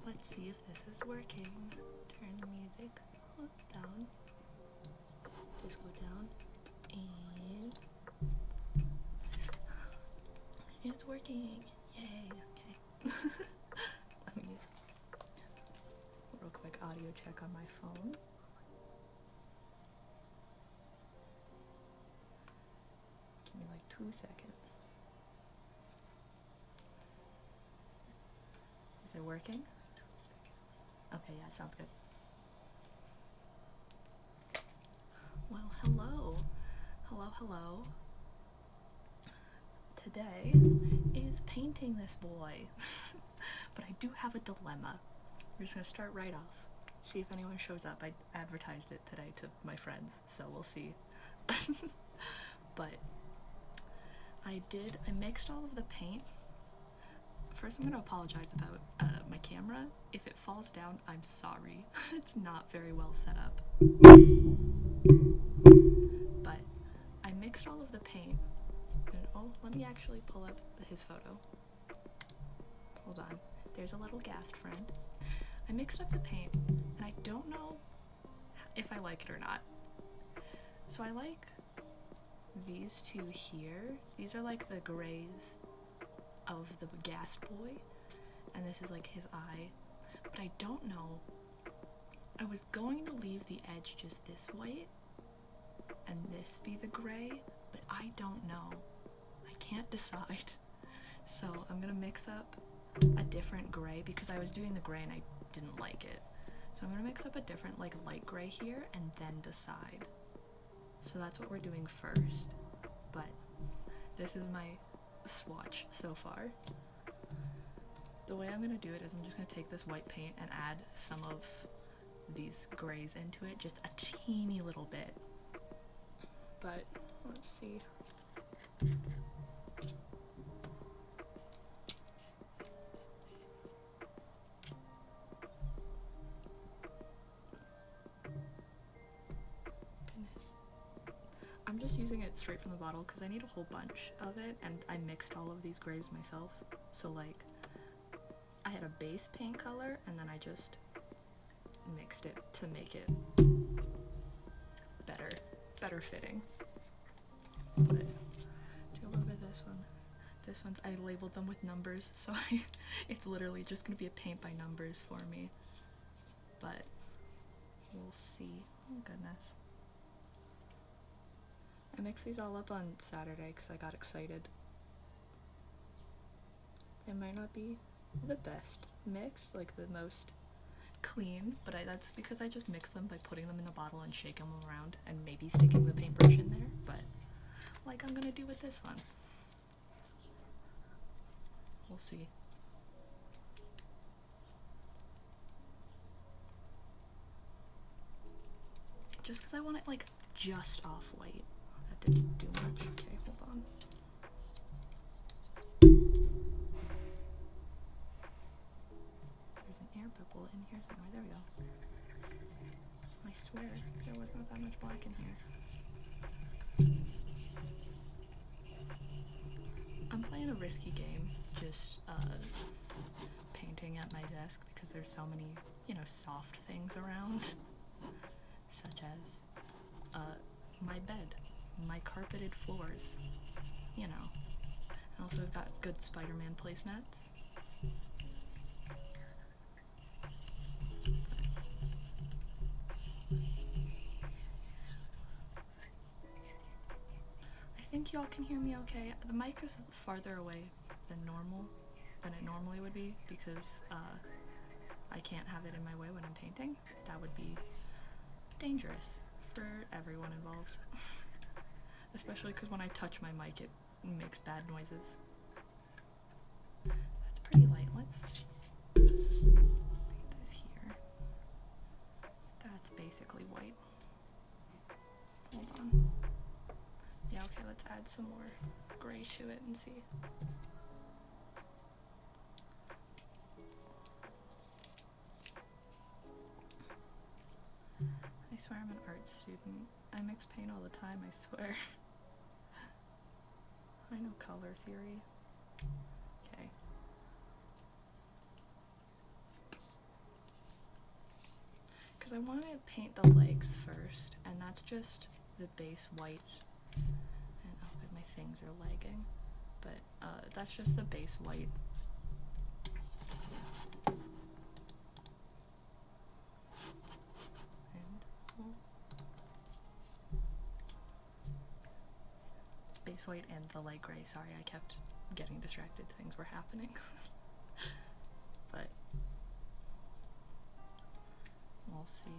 Let's see if this is working. Turn the music down. This go down. And it's working. Yay. Okay. Let me real quick audio check on my phone. Give me like 2 seconds. Is it working? Okay, yeah, sounds good. Well, hello. Hello. Today is painting this boy. But I do have a dilemma. We're just gonna start right off. See if anyone shows up. I advertised it today to my friends, so we'll see. But I mixed all of the paint first I'm gonna apologize about my camera. If it falls down, I'm sorry. It's not very well set up. But I mixed all of the paint. And, oh, let me actually pull up his photo. Hold on. There's a little Ghast friend. I mixed up the paint, and I don't know if I like it or not. So I like these two here. These are like the grays of the Ghast boy, and this is like his eye. But I don't know. I was going to leave the edge just this white, and this be the gray, but I don't know. I can't decide. So I'm gonna mix up a different gray because I was doing the gray and I didn't like it. So I'm gonna mix up a different like light gray here and then decide. So that's what we're doing first. But this is my swatch so far. The way I'm gonna do it is I'm just gonna take this white paint and add some of these grays into it, just a teeny little bit. But let's see. I'm just using it straight from the bottle because I need a whole bunch of it, and I mixed all of these grays myself. So like, I had a base paint color and then I just mixed it to make it better fitting. But do a little bit of this one. This one's, I labeled them with numbers, so it's literally just gonna be a paint by numbers for me. But we'll see. Oh goodness. I mixed these all up on Saturday because I got excited. It might not be the best mixed, like the most clean, but that's because I just mix them by putting them in the bottle and shaking them around and maybe sticking the paintbrush in there, but like I'm gonna do with this one. We'll see. Just because I want it like just off white. That didn't do much. Okay, hold on. There's an air bubble in here somewhere. There we go. I swear there was not that much black in here. I'm playing a risky game, just painting at my desk because there's so many, you know, soft things around, such as my bed, my carpeted floors, you know. And also I've got good Spider-Man placemats. I think y'all can hear me okay. The mic is farther away than it normally would be because I can't have it in my way when I'm painting. That would be dangerous for everyone involved. Especially because when I touch my mic it makes bad noises. That's pretty light. Let's paint this here. That's basically white. Hold on. Yeah, okay, let's add some more gray to it and see. I swear I'm an art student. I mix paint all the time, I swear. I know color theory. Okay. Because I want to paint the legs first, and that's just the base white. And oh, my things are lagging. But that's just the base white. Base white and the light gray. Sorry, I kept getting distracted. Things were happening. But we'll see.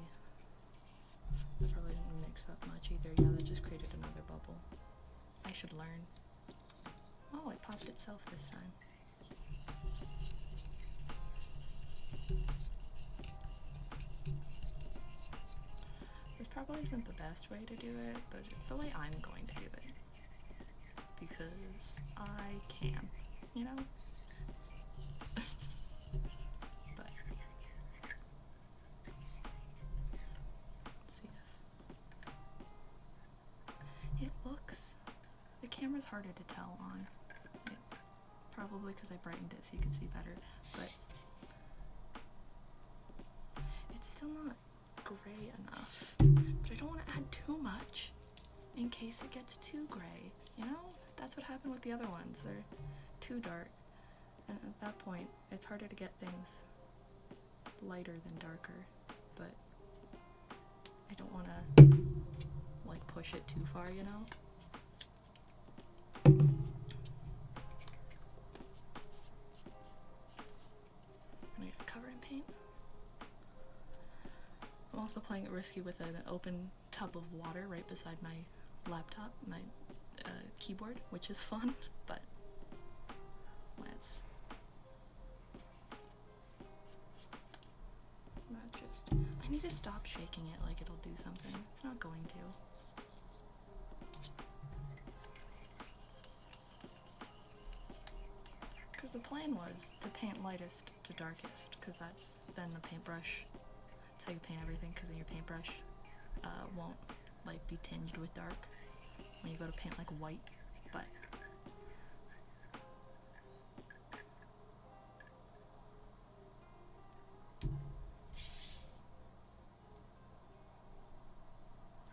I probably didn't mix up much either. Yeah, that just created another bubble. I should learn. Oh, it popped itself this time. This probably isn't the best way to do it, but it's the way I'm going to do it. Because I can, you know? camera's harder to tell on. Probably because I brightened it so you could see better, but it's still not gray enough. But I don't want to add too much in case it gets too gray, you know? That's what happened with the other ones. They're too dark, and at that point it's harder to get things lighter than darker, but I don't want to like push it too far, you know? I'm gonna cover in paint. I'm also playing it risky with an open tub of water right beside my laptop, my keyboard, which is fun, but let's not just... I need to stop shaking it like it'll do something. It's not going to. Because the plan was to paint lightest to darkest, because that's then the paintbrush. That's how you paint everything, because then your paintbrush won't like be tinged with dark when you go to paint like white, but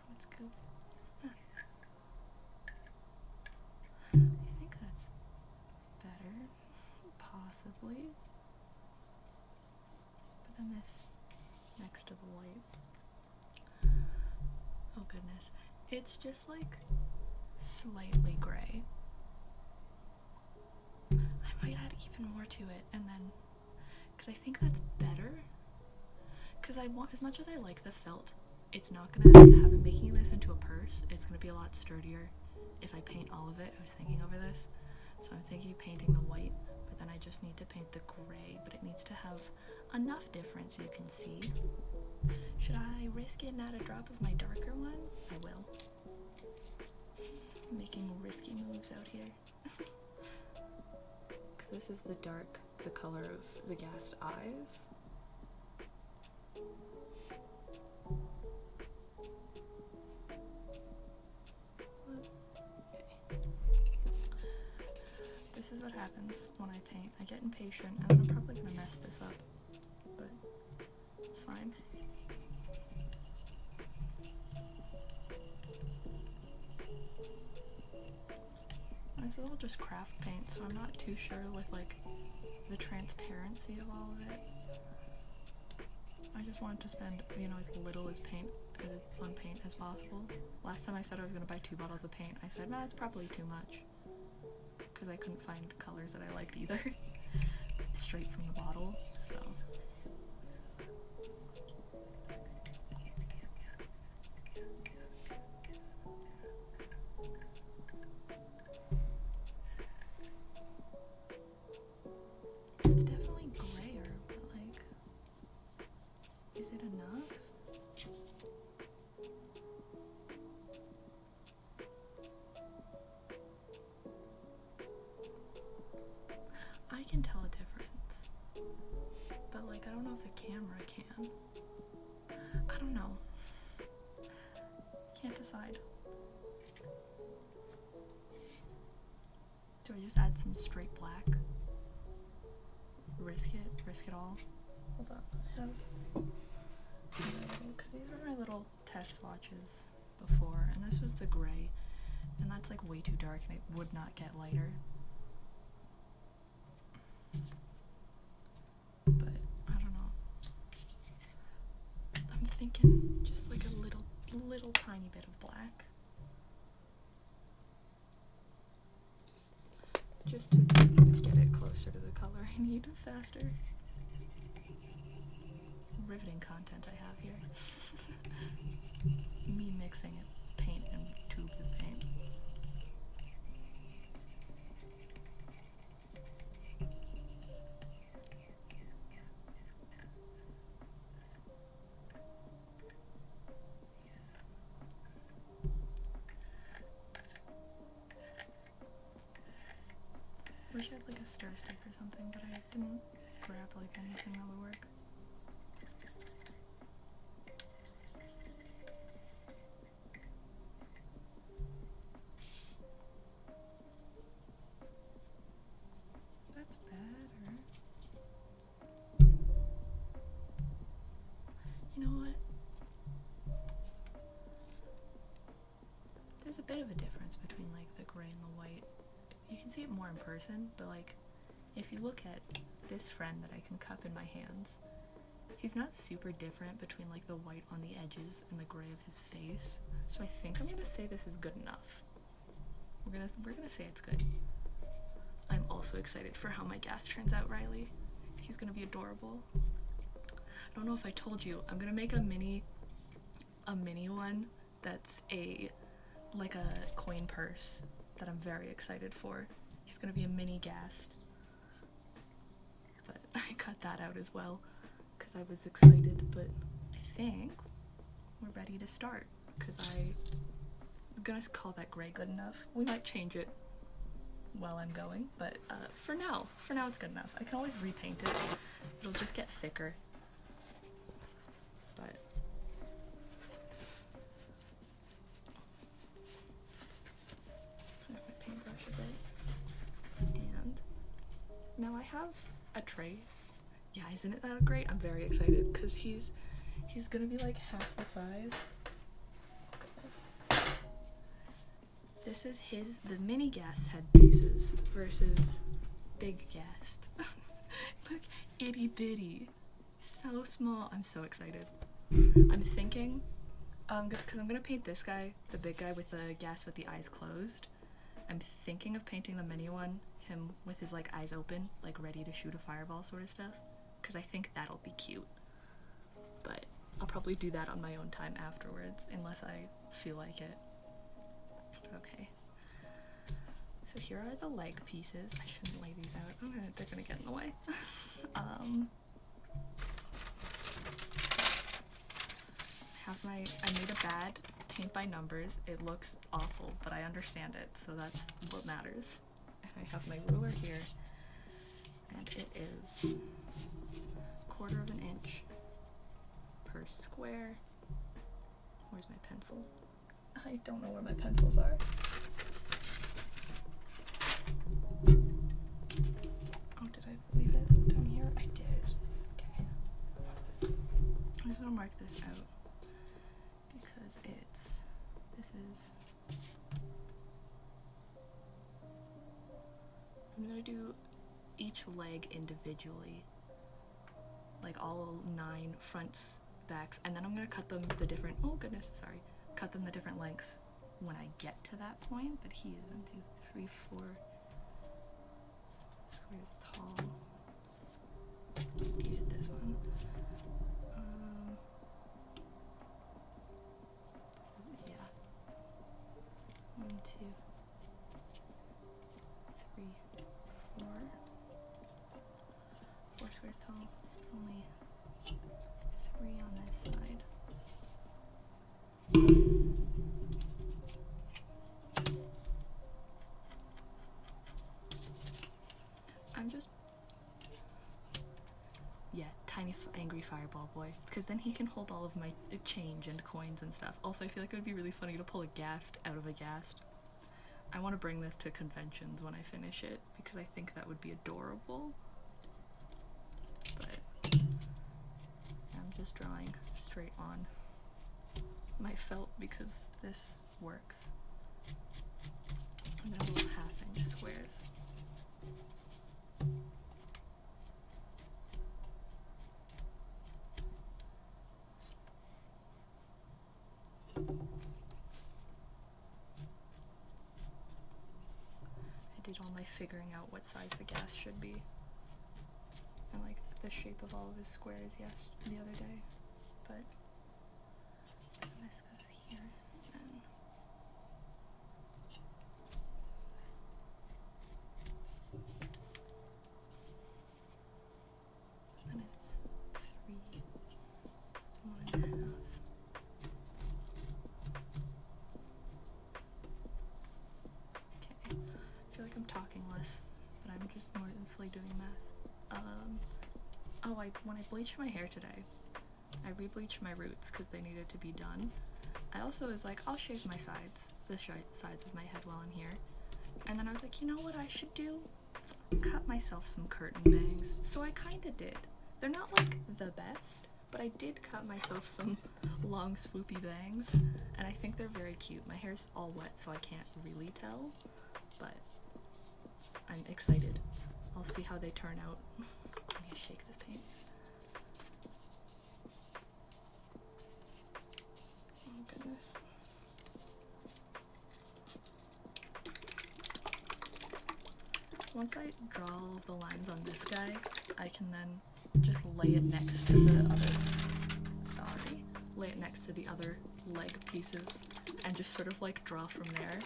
let's go. I think that's better, possibly, but then this next to the white, oh goodness, it's just like slightly gray. I might add even more to it, and then, because I think that's better, because I want, as much as I like the felt, it's not gonna have it making this into a purse. It's gonna be a lot sturdier if I paint all of it. I was thinking over this, so I'm thinking painting the white, but then I just need to paint the gray, but it needs to have enough difference so you can see. Should I risk it and add a drop of my darker one? I will. Making risky moves out here. Because this is the dark, the color of the Ghast eyes. This is what happens when I paint. I get impatient and I'm probably gonna mess this up, but it's fine. This is all just craft paint, so I'm not too sure with like the transparency of all of it. I just wanted to spend, you know, as little as paint on paint as possible. Last time I said I was gonna buy 2 bottles of paint, I said, nah, it's probably too much. Because I couldn't find colors that I liked either. Straight from the bottle, so. It's definitely grayer, but like, is it enough? I can tell a difference, but like, I don't know if the camera can. I don't know. Can't decide. Do I just add some straight black? Risk it all? Hold on, I have, because these were my little test swatches before, and this was the gray, and that's like way too dark and it would not get lighter. But, I don't know. I'm thinking just like a little tiny bit of black. Just to get it closer to the color I need faster. Riveting content I have here. Me mixing paint and tubes of paint. Wish I had like a stir stick or something, but I didn't grab like anything that would work. a difference between like the gray and the white. You can see it more in person, but like if you look at this friend that I can cup in my hands, he's not super different between like the white on the edges and the gray of his face. So I think I'm gonna say this is good enough. We're gonna say it's good. I'm also excited for how my Ghast turns out, Riley. He's gonna be adorable. I don't know if I told you, I'm gonna make a mini one that's like a coin purse that I'm very excited for. He's gonna be a mini Ghast. But I cut that out as well because I was excited, but I think we're ready to start because I'm gonna call that gray good enough. We might change it while I'm going, but for now it's good enough. I can always repaint it. It'll just get thicker. But I have my paintbrush a bit. And now I have a tray. Yeah, isn't it that great? I'm very excited because he's gonna be like half the size. This is the mini Ghast head pieces versus big Ghast. Look, itty bitty, so small. I'm so excited. I'm thinking, because I'm gonna paint this guy, the big guy with the Ghast with the eyes closed. I'm thinking of painting the mini one, him with his like eyes open, like ready to shoot a fireball sort of stuff, because I think that'll be cute. But I'll probably do that on my own time afterwards, unless I feel like it. Okay, so here are the leg pieces. I shouldn't lay these out. They're gonna get in the way. I made a bad paint by numbers. It looks awful, but I understand it, so that's what matters. And I have my ruler here, and it is 1/4 of an inch per square. Where's my pencil? I don't know where my pencils are. Oh, did I leave it down here? I did. Okay. I'm just gonna mark this out because I'm gonna do each leg individually, like all 9 fronts, backs, and then I'm gonna cut them the different, cut them the different lengths when I get to that point. But he is 1, 2, 3, 4 squares tall. You hit this one. Yeah. 1, 2, 3, 4. 4 squares tall. Only 3 on this side. Tiny angry fireball boy, because then he can hold all of my change and coins and stuff. Also, I feel like it would be really funny to pull a Ghast out of a Ghast. I want to bring this to conventions when I finish it, because I think that would be adorable. But I'm just drawing straight on my felt because this works. And then little 1/2 inch squares. I did all my figuring out what size the Ghast should be, and like the shape of all of his squares the other day, but this goes here, and it's 3, it's 1.5. I'm talking less, but I'm just more instantly doing math. When I bleached my hair today, I re-bleached my roots because they needed to be done. I also was like, I'll shave my sides, the sides of my head while I'm here. And then I was like, you know what I should do? Cut myself some curtain bangs. So I kinda did. They're not like the best, but I did cut myself some long swoopy bangs, and I think they're very cute. My hair's all wet, so I can't really tell, but I'm excited. I'll see how they turn out. Let me shake this paint. Oh goodness. Once I draw all of the lines on this guy, I can then just lay it next to the other, lay it next to the other leg pieces and just sort of like draw from there.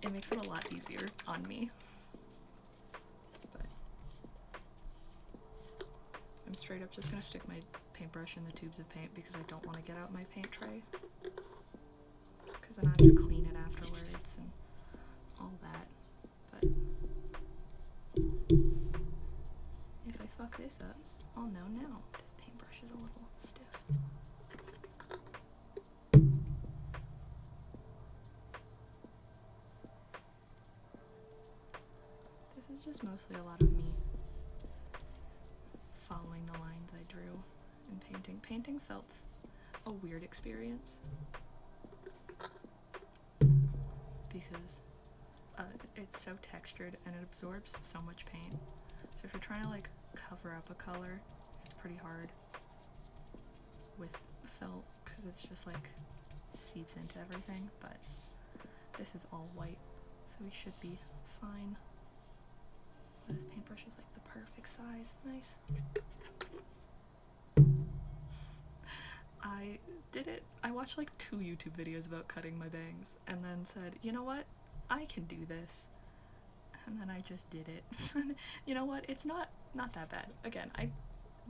It makes it a lot easier on me. But I'm straight up just gonna stick my paintbrush in the tubes of paint because I don't want to get out my paint tray. Because then I have to clean it afterwards and all that. But if I fuck this up, I'll know now. This paintbrush is a little stiff. This is just mostly a lot of me following the lines I drew in painting. Painting felt a weird experience because it's so textured and it absorbs so much paint. So if you're trying to like cover up a color, it's pretty hard with felt because it's just like seeps into everything, but this is all white, so we should be fine. This paintbrush is like the perfect size. Nice. I did it. I watched like 2 YouTube videos about cutting my bangs and then said, you know what? I can do this. And then I just did it. You know what? It's not that bad. Again,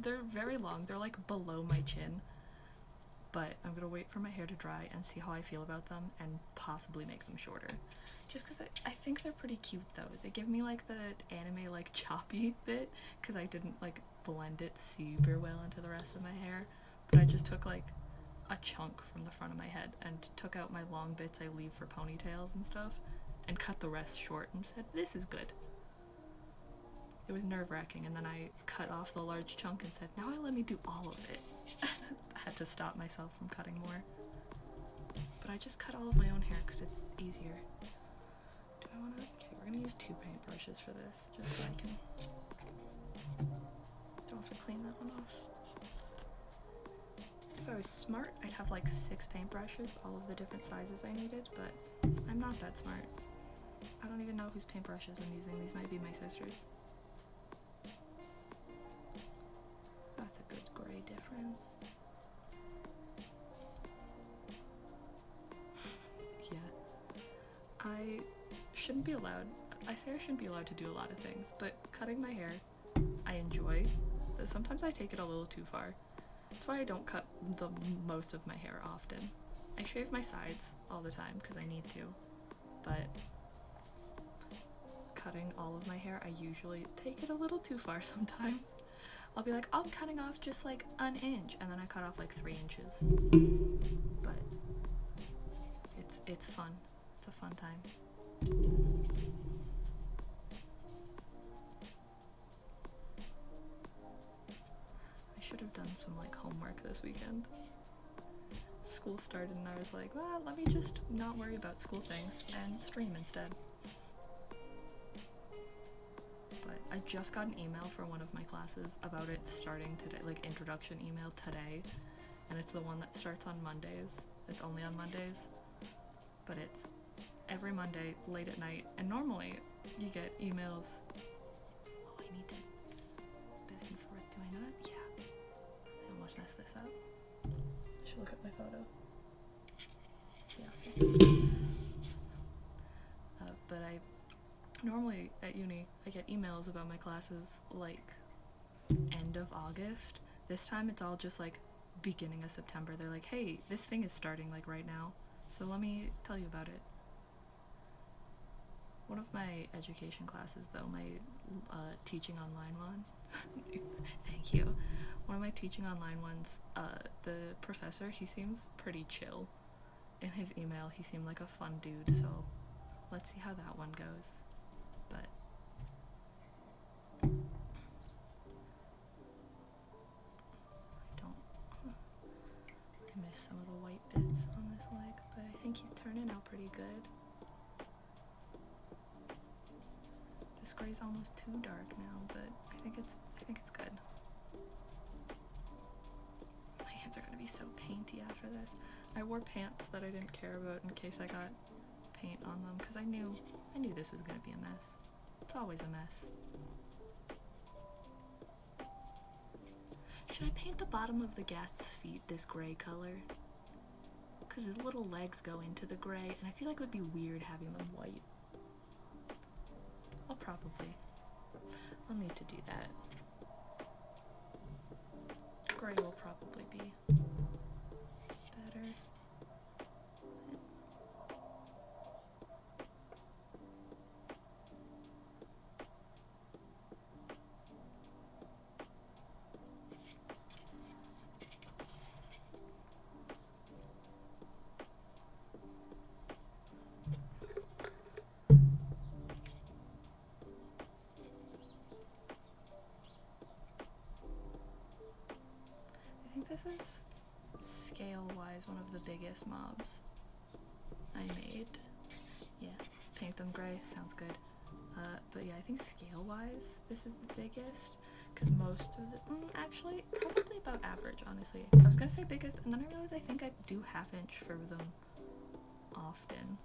they're very long. They're like below my chin. But I'm gonna wait for my hair to dry and see how I feel about them and possibly make them shorter. Just because I think they're pretty cute though. They give me like the anime like choppy bit because I didn't like blend it super well into the rest of my hair. But I just took like a chunk from the front of my head and took out my long bits I leave for ponytails and stuff and cut the rest short and said, this is good. It was nerve-wracking, and then I cut off the large chunk and said, now let me do all of it. I had to stop myself from cutting more. But I just cut all of my own hair because it's easier. Do I want to? Okay, we're going to use 2 paintbrushes for this, just so I can don't have to clean that one off. If I was smart, I'd have like 6 paintbrushes, all of the different sizes I needed, but I'm not that smart. I don't even know whose paintbrushes I'm using. These might be my sister's. That's a good gray difference. Yeah. I shouldn't be allowed. I say I shouldn't be allowed to do a lot of things, but cutting my hair, I enjoy. But sometimes I take it a little too far. That's why I don't cut the most of my hair often. I shave my sides all the time because I need to, but cutting all of my hair, I usually take it a little too far sometimes. I'll be like, I'm cutting off just like an inch, and then I cut off like 3 inches. But it's fun. It's a fun time. I should have done some like homework this weekend. School started and I was like, well, let me just not worry about school things and stream instead. But I just got an email for one of my classes about it starting today, like introduction email today, and it's the one that starts on Mondays. It's only on Mondays, but it's every Monday late at night, and normally you get emails. Oh, I need to back and forth, do I not? Yeah. I almost messed this up. I should look at my photo. Yeah. But I normally at uni I get emails about my classes like end of August. This time it's all just like beginning of September. They're like, hey, this thing is starting like right now, so let me tell you about it. One of my education classes though, my teaching online one, thank you. One of my teaching online ones, the professor, he seems pretty chill. In his email, he seemed like a fun dude, so let's see how that one goes. But I don't. turning out pretty good. This gray's almost too dark now, but I think it's good. My hands are gonna be so painty after this. I wore pants that I didn't care about in case I got paint on them because I knew this was gonna be a mess. It's always a mess. Should I paint the bottom of the Ghast's feet this gray color? Because his little legs go into the gray, and I feel like it would be weird having them white. I'll need to do that. Gray will probably be better. This is, scale-wise, one of the biggest mobs I made. Yeah, paint them gray, sounds good. But yeah, I think scale-wise, this is the biggest, because most of the, actually, probably about average, honestly. I was gonna say biggest, and then I realized I think I do half-inch for them often.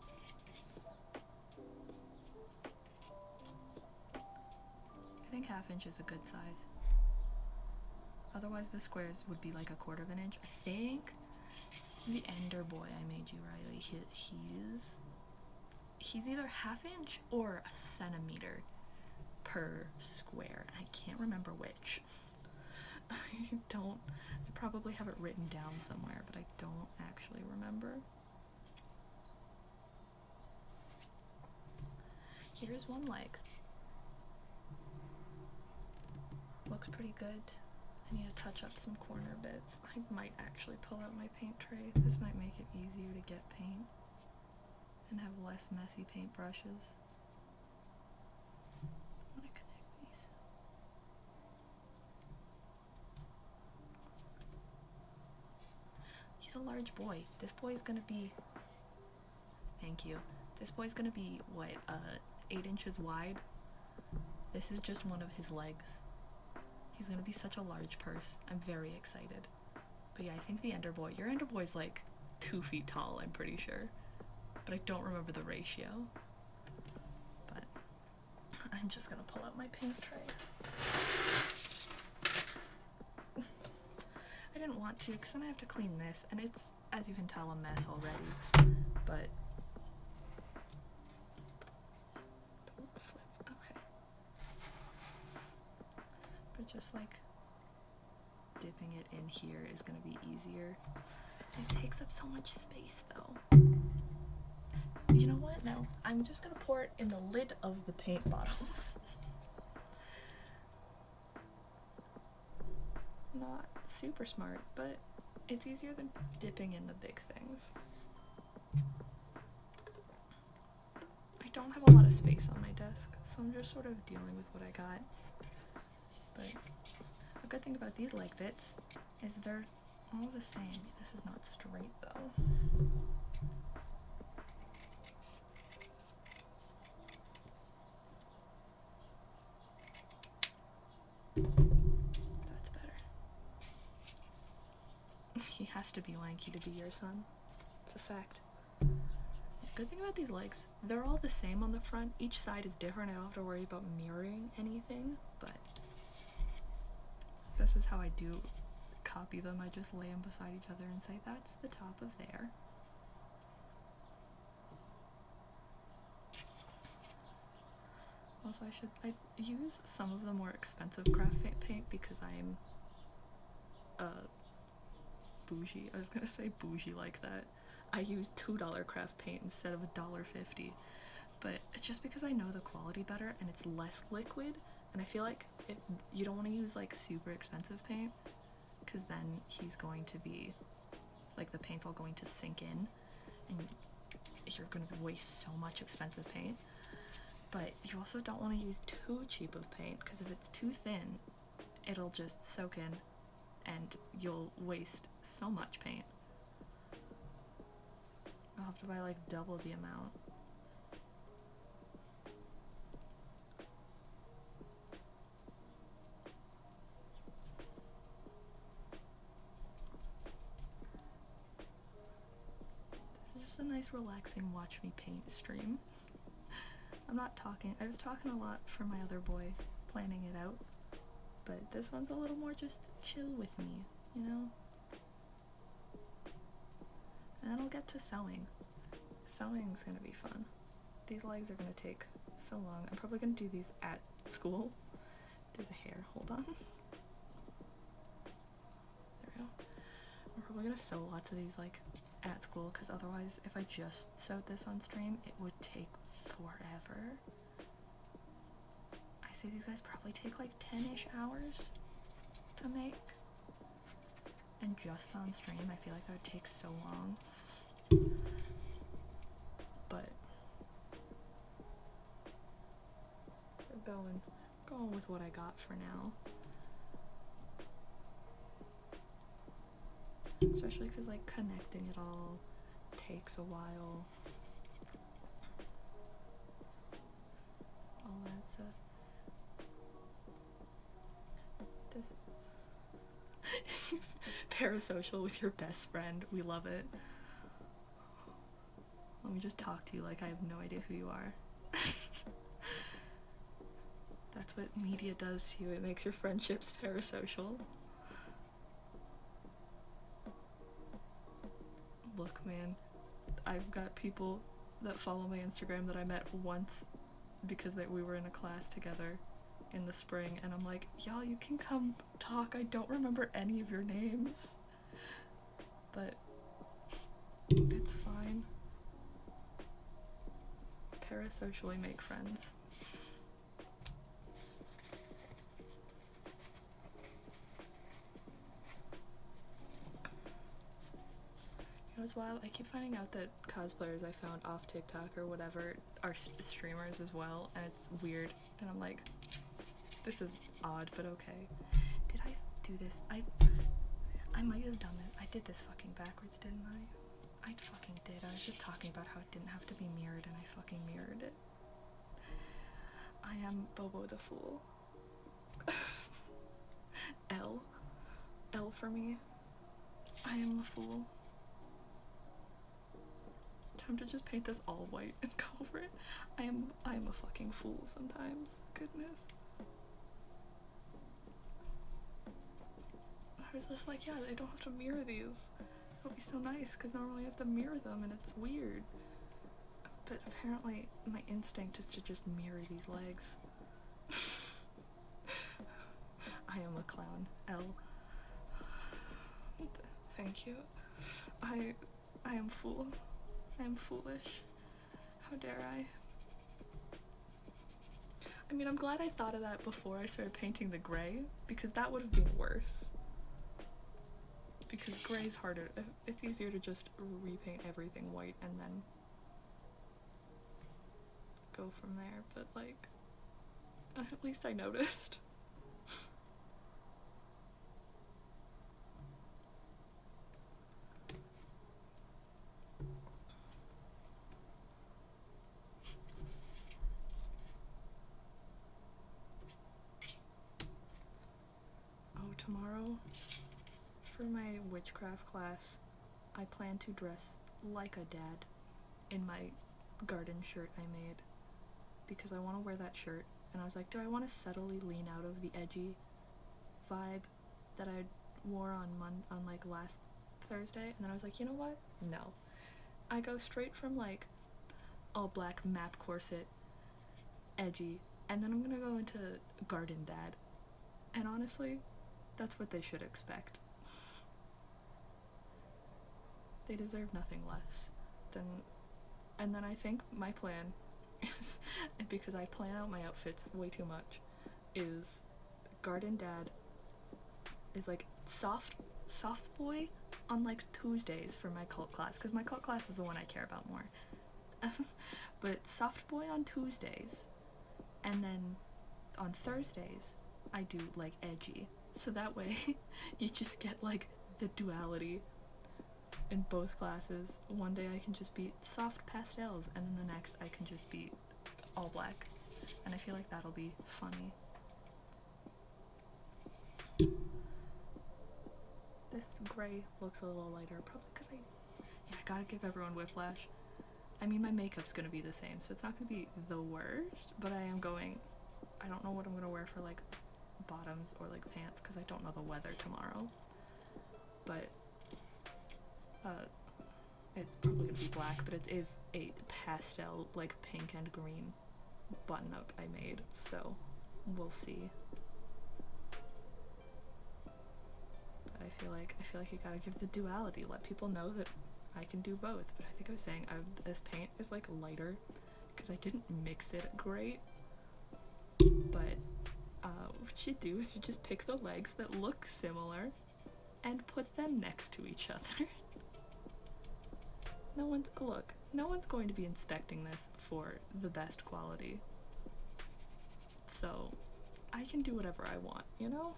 I think half-inch is a good size. Otherwise the squares would be like 1/4 of an inch. I think the Ender Boy I made you, Riley, he's either 1/2 inch or 1 centimeter per square. I can't remember which. I probably have it written down somewhere, but I don't actually remember. Here's one leg. Looks pretty good. I need to touch up some corner bits. I might actually pull out my paint tray. This might make it easier to get paint and have less messy paint brushes. I'm gonna connect these. He's a large boy. This boy's gonna be, thank you. This boy's gonna be, what, 8 inches wide? This is just one of his legs. He's gonna be such a large purse. I'm very excited. But yeah, I think the Ender Boy, your Ender Boy's like 2 feet tall, I'm pretty sure. But I don't remember the ratio. But I'm just gonna pull out my paint tray. I didn't want to, because then I have to clean this, and it's, as you can tell, a mess already. But just like dipping it in here is gonna be easier. It takes up so much space though. You know what? No, I'm just gonna pour it in the lid of the paint bottles. Not super smart, but it's easier than dipping in the big things. I don't have a lot of space on my desk, so I'm just sort of dealing with what I got. But a good thing about these leg bits is they're all the same. This is not straight though. That's better. He has to be lanky to be your son. It's a fact. Good thing about these legs, they're all the same on the front. Each side is different. I don't have to worry about mirroring anything, but this is how I do copy them. I just lay them beside each other and say, that's the top of there. Also, I use some of the more expensive craft paint because I'm bougie. I was gonna say bougie like that. I use $2 craft paint instead of $1.50, but it's just because I know the quality better and it's less liquid. And I feel like if you don't want to use like super expensive paint, because then he's going to be, like the paint's all going to sink in and you're going to waste so much expensive paint. But you also don't want to use too cheap of paint, because if it's too thin, it'll just soak in and you'll waste so much paint. I'll have to buy like double the amount. This is just a nice relaxing watch me paint stream. I'm not talking, I was talking a lot for my other boy, planning it out, but this one's a little more just chill with me, you know? And then I'll get to sewing. Sewing's gonna be fun. These legs are gonna take so long. I'm probably gonna do these at school. There's a hair, hold on. There we go. I'm probably gonna sew lots of these like at school, because otherwise if I just sewed this on stream, it would take forever. I say these guys probably take like 10-ish hours to make. And just on stream, I feel like that would take so long. But going with what I got for now. Especially because like connecting it all takes a while. All that stuff. This parasocial with your best friend. We love it. Let me just talk to you like I have no idea who you are. That's what media does to you. It makes your friendships parasocial. Look, man, I've got people that follow my Instagram that I met once because we were in a class together in the spring, and I'm like, y'all, you can come talk. I don't remember any of your names, but it's fine. Parasocially make friends. You know what's wild? I keep finding out that cosplayers I found off TikTok or whatever are streamers as well, and it's weird, and I'm like, this is odd, but okay. Did I do this? I might have done it. I did this fucking backwards, didn't I? I fucking did. I was just talking about how it didn't have to be mirrored, and I fucking mirrored it. I am Bobo the Fool. L. L for me. I am the fool. Time to just paint this all white and go over it. I am a fucking fool sometimes. Goodness. I was just like, yeah, they don't have to mirror these. It'll be so nice, because normally you have to mirror them and it's weird. But apparently my instinct is to just mirror these legs. I am a clown. L. Thank you. I am fool. I am foolish. How dare I? I mean, I'm glad I thought of that before I started painting the gray, because that would have been worse. Because gray's harder. It's easier to just repaint everything white and then go from there, but like, at least I noticed. Oh, tomorrow, for my witchcraft class, I plan to dress like a dad in my garden shirt I made, because I want to wear that shirt, and I was like, do I want to subtly lean out of the edgy vibe that I wore on like last Thursday? And then I was like, you know what? No. I go straight from like all black map corset, edgy, and then I'm gonna go into garden dad. And honestly, that's what they should expect. They deserve nothing less than. And then I think my plan is, because I plan out my outfits way too much, is garden dad is like soft boy on like Tuesdays for my cult class, because my cult class is the one I care about more. But soft boy on Tuesdays, and then on Thursdays I do like edgy, so that way you just get like the duality. in both classes. One day I can just be soft pastels, and then the next I can just be all black. And I feel like that'll be funny. This gray looks a little lighter, probably because I gotta give everyone whiplash. I mean, my makeup's gonna be the same, so it's not gonna be the worst, but I don't know what I'm gonna wear for like bottoms or like pants, because I don't know the weather tomorrow. But it's probably gonna be black, but it is a pastel, like pink and green button up I made, so we'll see. But I feel like you gotta give the duality, let people know that I can do both. But I think I was saying this paint is like lighter because I didn't mix it great. But what you do is you just pick the legs that look similar and put them next to each other. No one's going to be inspecting this for the best quality. So I can do whatever I want, you know?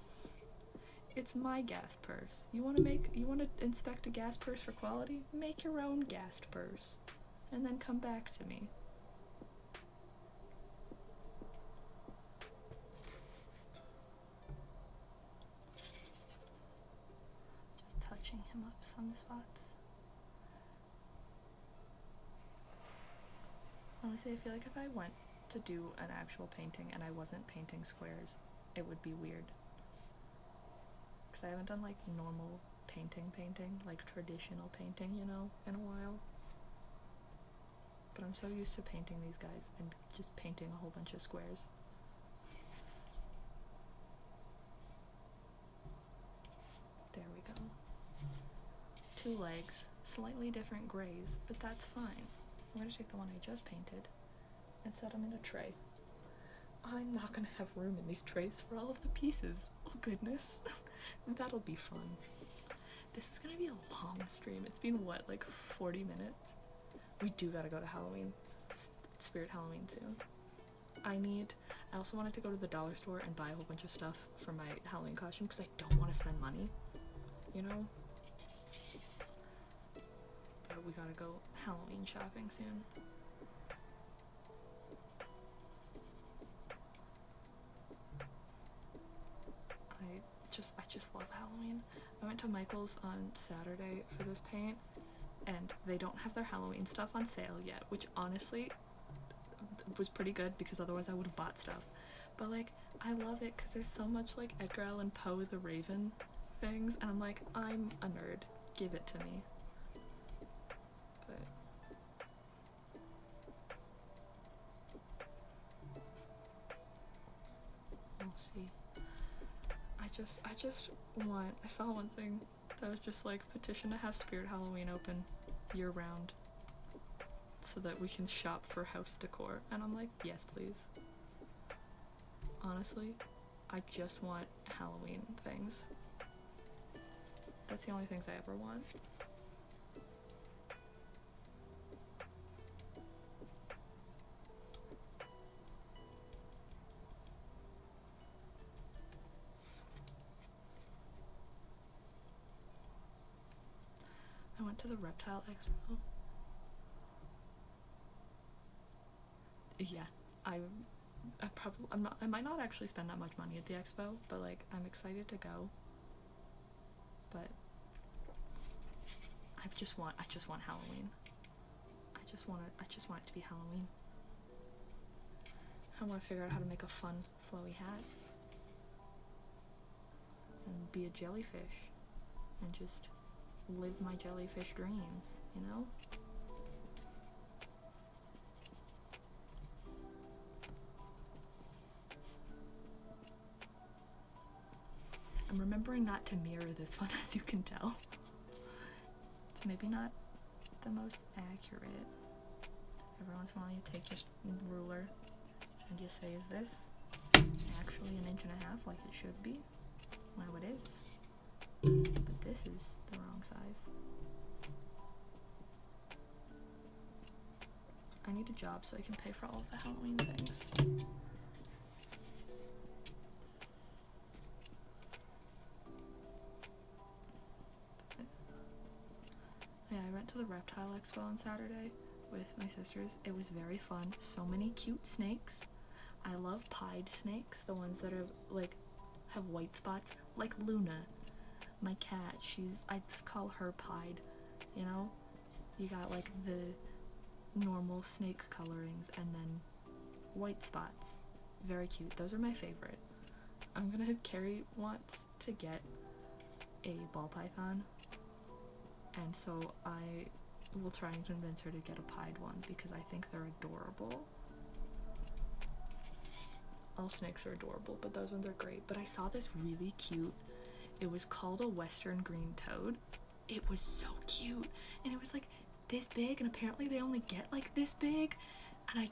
It's my Ghast purse. You want to inspect a Ghast purse for quality? Make your own Ghast purse and then come back to me. Just touching him up some spots. Honestly, I feel like if I went to do an actual painting and I wasn't painting squares, it would be weird. Because I haven't done like normal painting, like traditional painting, you know, in a while. But I'm so used to painting these guys and just painting a whole bunch of squares. There we go. 2 legs, slightly different grays, but that's fine. I'm gonna take the one I just painted and set them in a tray. I'm not gonna have room in these trays for all of the pieces. Oh goodness. That'll be fun. This is gonna be a long stream. It's been what, like 40 minutes? We do gotta go to Halloween. Spirit Halloween soon. I also wanted to go to the dollar store and buy a whole bunch of stuff for my Halloween costume because I don't want to spend money, you know? But we gotta go Halloween shopping soon. I just love Halloween. I went to Michael's on Saturday for this paint, and they don't have their Halloween stuff on sale yet, which honestly was pretty good because otherwise I would have bought stuff. But like, I love it because there's so much like Edgar Allan Poe the Raven things, and I'm like, I'm a nerd. Give it to me. But we'll see. I saw one thing that was just like, petition to have Spirit Halloween open year round so that we can shop for house decor, and I'm like, yes please. Honestly, I just want Halloween things. That's the only things I ever want. I went to the Reptile Expo. Yeah, I might not actually spend that much money at the expo, but like, I'm excited to go. But I just want Halloween. I just want it to be Halloween. I want to figure out how to make a fun flowy hat and be a jellyfish and just live my jellyfish dreams, you know? I'm remembering not to mirror this one, as you can tell. It's maybe not the most accurate. Every once in a while you take your ruler and you say, is this actually 1.5 inches like it should be? Well, it is. But this is the wrong size. I need a job so I can pay for all of the Halloween things. to the reptile expo on Saturday with my sisters. It was very fun. So many cute snakes. I love pied snakes, the ones that are like have white spots, like Luna, my cat. I just call her pied, you know? You got like the normal snake colorings and then white spots. Very cute. Those are my favorite. Carrie wants to get a ball python, and so I will try and convince her to get a pied one because I think they're adorable. All snakes are adorable, but those ones are great. But I saw this really cute, it was called a western green toad. It was so cute, and it was like this big, and apparently they only get like this big, and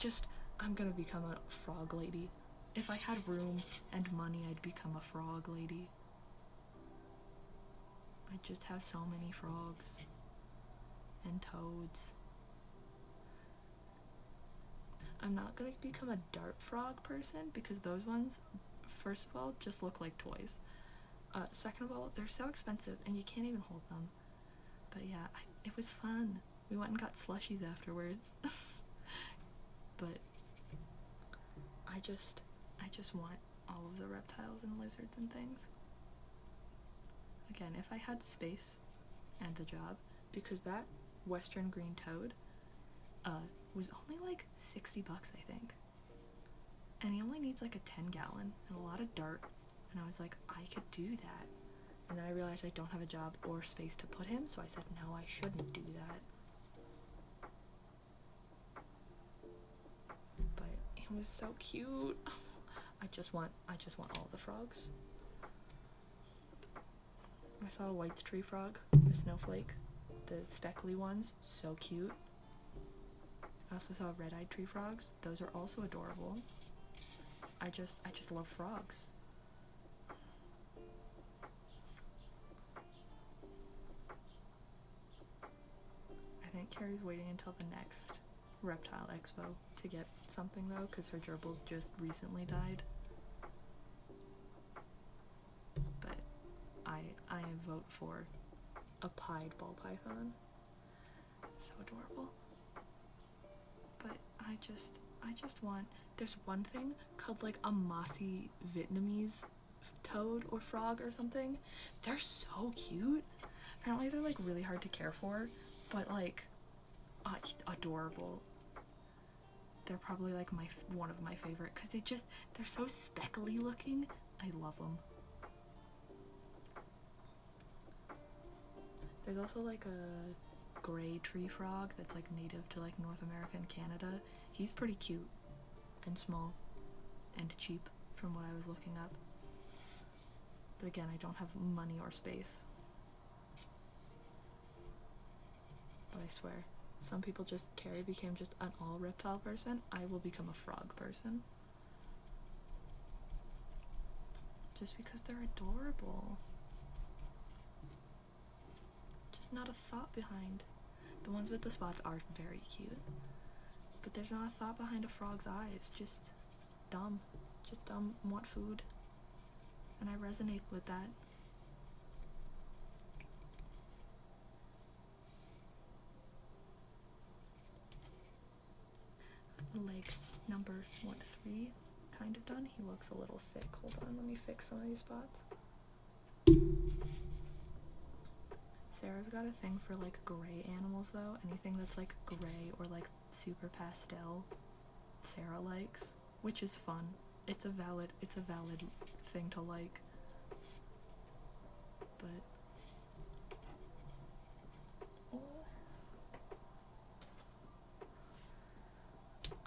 I'm gonna become a frog lady. If I had room and money, I'd become a frog lady. I just have so many frogs and toads. I'm not gonna become a dart frog person because those ones, first of all, just look like toys. Second of all, they're so expensive and you can't even hold them. But yeah, it was fun. We went and got slushies afterwards. But I just want all of the reptiles and lizards and things. Again, if I had space and the job, because that western green toad was only like $60, I think. And he only needs like a 10-gallon and a lot of dirt. And I was like, I could do that. And then I realized I don't have a job or space to put him, so I said, no, I shouldn't do that. But it was so cute. I just want all the frogs. I saw a white tree frog, a snowflake, the speckly ones, so cute. I also saw red-eyed tree frogs. Those are also adorable. I just love frogs. I think Carrie's waiting until the next reptile expo to get something though, because her gerbils just recently died. But I vote for a pied ball python. So adorable. But I just want, there's one thing called like a mossy Vietnamese toad or frog or something. They're so cute. Apparently they're like really hard to care for, but like adorable. They're probably like one of my favorite because they're so speckly looking. I love them. There's also like a gray tree frog that's like native to like North America and Canada. He's pretty cute and small and cheap from what I was looking up. But again, I don't have money or space. But I swear, some people Carrie became just an all reptile person. I will become a frog person. Just because they're adorable. Just not a thought behind. The ones with the spots are very cute. But there's not a thought behind a frog's eyes. Just dumb. Just dumb, want food. And I resonate with that. Leg number 3, kind of done. He looks a little thick. Hold on, let me fix some of these spots. Sarah's got a thing for like gray animals though. Anything that's like gray or like super pastel, Sarah likes, which is fun. It's a valid thing to like. But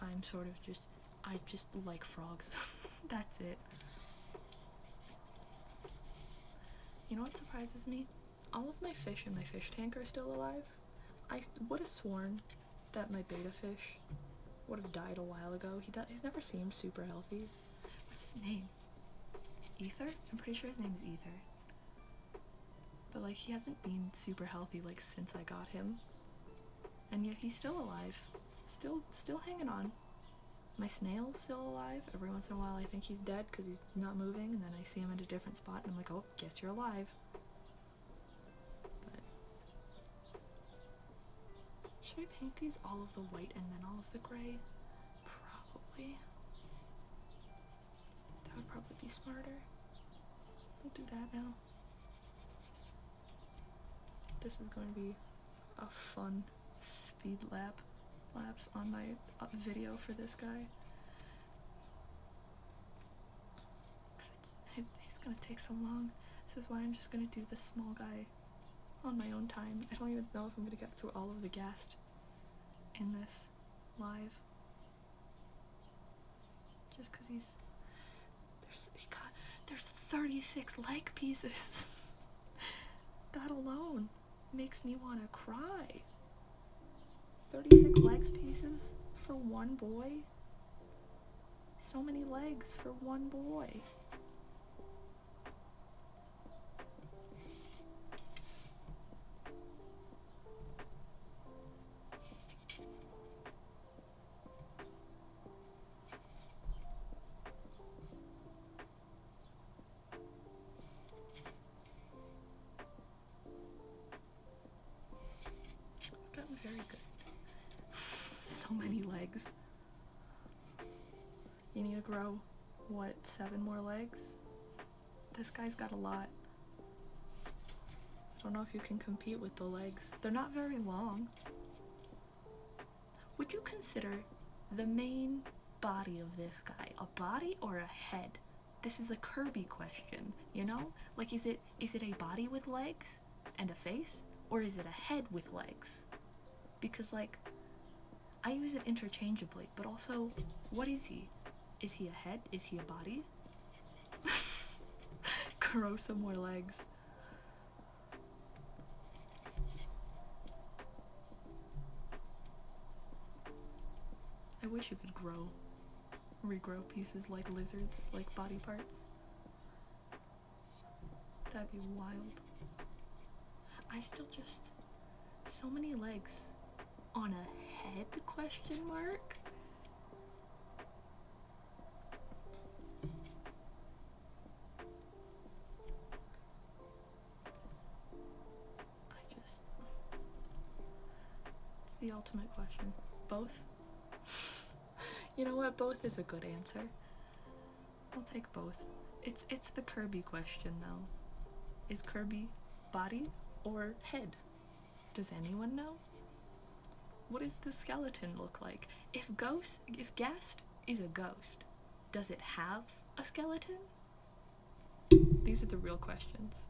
I'm sort of I just like frogs. That's it. You know what surprises me? All of my fish in my fish tank are still alive. I would have sworn that my betta fish would have died a while ago. He's never seemed super healthy. What's his name? Ether? I'm pretty sure his name is Ether. But like he hasn't been super healthy like since I got him. And yet he's still alive. Still hanging on. My snail's still alive. Every once in a while I think he's dead because he's not moving, and then I see him in a different spot and I'm like, oh, guess you're alive. But Should I paint these all of the white and then all of the gray? Probably. That would probably be smarter. We'll do that now. This is going to be a fun speed lapse on my video for this guy. Because he's going to take so long. This is why I'm just going to do this small guy on my own time. I don't even know if I'm going to get through all of the Ghast in this live. Just because there's 36 leg pieces. That alone makes me want to cry. 36 legs pieces for one boy? So many legs for one boy. Gotten very good. So many legs. You need to grow, what, 7 more legs? This guy's got a lot. I don't know if you can compete with the legs. They're not very long. Would you consider the main body of this guy a body or a head? This is a Kirby question, you know? Like, is it a body with legs and a face? Or is it a head with legs? Because, like, I use it interchangeably, but also, what is he? Is he a head? Is he a body? Grow some more legs. I wish you could regrow pieces like lizards, like body parts. That'd be wild. I still just... so many legs on a head, question mark? It's the ultimate question. Both? You know what? Both is a good answer. I'll take both. It's the Kirby question, though. Is Kirby body or head? Does anyone know? What does the skeleton look like? If Ghast is a ghost, does it have a skeleton? These are the real questions.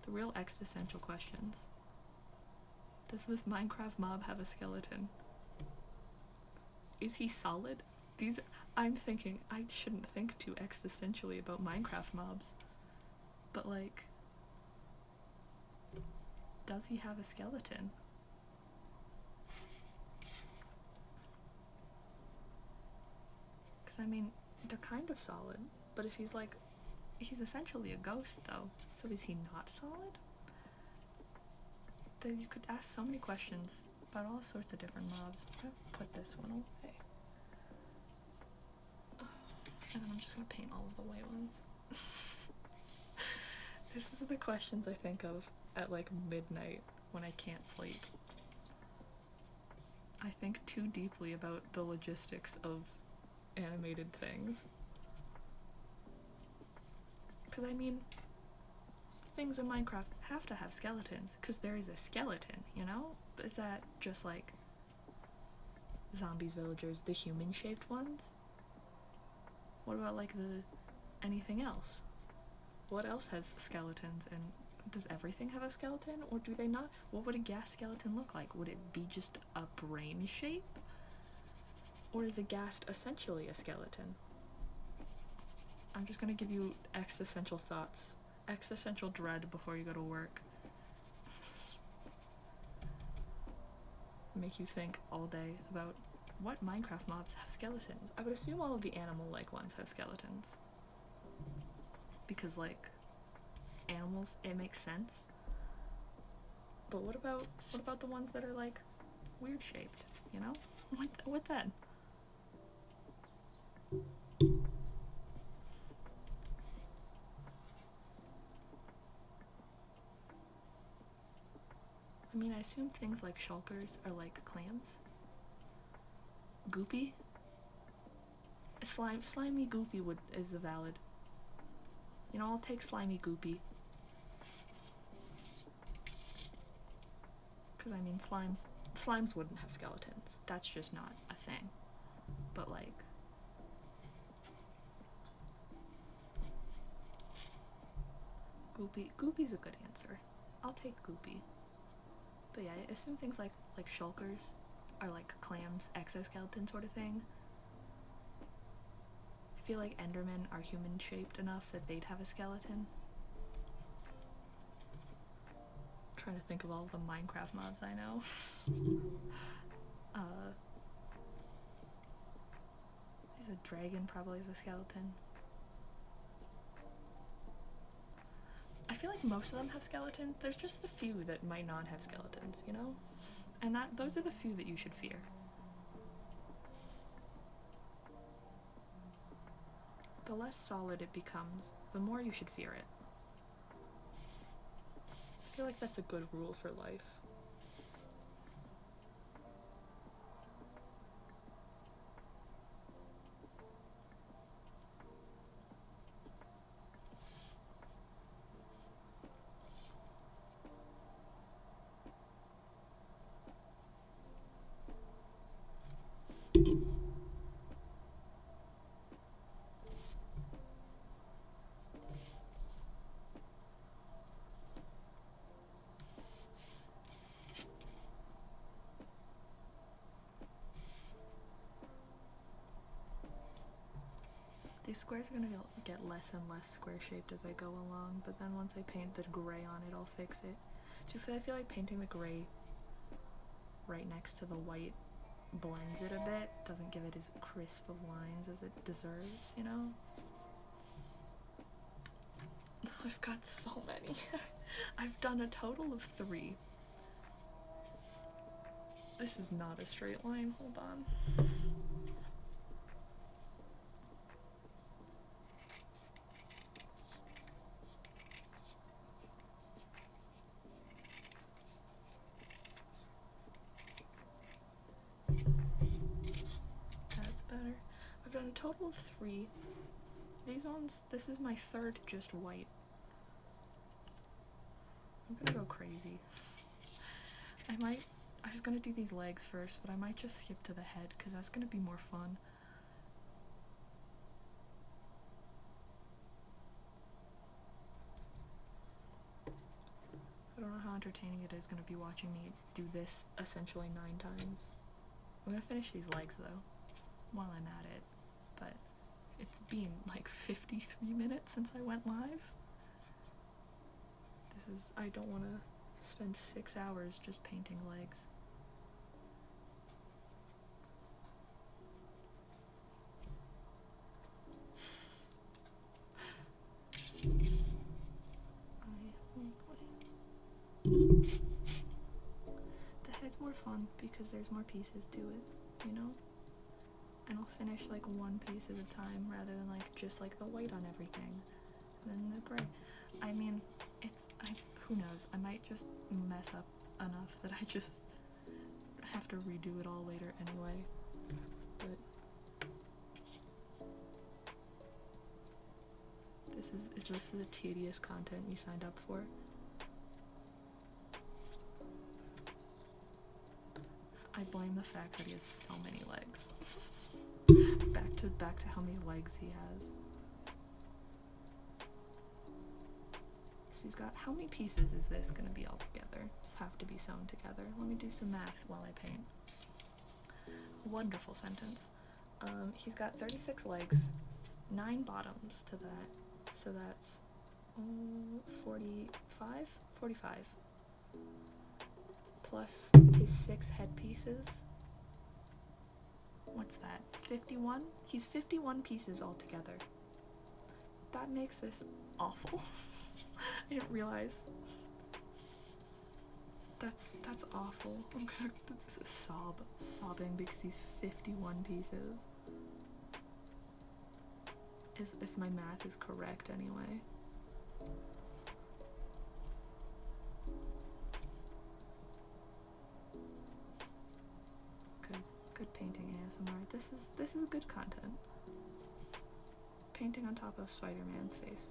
The real existential questions. Does this Minecraft mob have a skeleton? Is he solid? I'm thinking, I shouldn't think too existentially about Minecraft mobs. But, like, does he have a skeleton? Because, I mean, they're kind of solid, but if he's essentially a ghost, though, so is he not solid? Then you could ask so many questions about all sorts of different mobs. I'm gonna put this one away. And then I'm just gonna paint all of the white ones. This is the questions I think of at like midnight when I can't sleep. I think too deeply about the logistics of animated things. Because I mean, things in Minecraft have to have skeletons, because there is a skeleton, you know? Is that just like zombies, villagers, the human-shaped ones? What about like anything else? What else has skeletons, and does everything have a skeleton, or do they not? What would a Ghast skeleton look like? Would it be just a brain shape? Or is a Ghast essentially a skeleton? I'm just gonna give you existential thoughts. Existential dread before you go to work. Make you think all day about what Minecraft mobs have skeletons. I would assume all of the animal-like ones have skeletons. Because, like, animals, it makes sense. But what about the ones that are, like, weird-shaped, you know? What then? I mean, I assume things like shulkers are like clams. Goopy? Slimy goopy is a valid. You know, I'll take slimy goopy. Because, I mean, slimes wouldn't have skeletons. That's just not a thing. But, like... Goopy's a good answer. I'll take goopy. But yeah, I assume things like shulkers are like clams, exoskeleton sort of thing. I feel like Endermen are human-shaped enough that they'd have a skeleton. I'm trying to think of all the Minecraft mobs I know. There's a dragon, probably is a skeleton. I feel like most of them have skeletons. There's just the few that might not have skeletons, you know? And those are the few that you should fear. The less solid it becomes, the more you should fear it. I feel like that's a good rule for life. These squares are gonna get less and less square shaped as I go along, but then once I paint the gray on it, I'll fix it. Just 'cause I feel like painting the gray right next to the white blends it a bit, doesn't give it as crisp of lines as it deserves, you know? I've got so many. I've done a total of 3. This is not a straight line, hold on. That's better. I've done a total of 3. These ones, this is my 3rd just white. I'm gonna go crazy. I was gonna do these legs first, but I might just skip to the head, because that's gonna be more fun. I don't know how entertaining it is gonna be watching me do this essentially 9 times. I'm gonna finish these legs though, while I'm at it, but it's been like 53 minutes since I went live. I don't want to spend 6 hours just painting legs. The head's more fun because there's more pieces to it, you know? And I'll finish like 1 piece at a time rather than like just like the white on everything. And then the gray. I mean, who knows, I might just mess up enough that I just have to redo it all later anyway, but this is the tedious content you signed up for? I blame the fact that he has so many legs. back to how many legs he has. He's got, how many pieces is this gonna be all together? Just have to be sewn together. Let me do some math while I paint. Wonderful sentence. He's got 36 legs, 9 bottoms to that, so that's 45? 45. Plus his 6 head pieces. What's that? 51? He's 51 pieces altogether. That makes this awful. I didn't realize. That's awful. I'm gonna sobbing because he's 51 pieces. If my math is correct anyway. ASMR. This is good content. Painting on top of Spider-Man's face.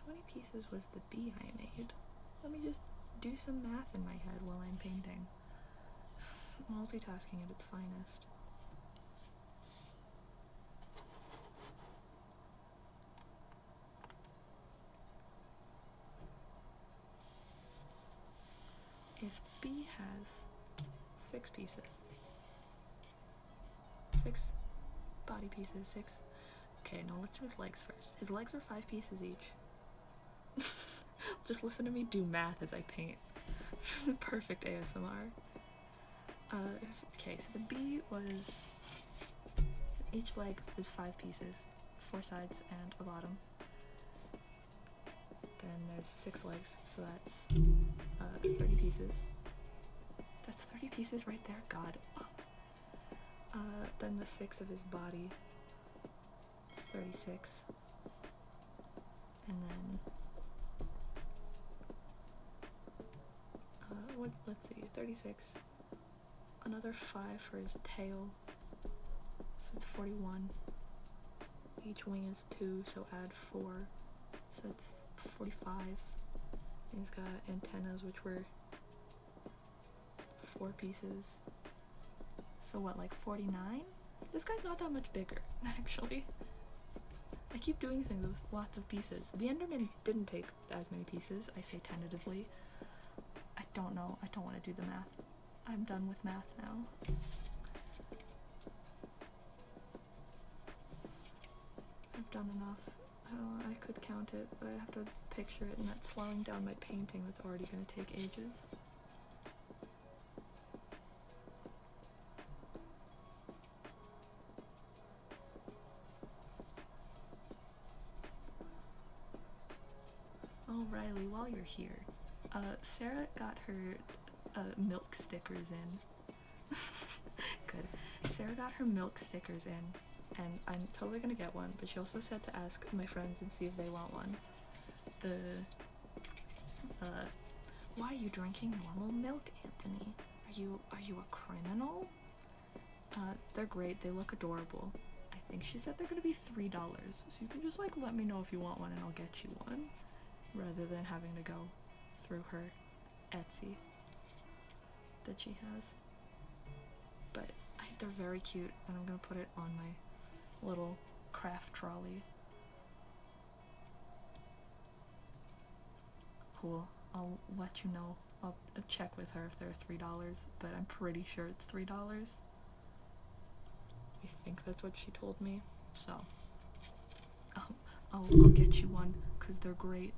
How many pieces was the bee I made? Let me just do some math in my head while I'm painting. Multitasking at its finest. If B has 6 pieces, 6 body pieces, 6. Okay, no, let's do his legs first. His legs are 5 pieces each. Just listen to me do math as I paint. Perfect ASMR. Okay, so the B was, each leg is 5 pieces, 4 sides and a bottom. Then there's 6 legs, so that's 30 pieces. That's 30 pieces right there, God. Then the 6 of his body is 36. And then let's see, 36. Another 5 for his tail, so it's 41. Each wing is 2, so add 4, so it's 45. And he's got antennas, which were 4 pieces. So what, like 49? This guy's not that much bigger, actually. I keep doing things with lots of pieces. The Enderman didn't take as many pieces, I say tentatively. I don't know, I don't want to do the math. I'm done with math now. I've done enough. I could count it, but I have to picture it, and that's slowing down my painting that's already going to take ages. Oh, Riley, while you're here, Sarah got her milk stickers in. Good. Sarah got her milk stickers in, and I'm totally gonna get one, but she also said to ask my friends and see if they want one. Why are you drinking normal milk, Anthony? Are you a criminal? They're great, they look adorable. I think she said they're gonna be $3, so you can just like let me know if you want one and I'll get you one, rather than having to go through her Etsy that she has. But they're very cute, and I'm gonna put it on my little craft trolley. Cool. I'll let you know. I'll check with her if they're $3, but I'm pretty sure it's $3. I think that's what she told me. So I'll get you one, because they're great.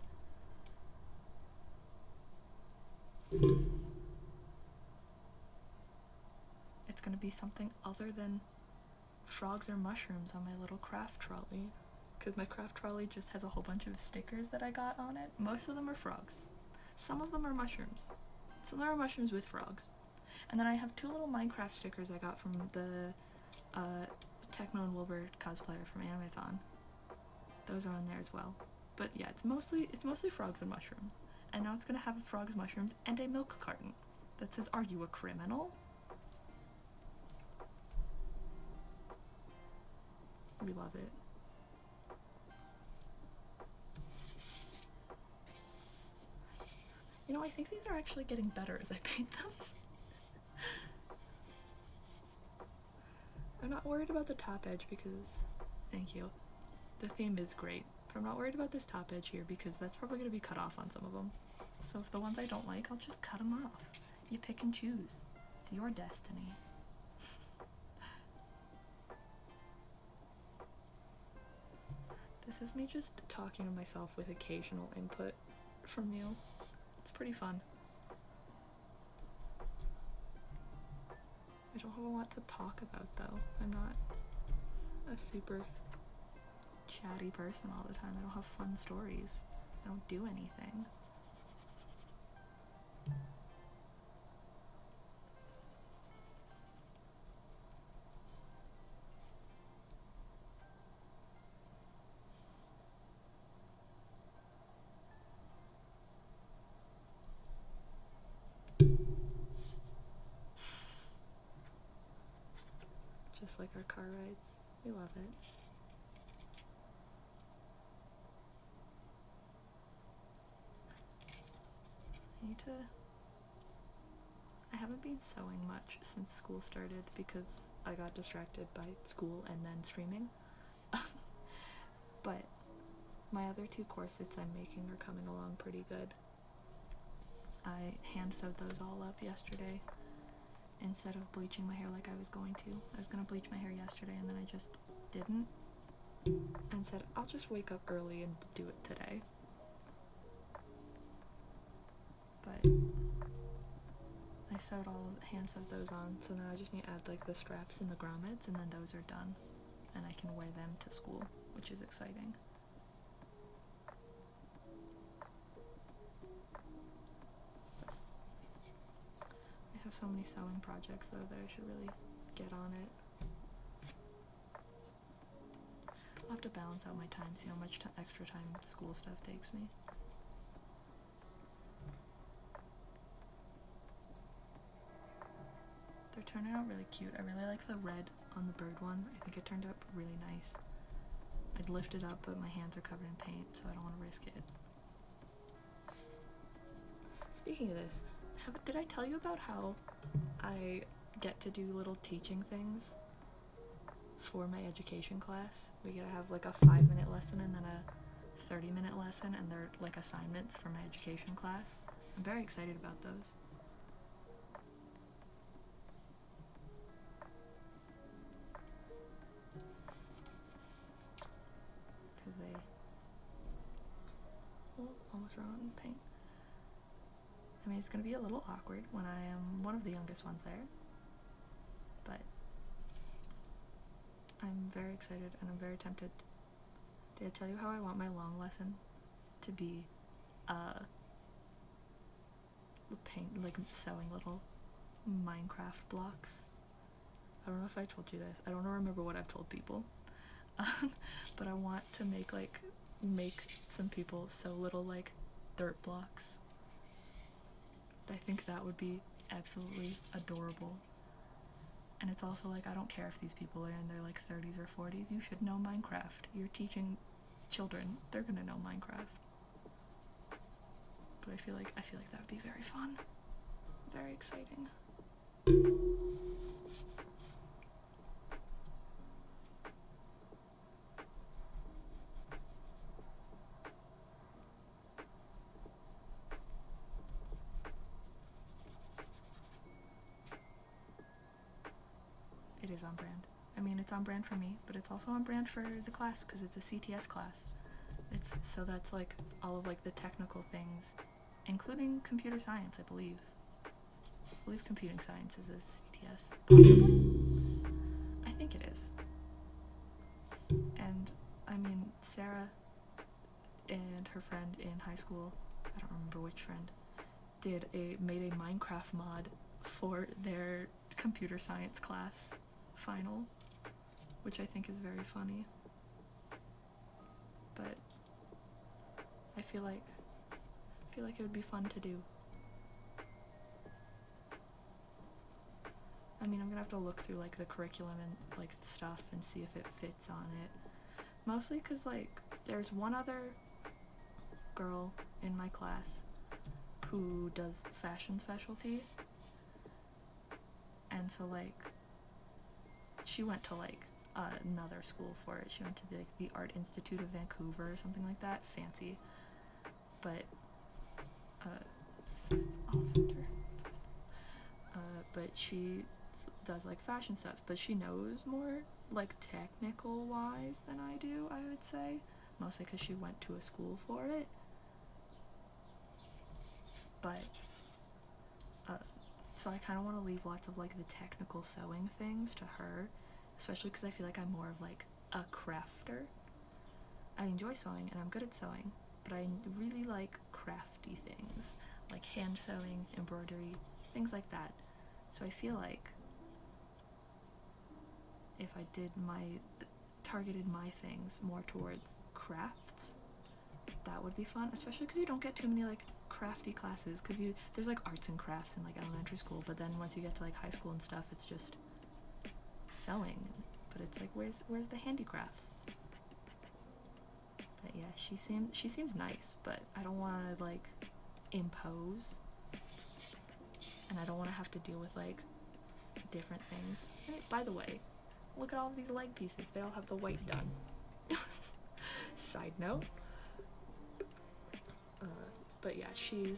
It's gonna be something other than frogs or mushrooms on my little craft trolley, because my craft trolley just has a whole bunch of stickers that I got on it. Most of them are frogs. Some of them are mushrooms. Some are mushrooms with frogs. And then I have 2 little Minecraft stickers I got from the Techno and Wilbur cosplayer from Animathon. Those are on there as well. But yeah, it's mostly frogs and mushrooms. And now it's gonna have frogs, mushrooms, and a milk carton that says, "Are you a criminal?" We love it. You know, I think these are actually getting better as I paint them. I'm not worried about the top edge because, thank you, the theme is great, but I'm not worried about this top edge here because that's probably going to be cut off on some of them. So if the ones I don't like, I'll just cut them off. You pick and choose. It's your destiny. This is me just talking to myself with occasional input from you. It's pretty fun. I don't have a lot to talk about though. I'm not a super chatty person all the time. I don't have fun stories. I don't do anything. Just like our car rides. We love it. I haven't been sewing much since school started because I got distracted by school and then streaming. But my other 2 corsets I'm making are coming along pretty good. I hand sewed those all up yesterday instead of bleaching my hair like I was going to. I was gonna bleach my hair yesterday and then I just didn't and said I'll just wake up early and do it today. But I sewed hand sewed those on, so now I just need to add like the straps and the grommets, and then those are done and I can wear them to school, which is exciting. I have so many sewing projects though that I should really get on it. I'll have to balance out my time, see how much extra time school stuff takes me. They're turning out really cute. I really like the red on the bird one. I think it turned out really nice. I'd lift it up, but my hands are covered in paint, so I don't want to risk it. Speaking of this, did I tell you about how I get to do little teaching things for my education class? We get to have like a 5-minute lesson and then a 30-minute lesson, and they're like assignments for my education class. I'm very excited about those. Because almost wrong paint. I mean, it's going to be a little awkward when I am one of the youngest ones there, but I'm very excited and I'm very tempted. Did I tell you how I want my long lesson to be like sewing little Minecraft blocks? I don't know if I told you this. I don't remember what I've told people. But I want to make some people sew little like dirt blocks. I think that would be absolutely adorable. And it's also like, I don't care if these people are in their like 30s or 40s. You should know Minecraft. You're teaching children. They're gonna know Minecraft. But I feel like that would be very fun. Very exciting. It is on brand. I mean, it's on brand for me, but it's also on brand for the class because it's a CTS class. So that's like all of like the technical things, including computer science, I believe. I believe computing science is a CTS. Possibly? I think it is. And I mean, Sarah and her friend in high school, I don't remember which friend, made a Minecraft mod for their computer science class final, which I think is very funny. But I feel like it would be fun to do. I mean, I'm gonna have to look through like the curriculum and like stuff and see if it fits on it. Mostly because like there's one other girl in my class who does fashion specialty, and so like she went to like another school for it. She went to the Art Institute of Vancouver or something like that. Fancy. But this is off center. But she does like fashion stuff, but she knows more like technical wise than I do, I would say, mostly because she went to a school for it. But so I kind of want to leave lots of like the technical sewing things to her, especially because I feel like I'm more of like a crafter. I enjoy sewing and I'm good at sewing, but I really like crafty things, like hand sewing, embroidery, things like that. So I feel like if I targeted my things more towards crafts, that would be fun, especially because you don't get too many like crafty classes, because there's like arts and crafts in like elementary school, but then once you get to like high school and stuff, it's just sewing. But it's like, where's the handicrafts? But yeah, she seems nice, but I don't want to like impose, and I don't want to have to deal with like different things. Hey, by the way, look at all of these leg pieces, they all have the white done. Side note. But yeah, she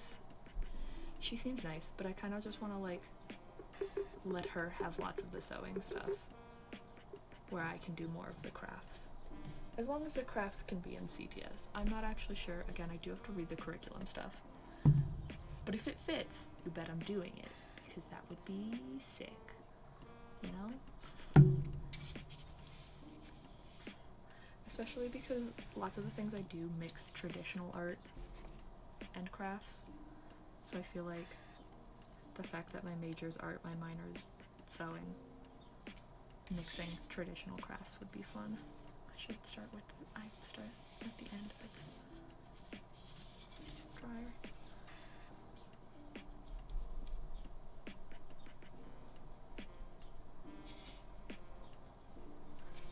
seems nice, but I kind of just want to like let her have lots of the sewing stuff, where I can do more of the crafts. As long as the crafts can be in CTS. I'm not actually sure. Again, I do have to read the curriculum stuff. But if it fits, you bet I'm doing it, because that would be sick, you know? Especially because lots of the things I do mix traditional art and crafts. So I feel like the fact that my major is art, my minor is sewing, mixing traditional crafts would be fun. I should start at the end. It's drier.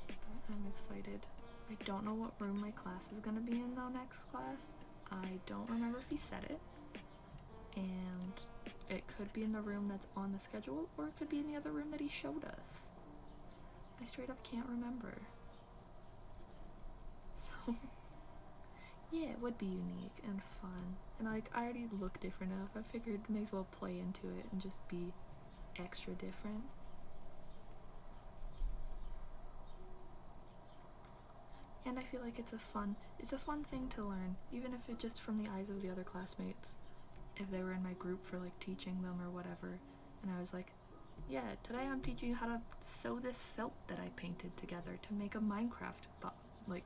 But I'm excited. I don't know what room my class is gonna be in though next class. I don't remember if he said it. And it could be in the room that's on the schedule, or it could be in the other room that he showed us. I straight up can't remember. So, yeah, it would be unique and fun. And like, I already look different enough. I figured may as well play into it and just be extra different. And I feel like it's a fun thing to learn, even if it's just from the eyes of the other classmates. If they were in my group for like teaching them or whatever, and I was like, yeah, today I'm teaching you how to sew this felt that I painted together to make a Minecraft like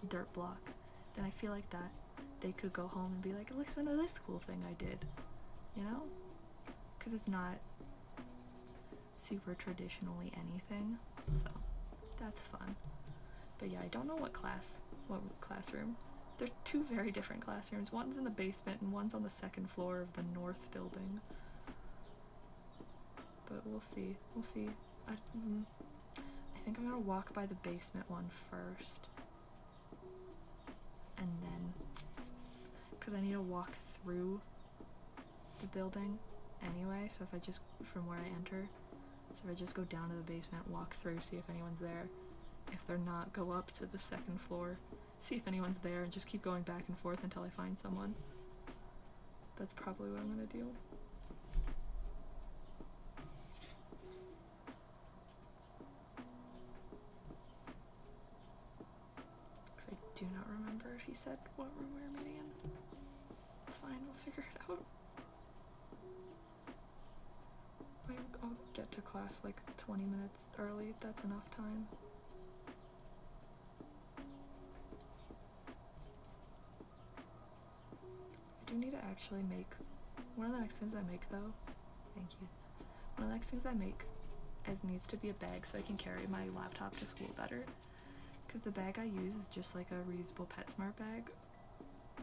dirt block, then I feel like that they could go home and be like, listen to this cool thing I did, you know? Because it's not super traditionally anything, so that's fun. But yeah, I don't know what classroom. They're two very different classrooms. One's in the basement and one's on the second floor of the north building. But we'll see. I think I'm gonna walk by the basement one first. And then, because I need to walk through the building anyway, so if I just, from where I enter, so if I just go down to the basement, walk through, see if anyone's there. If they're not, go up to the second floor, see if anyone's there, and just keep going back and forth until I find someone. That's probably what I'm gonna do. Because I do not remember if he said what room we were meeting in. It's fine, we'll figure it out. I'll get to class like 20 minutes early, that's enough time. I do need to actually make, one of the next things I make though, thank you, one of the next things I make needs to be a bag so I can carry my laptop to school better, because the bag I use is just like a reusable PetSmart bag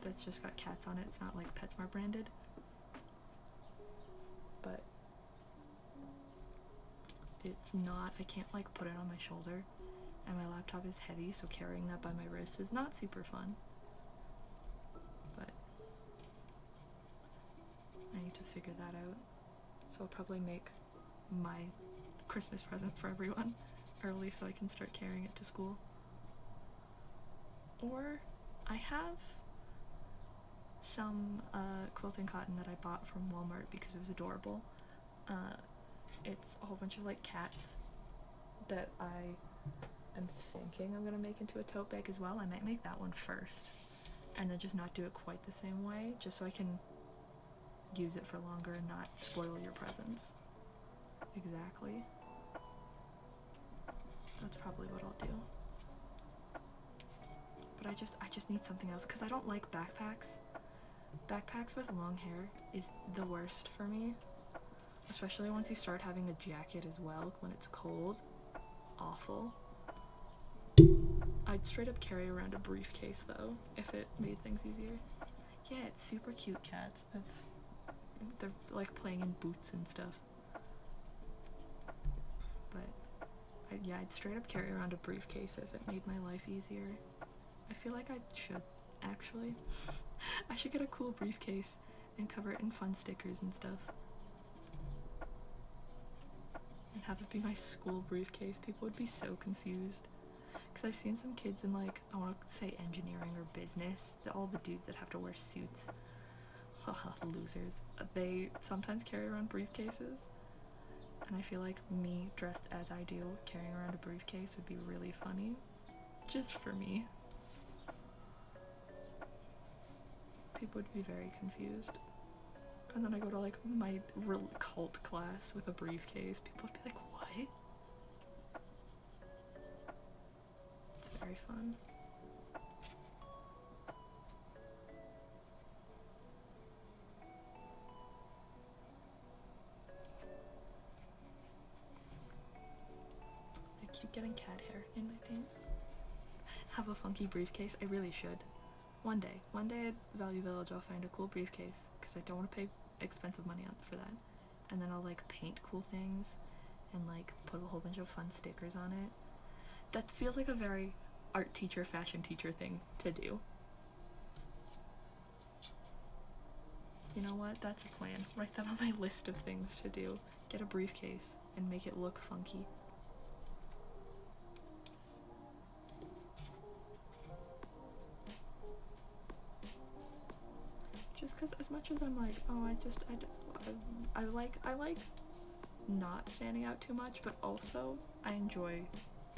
that's just got cats on it. It's not like PetSmart branded, but it's not, I can't like put it on my shoulder, and my laptop is heavy, so carrying that by my wrist is not super fun. But I need to figure that out. So I'll probably make my Christmas present for everyone early so I can start carrying it to school. Or I have some quilting cotton that I bought from Walmart because it was adorable. It's a whole bunch of like cats that I am thinking I'm gonna make into a tote bag as well. I might make that one first and then just not do it quite the same way, just so I can use it for longer and not spoil your presents. Exactly. That's probably what I'll do. but I just need something else because I don't like backpacks. Backpacks with long hair is the worst for me, especially once you start having a jacket as well when it's cold. Awful. I'd straight up carry around a briefcase though if it made things easier. Yeah, it's super cute cats. They're like playing in boots and stuff. But yeah, I'd straight up carry around a briefcase if it made my life easier. I feel like I should, actually. I should get a cool briefcase and cover it in fun stickers and stuff. And have it be my school briefcase. People would be so confused. Because I've seen some kids in, like, I want to say engineering or business. All the dudes that have to wear suits. Haha, losers. They sometimes carry around briefcases. And I feel like me, dressed as I do, carrying around a briefcase would be really funny. Just for me. People would be very confused. And then I go to, like, my cult class with a briefcase. People would be like, what? It's very fun. I keep getting cat hair in my paint. Have a funky briefcase? I really should. One day at Value Village I'll find a cool briefcase because I don't want to pay expensive money for that. And then I'll like paint cool things and like put a whole bunch of fun stickers on it. That feels like a very art teacher, fashion teacher thing to do. You know what? That's a plan. Write that on my list of things to do. Get a briefcase and make it look funky. Just because as much as I'm like, oh, I like not standing out too much, but also I enjoy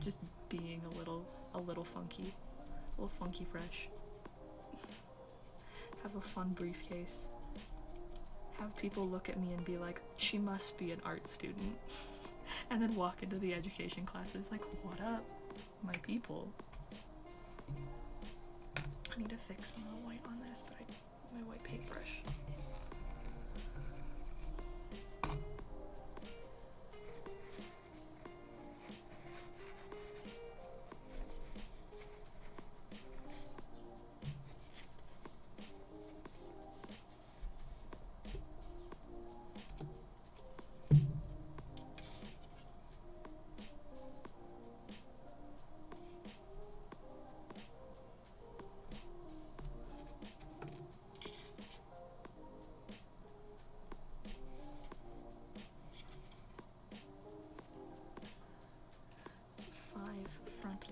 just being a little funky, a little funky fresh. Have a fun briefcase. Have people look at me and be like, she must be an art student. And then walk into the education classes like, what up, my people? I need to fix some of the white on this, but my white paintbrush.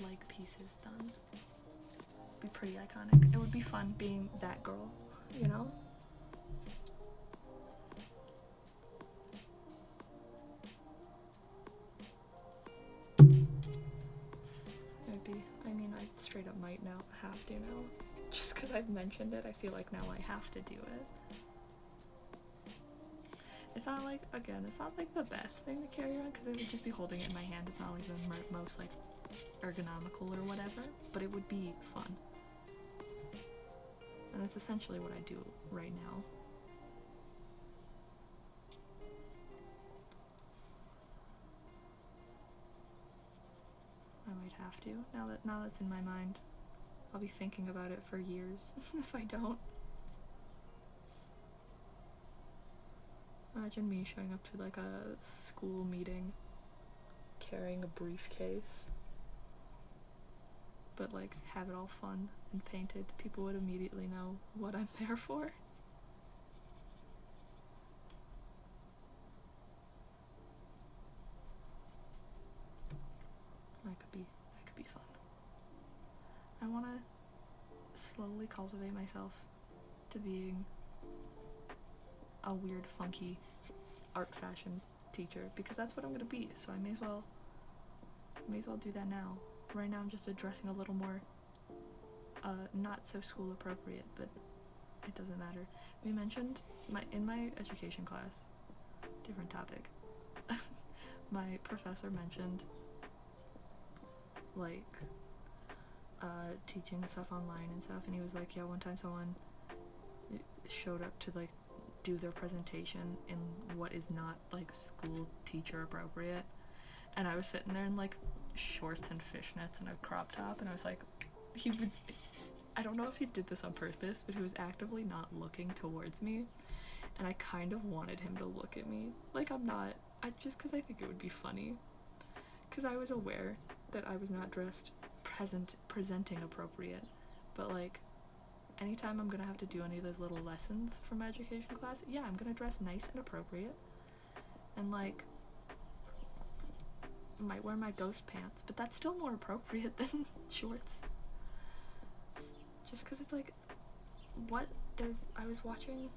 Leg pieces done. Be pretty iconic. It would be fun being that girl, you know? It'd be, I mean, I straight up might now have to now. Just because I've mentioned it, I feel like now I have to do it. It's not like, again, it's not like the best thing to carry around because I would just be holding it in my hand. It's not like the most like ergonomical or whatever, but it would be fun. And that's essentially what I do right now. I might have to, now that's in my mind. I'll be thinking about it for years if I don't. Imagine me showing up to like a school meeting carrying a briefcase. But like have it all fun and painted. People would immediately know what I'm there for. That could be fun. I want to slowly cultivate myself to being a weird, funky art fashion teacher because that's what I'm gonna be. So I may as well do that now. Right now I'm just addressing a little more not so school appropriate, but it doesn't matter. We mentioned in my education class, different topic, my professor mentioned like teaching stuff online and stuff, and he was like, yeah, one time someone showed up to like do their presentation in what is not like school teacher appropriate, and I was sitting there in like shorts and fishnets and a crop top, and I was like, I don't know if he did this on purpose, but he was actively not looking towards me, and I kind of wanted him to look at me. Like, just because I think it would be funny, because I was aware that I was not dressed presenting appropriate, but like anytime I'm gonna have to do any of those little lessons for my education class, yeah, I'm gonna dress nice and appropriate, and like might wear my ghost pants, but that's still more appropriate than shorts. Just because it's like, I was watching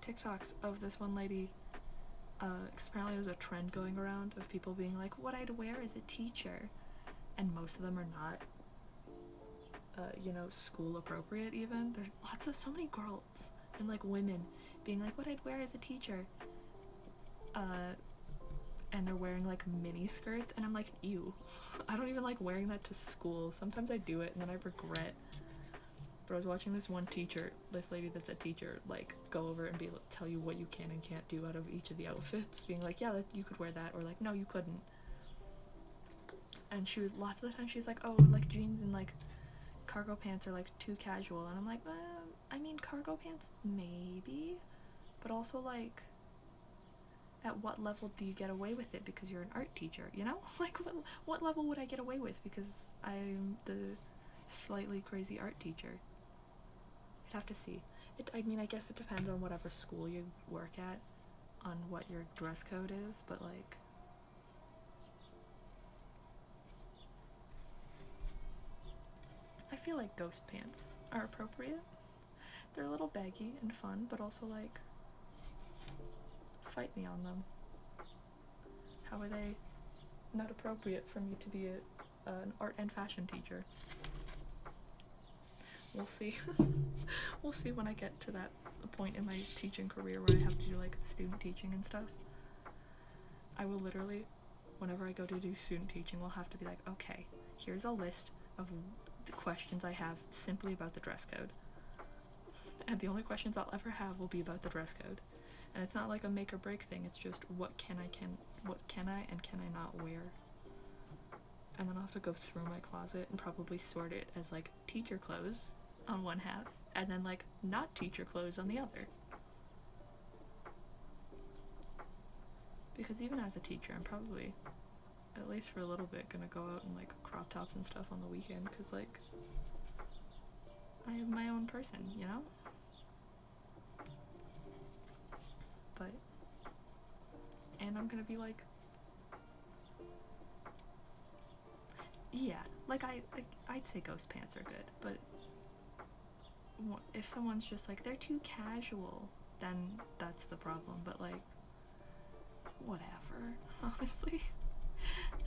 TikToks of this one lady, because apparently there's a trend going around of people being like, what I'd wear as a teacher, and most of them are not, school appropriate even. There's so many girls and like women being like, what I'd wear as a teacher, and they're wearing like mini skirts, and I'm like, ew. I don't even like wearing that to school. Sometimes I do it and then I regret. But I was watching this lady that's a teacher, like go over and tell you what you can and can't do out of each of the outfits, being like, yeah, you could wear that, or like, no, you couldn't. And lots of the time she's like, oh, like jeans and like cargo pants are like too casual, and I'm like, I mean, cargo pants maybe, but also like, at what level do you get away with it because you're an art teacher, you know? Like, what level would I get away with because I'm the slightly crazy art teacher? I'd have to see. I mean, I guess it depends on whatever school you work at, on what your dress code is, but like, I feel like ghost pants are appropriate. They're a little baggy and fun, but also like, fight me on them. How are they not appropriate for me to be an art and fashion teacher? We'll see. We'll see when I get to that point in my teaching career where I have to do like student teaching and stuff. I will literally, whenever I go to do student teaching, will have to be like, okay, here's a list of the questions I have simply about the dress code. And the only questions I'll ever have will be about the dress code. And it's not like a make or break thing, it's just what can I and can I not wear. And then I'll have to go through my closet and probably sort it as like teacher clothes on one half, and then like not teacher clothes on the other. Because even as a teacher, I'm probably, at least for a little bit, gonna go out in like crop tops and stuff on the weekend, because like, I am my own person, you know? But, and I'm gonna be like, yeah, like I'd say ghost pants are good, but if someone's just like, they're too casual, then that's the problem, but like, whatever, honestly.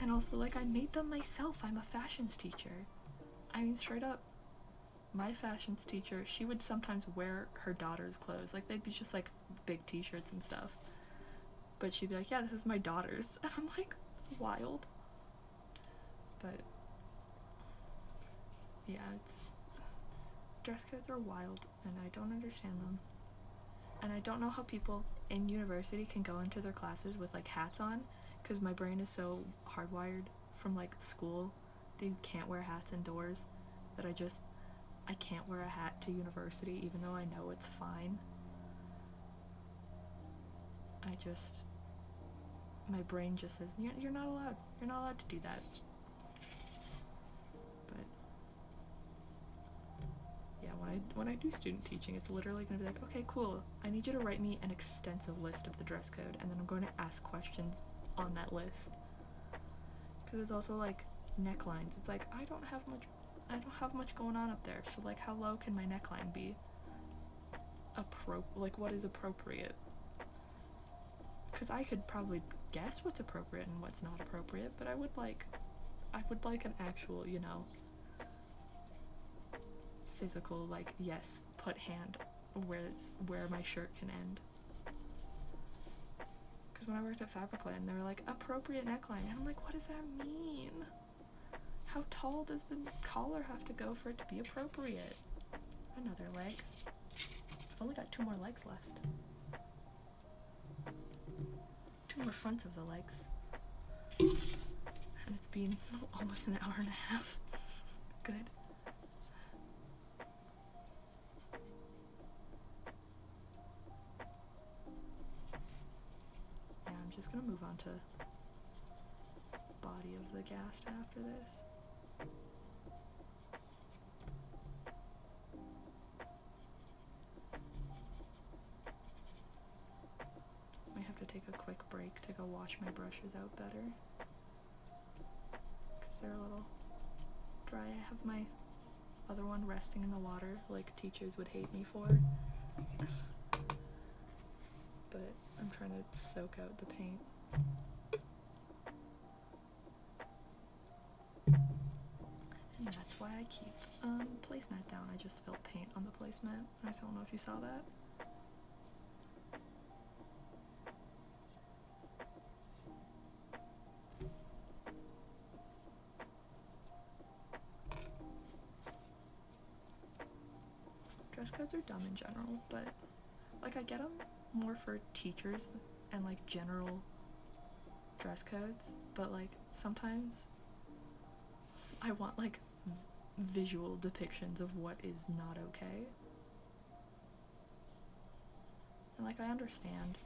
And also, like, I made them myself. I'm a fashions teacher. I mean, straight up, my fashions teacher, she would sometimes wear her daughter's clothes. Like, they'd be just, like, big t-shirts and stuff. But she'd be like, yeah, this is my daughter's. And I'm like, wild. But, yeah, dress codes are wild, and I don't understand them. And I don't know how people in university can go into their classes with, like, hats on, because my brain is so hardwired from, like, school that you can't wear hats indoors, that I can't wear a hat to university, even though I know it's fine. My brain just says, you're not allowed. You're not allowed to do that. But, yeah, when I do student teaching, it's literally going to be like, okay, cool, I need you to write me an extensive list of the dress code, and then I'm going to ask questions on that list. Because it's also, like, necklines. It's like, I don't have much going on up there, so, like, how low can my neckline be? Like, what is appropriate? Because I could probably guess what's appropriate and what's not appropriate, but I would like an actual, you know, physical, like, yes, put hand where my shirt can end. Because when I worked at Fabricland, they were like, appropriate neckline, and I'm like, what does that mean? How tall does the collar have to go for it to be appropriate? Another leg. I've only got 2 more legs left. 2 more fronts of the legs. And it's been almost an hour and a half. Good. Yeah, I'm just gonna move on to body of the Ghast after this. Might have to take a quick break to go wash my brushes out better, because they're a little dry. I have my other one resting in the water, like teachers would hate me for. But I'm trying to soak out the paint. And that's why I keep placemat down. I just spilled paint on the placemat. I don't know if you saw that. Dress codes are dumb in general, but like I get them more for teachers and like general dress codes, but like sometimes I want like visual depictions of what is not okay. And like I understand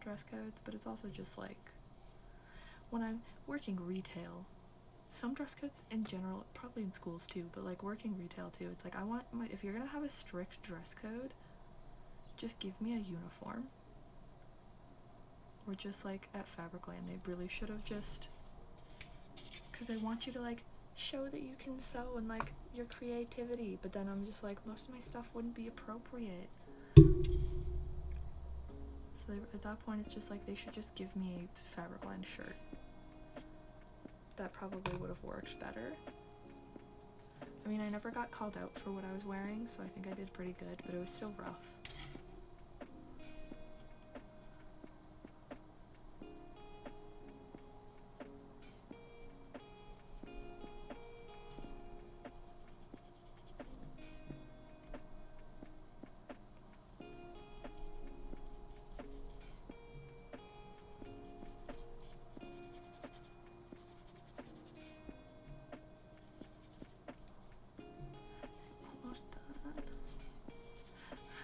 dress codes, but it's also just like when I'm working retail, some dress codes in general, probably in schools too, but like working retail too, it's like I want my, if you're gonna have a strict dress code, just give me a uniform. Or just like at Fabricland, they really should have just, because they want you to like show that you can sew and like your creativity, but then I'm just like, most of my stuff wouldn't be appropriate. So at that point it's just like they should just give me a Fabricland shirt. That probably would have worked better. I mean, I never got called out for what I was wearing, so I think I did pretty good, but it was still rough.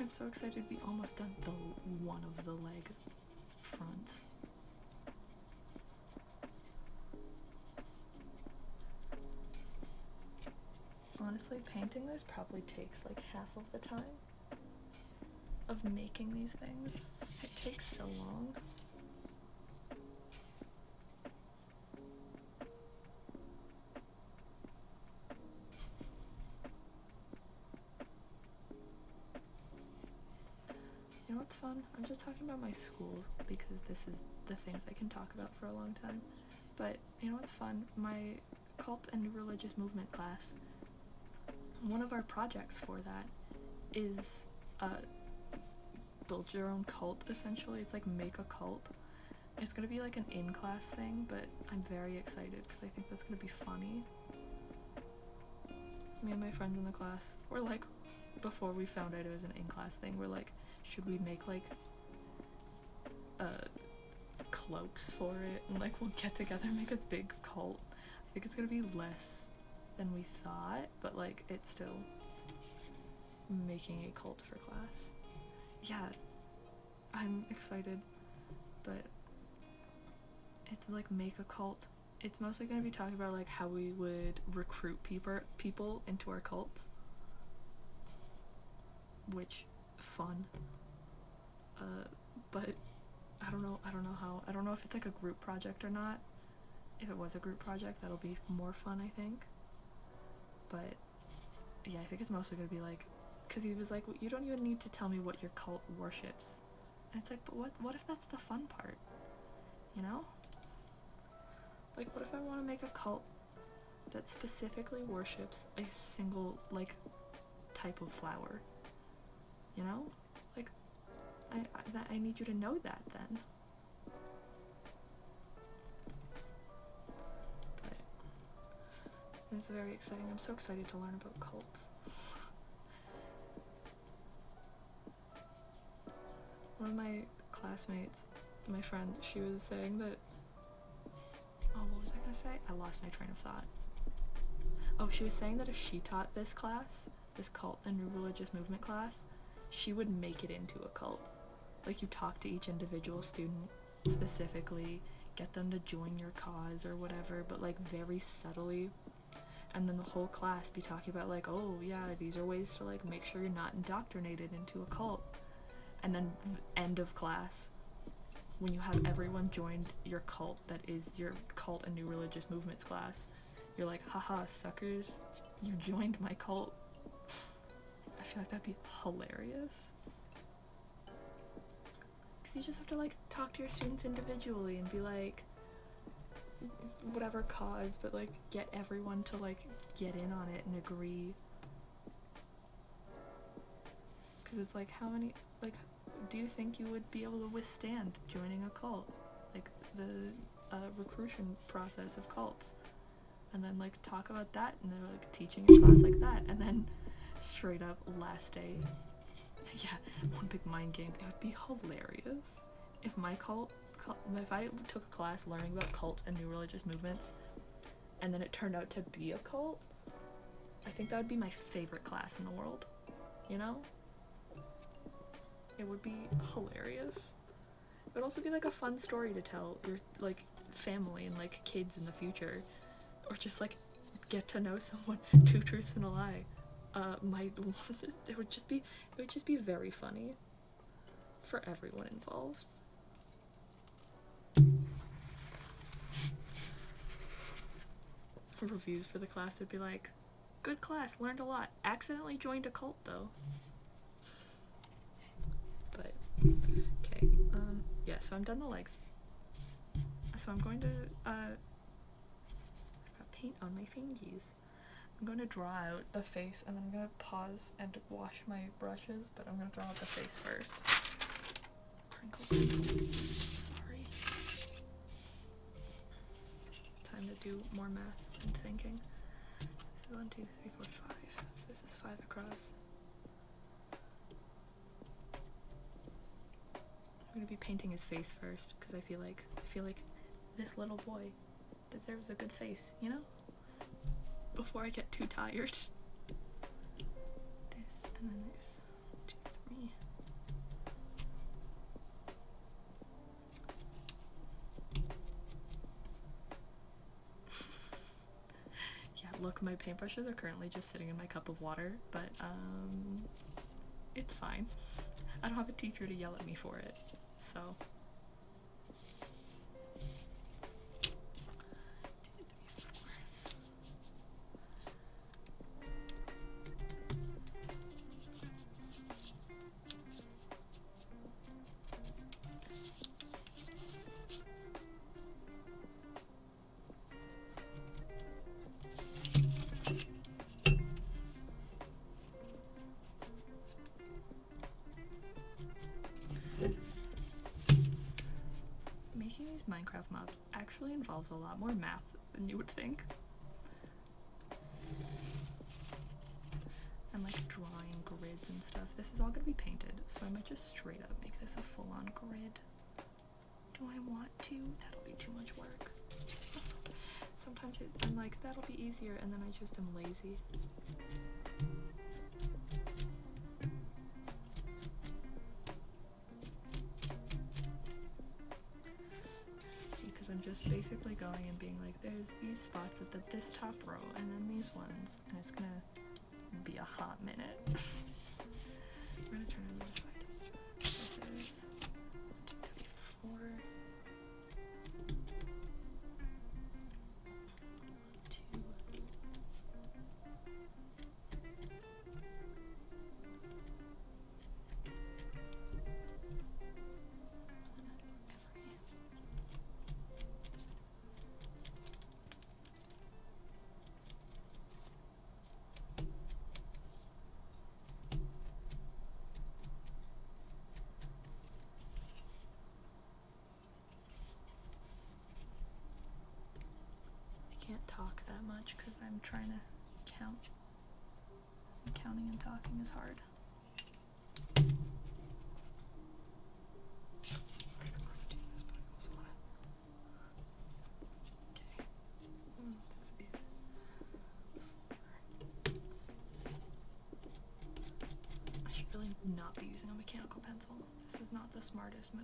I'm so excited to be almost done the one of the leg fronts. Honestly, painting this probably takes like half of the time of making these things. It takes so long. You know what's fun? I'm just talking about my schools because this is the things I can talk about for a long time. But you know what's fun? My cult and religious movement class, one of our projects for that is build your own cult, essentially. It's like make a cult. It's gonna be like an in-class thing, but I'm very excited because I think that's gonna be funny. Me and my friends in the class were like, before we found out it was an in-class thing, we're like, should we make like cloaks for it and like we'll get together and make a big cult. I think it's gonna be less than we thought, but like it's still making a cult for class. Yeah, I'm excited, but it's like make a cult. It's mostly gonna be talking about like how we would recruit people into our cults, which fun. But I don't know how. I don't know if it's like a group project or not. If it was a group project, that'll be more fun, I think. But yeah, I think it's mostly gonna be like, because he was like, well, you don't even need to tell me what your cult worships. And it's like, but what if that's the fun part? You know? Like, what if I want to make a cult that specifically worships a single, like, type of flower? You know? Like, I need you to know that then. But It's very exciting. I'm so excited to learn about cults. One of my classmates, my friend, she was saying that, oh, what was I gonna say? I lost my train of thought. Oh, she was saying that if she taught this class, this cult and new religious movement class, she would make it into a cult. Like, you talk to each individual student specifically, get them to join your cause or whatever, but like very subtly. And then the whole class be talking about like, oh yeah, these are ways to like make sure you're not indoctrinated into a cult. And then end of class, when you have everyone joined your cult, that is your cult and new religious movements class, you're like, haha, suckers, you joined my cult. I feel like that'd be hilarious. Because you just have to like talk to your students individually and be like, whatever cause, but like get everyone to like get in on it and agree. Because it's like, how many, like, do you think you would be able to withstand joining a cult? Like the recruitment process of cults. And then like talk about that, and they're like teaching your class like that, and then straight up last day, yeah, one big mind game. It would be hilarious if my if I took a class learning about cults and new religious movements, and then it turned out to be a cult. I think that would be my favorite class in the world. You know? It would be hilarious. It would also be like a fun story to tell your like family and like kids in the future. Or just like get to know someone. 2 truths and a lie. It would just be very funny for everyone involved. Reviews for the class would be like, good class, learned a lot. Accidentally joined a cult though. But okay, yeah. So I'm done the legs. So I'm going to paint on my fingies. I'm going to draw out the face, and then I'm going to pause and wash my brushes, but I'm going to draw out the face first. Crinkle, crinkle. Sorry. Time to do more math and thinking. This is 1, 2, 3, 4, 5. So this is 5 across. I'm going to be painting his face first, because I feel like this little boy deserves a good face, you know? Before I get too tired. This, and then there's 2, 3. Yeah, look, my paintbrushes are currently just sitting in my cup of water, but it's fine. I don't have a teacher to yell at me for it, so. Making these Minecraft mobs actually involves a lot more math than you would think. And like drawing grids and stuff. This is all gonna be painted, so I might just straight up make this a full-on grid. Do I want to? That'll be too much work. Sometimes I'm like, that'll be easier, and then I just am lazy. I'm just basically going and being like, there's these spots at this top row, and then these ones, and it's gonna be a hot minute. We're gonna turn it on the side. This is 1, 2, 3, 4. 2. talk that much because I'm trying to count. And counting and talking is hard. Not be using a mechanical pencil. This is not the smartest move.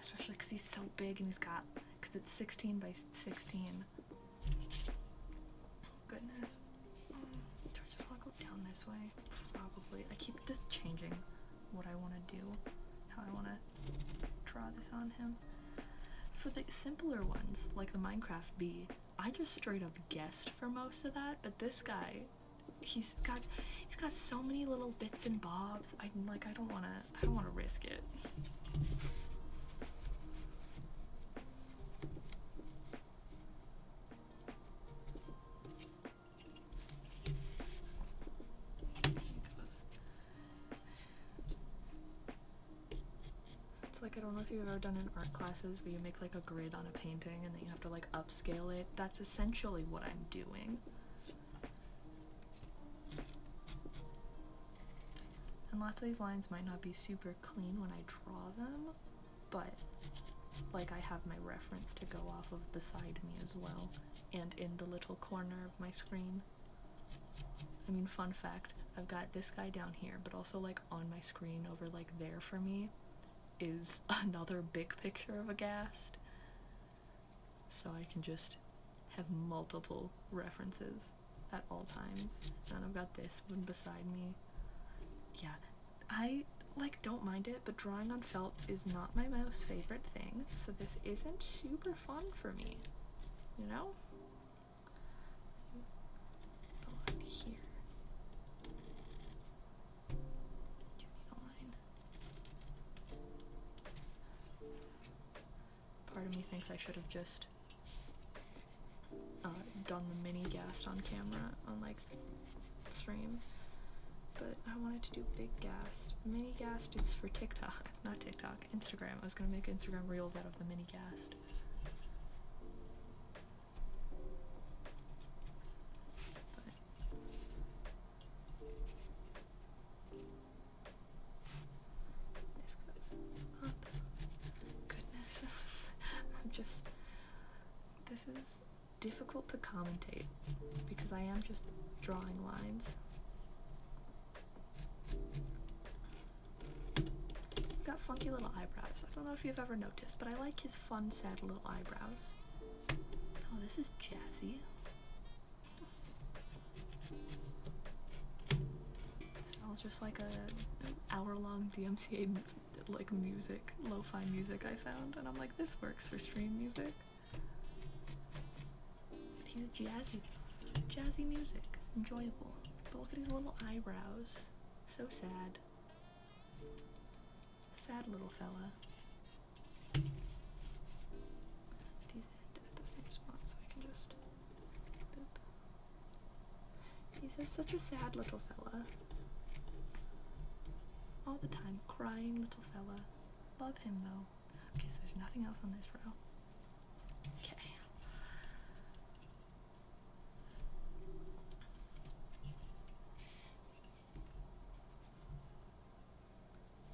Especially because he's so big and he's got, because it's 16 by 16. Goodness. Do I just want to go down this way? Probably. I keep just changing what I want to do, how I want to draw this on him. For the simpler ones, like the Minecraft bee, I just straight up guessed for most of that, but this guy, he's got so many little bits and bobs. I don't want to risk it. Like, I don't know if you've ever done in art classes where you make like a grid on a painting and then you have to like upscale it. That's essentially what I'm doing. And lots of these lines might not be super clean when I draw them, but like I have my reference to go off of beside me as well, and in the little corner of my screen. I mean, fun fact, I've got this guy down here, but also like on my screen over like there for me is another big picture of a Ghast, so I can just have multiple references at all times. And I've got this one beside me. Yeah, I like don't mind it, but drawing on felt is not my most favorite thing, so this isn't super fun for me, you know? A line here. Part of me thinks I should have just done the mini Ghast on camera on like stream, but I wanted to do big Ghast. Mini Ghast is for TikTok, not TikTok, Instagram. I was gonna make Instagram reels out of the mini Ghast. This goes up. Goodness. This is difficult to commentate because I am just drawing lines. He's got funky little eyebrows. I don't know if you've ever noticed, but I like his fun, sad little eyebrows. Oh, this is jazzy. Sounds just like an hour-long DMCA like music, lo-fi music I found, and I'm like, this works for stream music. But he's jazzy music, enjoyable. But look at his little eyebrows, so sad. Sad little fella. These end at the same spot, so I can just boop. He's such a sad little fella. All the time, crying little fella. Love him though. Okay, so there's nothing else on this row. Okay.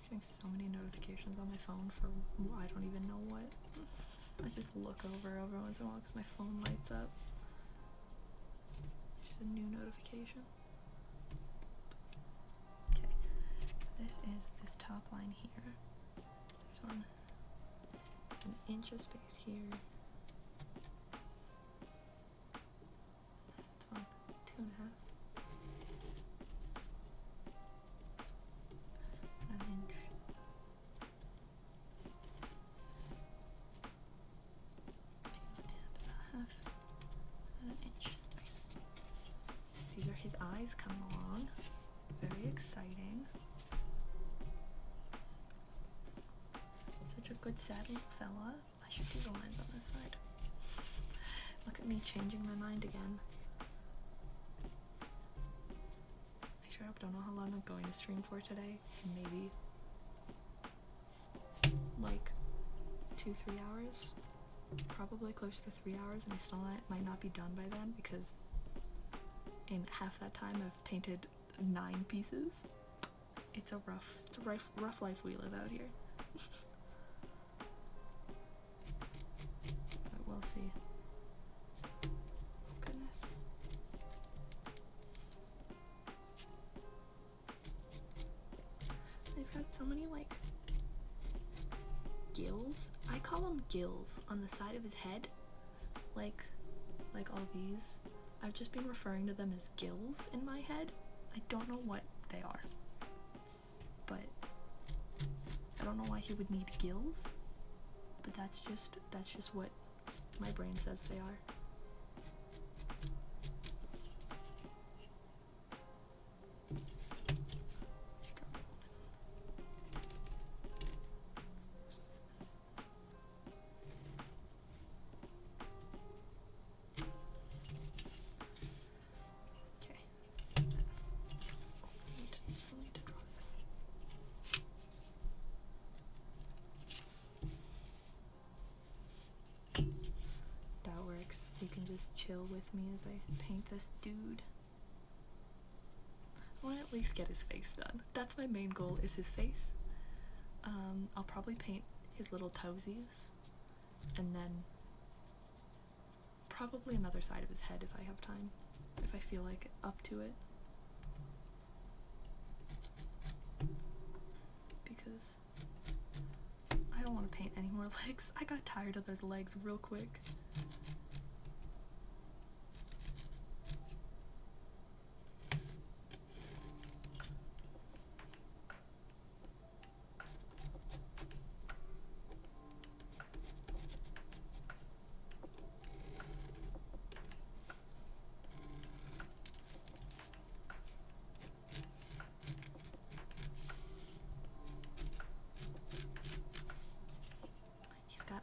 Getting so many notifications on my phone for I don't even know what. I just look over every once in a while because my phone lights up. There's a new notification. Okay, so this is this top line here. So there's an inch of space here. That's 2.5. An inch. Good saddle fella. I should do the lines on this side. Look at me changing my mind again. I sure up don't know how long I'm going to stream for today. Maybe like 2-3 hours. Probably closer to 3 hours, and I still might not be done by then because in half that time I've painted 9 pieces. It's a rough life we live out here. But we'll see. Oh goodness. He's got so many like gills. I call them gills on the side of his head. Like all these. I've just been referring to them as gills in my head. I don't know what they are. But I don't know why he would need gills. But that's just what my brain says they are. Chill with me as I paint this dude. I want to at least get his face done. That's my main goal, is his face. I'll probably paint his little toesies, and then probably another side of his head if I have time, if I feel like up to it. Because I don't want to paint any more legs. I got tired of those legs real quick.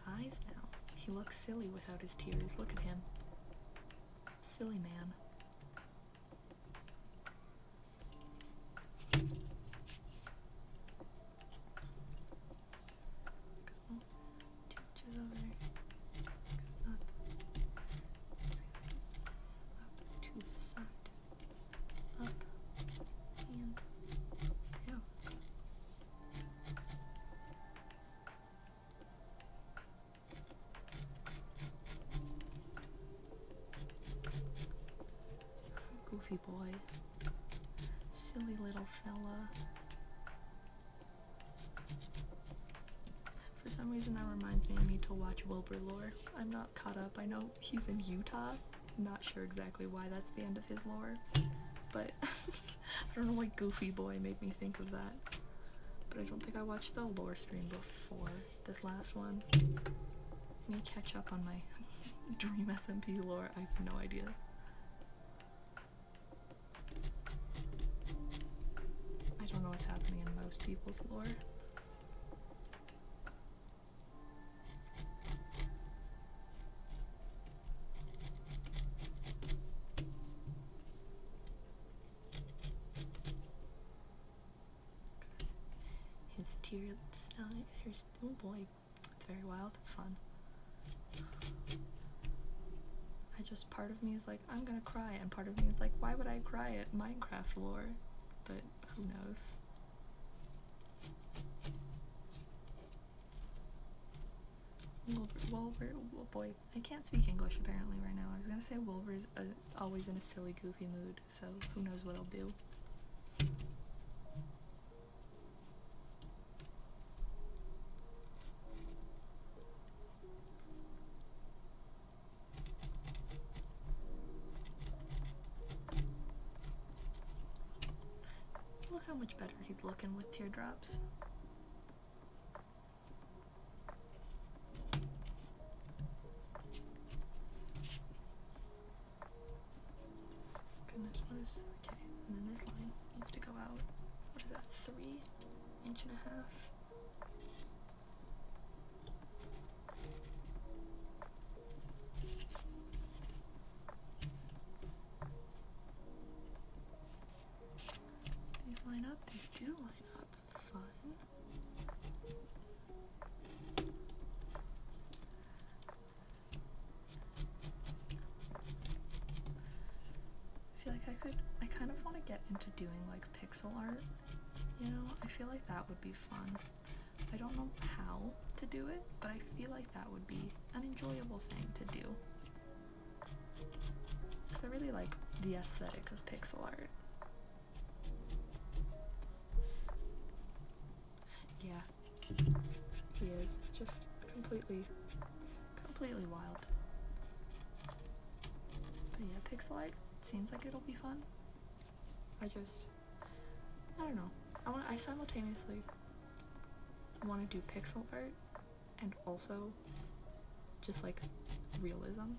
Eyes now. He looks silly without his tears. Look at him. Silly man. Go 2 inches over there. Goes up. This goes up to the side. Up. And down. Goofy boy. Silly little fella. For some reason that reminds me I need to watch Wilbur lore. I'm not caught up. I know he's in Utah. Not sure exactly why that's the end of his lore. But I don't know why Goofy boy made me think of that. But I don't think I watched the lore stream before this last one. I need to catch up on my Dream SMP lore. I have no idea. I don't know what's happening in most people's lore. His tears, oh boy, it's very wild, fun. Part of me is like, I'm gonna cry, and part of me is like, why would I cry at Minecraft lore? But who knows? Wilbur, oh boy, I can't speak English apparently right now. I was gonna say Wilbur's always in a silly, goofy mood, so who knows what I'll do. Look how much better he's looking with teardrops. Goodness, what is, okay, and then this line needs to go out, what is that, 3.5 inches? line up? These do line up. Fun. I feel like I kind of want to get into doing like pixel art, you know? I feel like that would be fun. I don't know how to do it, but I feel like that would be an enjoyable thing to do. Because I really like the aesthetic of pixel art. Yeah, he is just completely wild. But yeah, pixel art seems like it'll be fun. I don't know. I simultaneously want to do pixel art and also just like realism.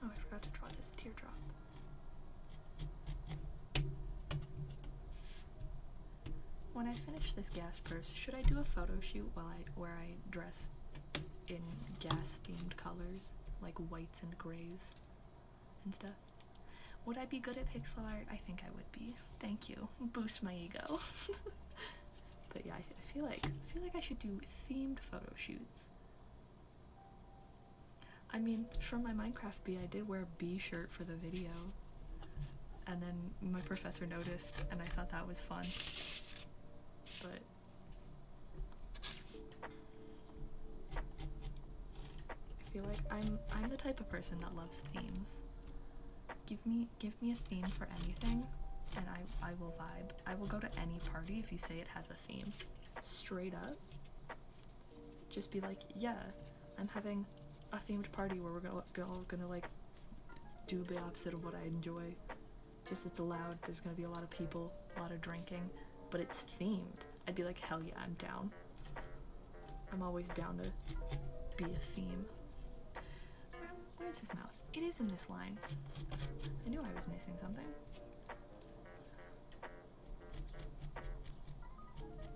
Oh, I forgot to draw this teardrop. When I finish this Ghast purse, should I do a photo shoot where I dress in Ghast themed colors, like whites and grays and stuff? Would I be good at pixel art? I think I would be. Thank you. Boost my ego. But yeah, I feel like I should do themed photo shoots. I mean, for my Minecraft bee, I did wear a bee shirt for the video, and then my professor noticed, and I thought that was fun. But I feel like I'm the type of person that loves themes. Give me a theme for anything, and I will vibe. I will go to any party if you say it has a theme. Straight up. Just be like, yeah, I'm having a themed party where we're all gonna like do the opposite of what I enjoy. Just it's loud, there's gonna be a lot of people, a lot of drinking, but it's themed. I'd be like, hell yeah, I'm down. I'm always down to be a theme. Where's his mouth? It is in this line. I knew I was missing something.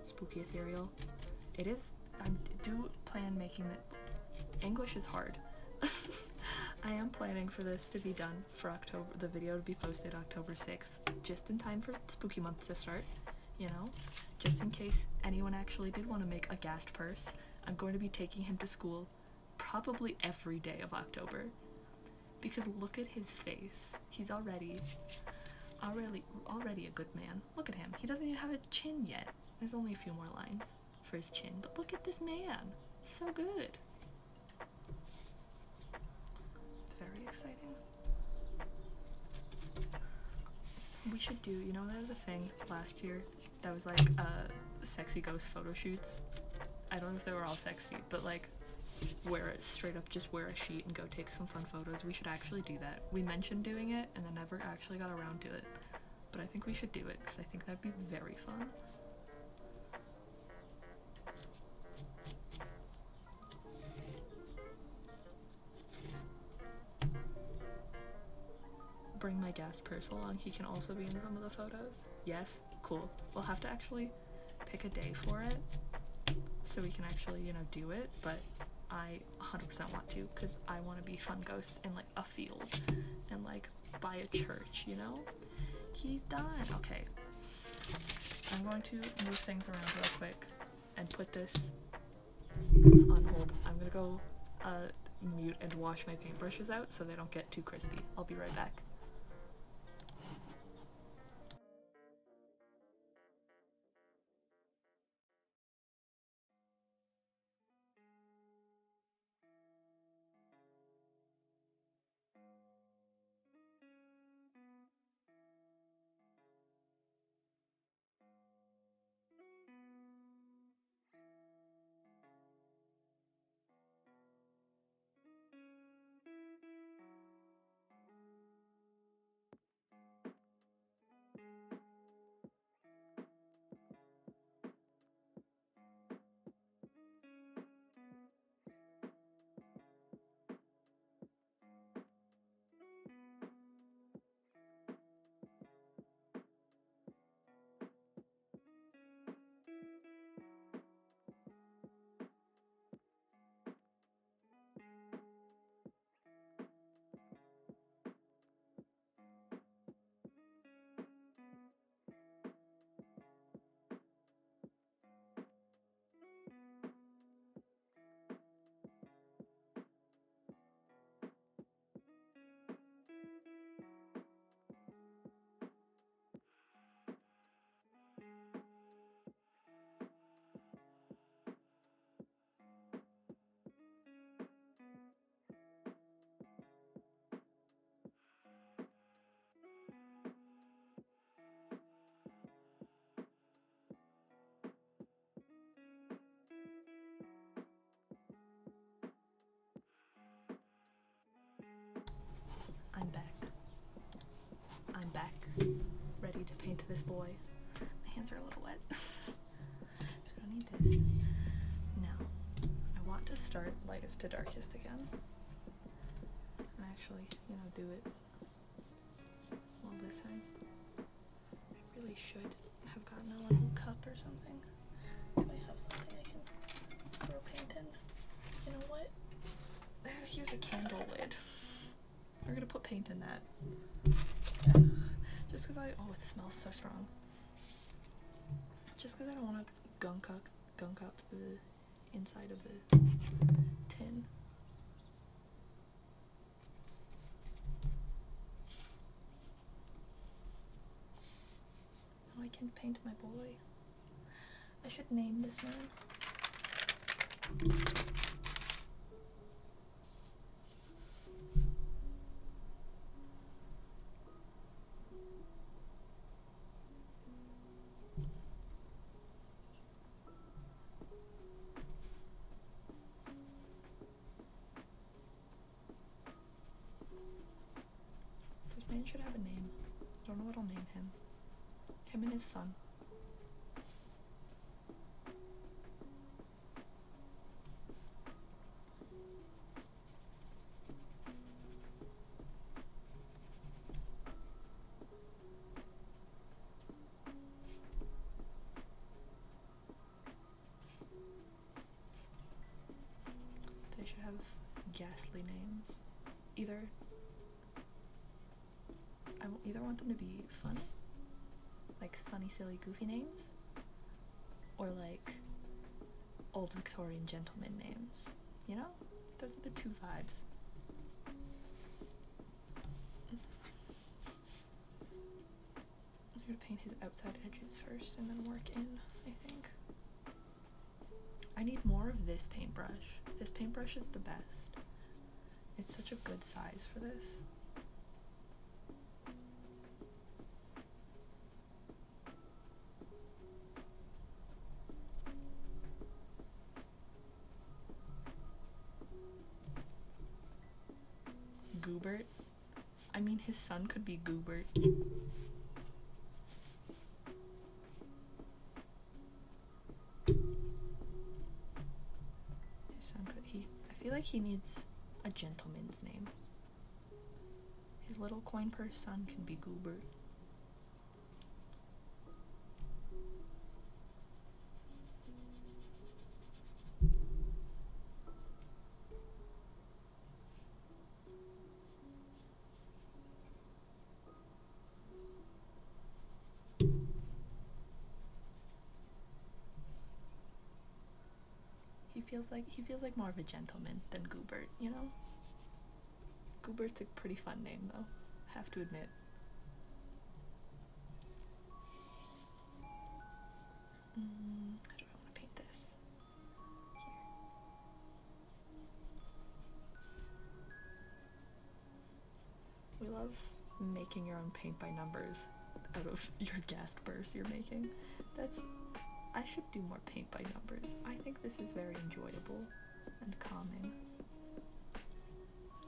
Spooky ethereal. It is. I do plan making it. English is hard. I am planning for this to be done for October, the video to be posted October 6th, just in time for spooky month to start, you know? Just in case anyone actually did want to make a Ghast purse, I'm going to be taking him to school probably every day of October. Because look at his face. He's already a good man. Look at him. He doesn't even have a chin yet. There's only a few more lines for his chin, but look at this man. So good. Very exciting. We should do, you know, there was a thing last year that was like sexy ghost photo shoots. I don't know if they were all sexy, but like straight up just wear a sheet and go take some fun photos. We should actually do that. We mentioned doing it and then never actually got around to it, but I think we should do it because I think that'd be very fun. Bring my Ghast purse along. He can also be in some of the photos. Yes? Cool. We'll have to actually pick a day for it so we can actually, you know, do it, but I 100% want to because I want to be fun ghosts in like a field and like by a church, you know? He's done. Okay. I'm going to move things around real quick and put this on hold. I'm gonna go mute and wash my paintbrushes out so they don't get too crispy. I'll be right back. Beck, ready to paint this boy. My hands are a little wet. So I don't need this. Now, I want to start lightest to darkest again. And actually, do it all this time. I really should have gotten a little cup or something. Do I have something I can throw paint in? You know what? Here's a candle lid. We're gonna put paint in that. Yeah. Just because oh, it smells so strong. Just because I don't want to gunk up the inside of the tin. Now I can paint my boy. I should name this man. This man should have a name. I don't know what I'll name him. Him and his son. They should have ghastly names. I either want them to be funny, like funny, silly, goofy names, or like old Victorian gentleman names. Those are the two vibes. I'm gonna paint his outside edges first and then work in, I think. I need more of this paintbrush. This paintbrush is the best. It's such a good size for this. Goobert? I mean, his son could be Goobert. I feel like he needs a gentleman's name. His little coin purse son can be Goobert. He feels like more of a gentleman than Goobert, Goobert's a pretty fun name though, I have to admit. How do I want to paint this? Here. We love making your own paint by numbers out of your Ghast bursts you're making. I should do more paint by numbers. I think this is very enjoyable and calming.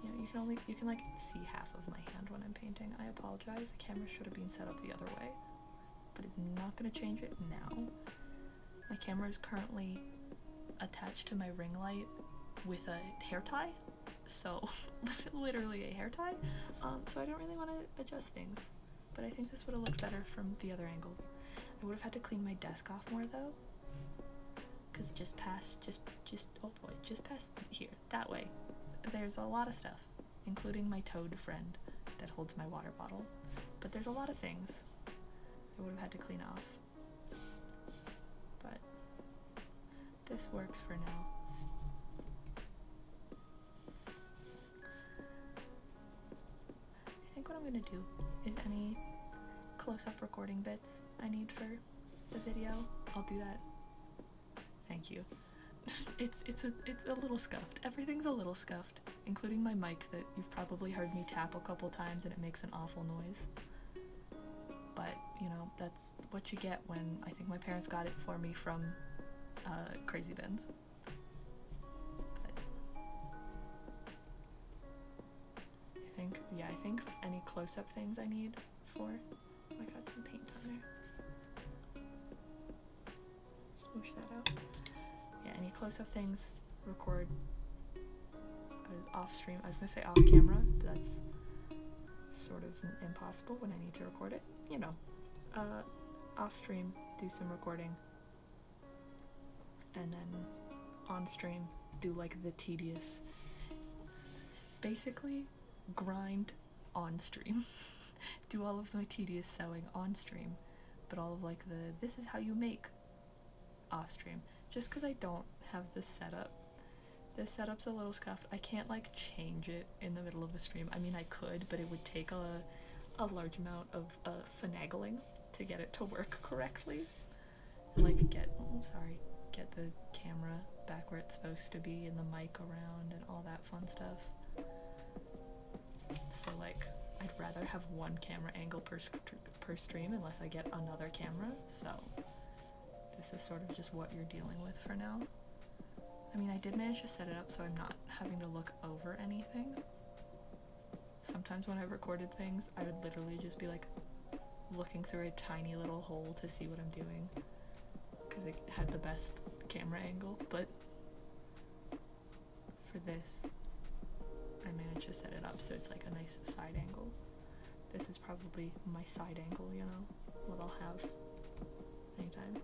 You can like see half of my hand when I'm painting. I apologize. The camera should have been set up the other way, but it's not gonna change it now. My camera is currently attached to my ring light with a hair tie, so literally a hair tie. So I don't really want to adjust things, but I think this would have looked better from the other angle. I would have had to clean my desk off more though, because just past here, that way, there's a lot of stuff, including my toad friend that holds my water bottle, but there's a lot of things I would have had to clean off, but this works for now. I think what I'm gonna do is any close-up recording bits I need for the video, I'll do that. Thank you. It's a little scuffed. Everything's a little scuffed, including my mic that you've probably heard me tap a couple times and it makes an awful noise. But, that's what you get when I think my parents got it for me from Crazy Bins. But I think any close-up things I need before. Oh, I got some paint on there. Smoosh that out. Yeah, any close-up things, record off stream. I was gonna say off camera, but that's sort of impossible when I need to record it. You know, off stream, do some recording, and then on stream, do like the tedious, basically grind on stream. Do all of my tedious sewing on stream, but all of like this is how you make off stream. Just because I don't have this setup. This setup's a little scuffed. I can't like change it in the middle of the stream. I mean, I could, but it would take a large amount of finagling to get it to work correctly. And like get the camera back where it's supposed to be and the mic around and all that fun stuff. So like, I'd rather have one camera angle per stream unless I get another camera. So this is sort of just what you're dealing with for now. I mean, I did manage to set it up so I'm not having to look over anything. Sometimes when I recorded things, I would literally just be like looking through a tiny little hole to see what I'm doing because it had the best camera angle, but for this, I managed to set it up so it's like a nice side angle. This is probably my side angle, you know, what I'll have anytime.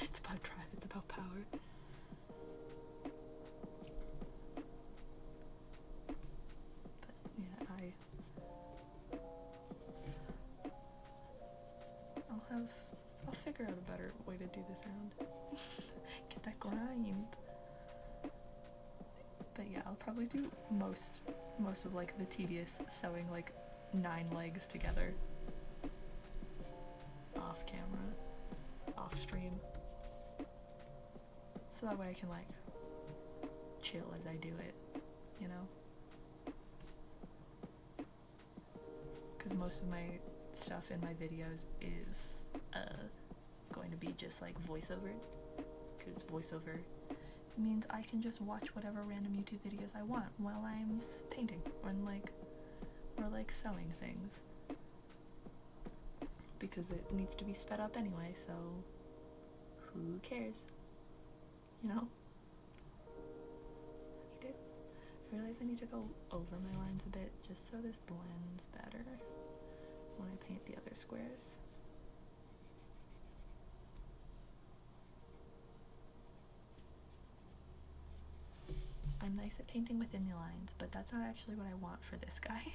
It's about drive, it's about power. I'll figure out a better way to do the sound. Get that grind. But yeah, I'll probably do most of like the tedious sewing like 9 legs together off camera, off stream. So that way I can like chill as I do it, you know? Because most of my stuff in my videos is going to be just like voiceover, because voiceover means I can just watch whatever random YouTube videos I want while I'm painting or like sewing things, because it needs to be sped up anyway, so who cares, you know? I realize I need to go over my lines a bit just so this blends better when I paint the other squares. I'm nice at painting within the lines, but that's not actually what I want for this guy.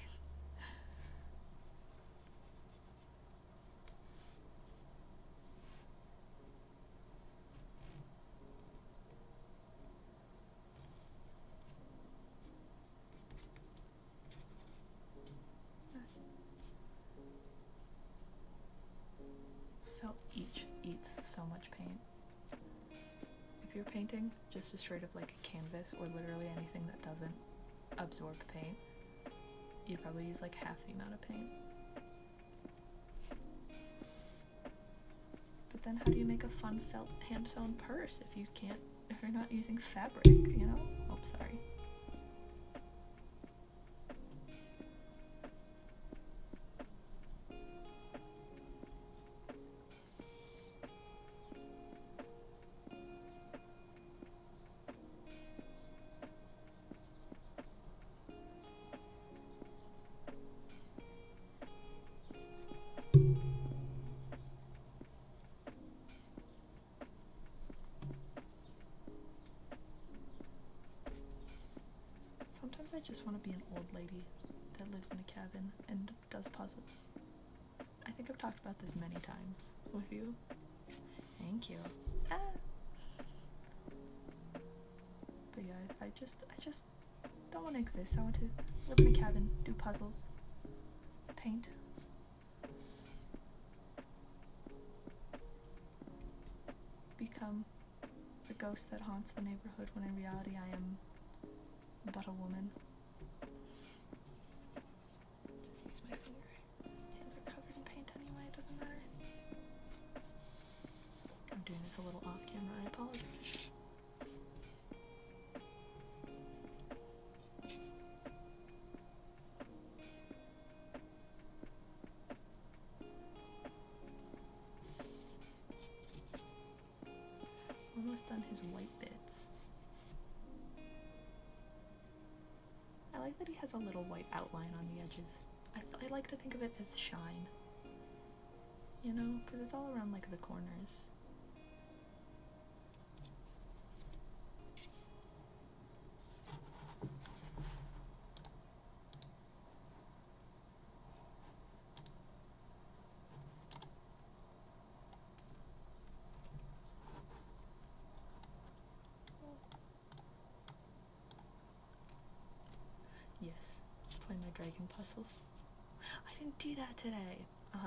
Felt eats so much paint. If you're painting just a straight up like a canvas or literally anything that doesn't absorb paint, you'd probably use like half the amount of paint. But then how do you make a fun felt hand sewn purse if you're not using fabric, you know? Oh, sorry. Sometimes I just want to be an old lady that lives in a cabin and does puzzles. I think I've talked about this many times with you. Thank you. Ah. But yeah, I just don't want to exist. I want to live in a cabin, do puzzles, paint. Become the ghost that haunts the neighborhood when in reality I am but a woman. Just use my finger. Hands are covered in paint anyway, it doesn't matter. I'm doing this a little off camera, I apologize. almost done his white bits. I like that he has a little white outline on the edges. I like to think of it as shine. You know, because it's all around like the corners. Yes, play my dragon puzzles. I didn't do that today. I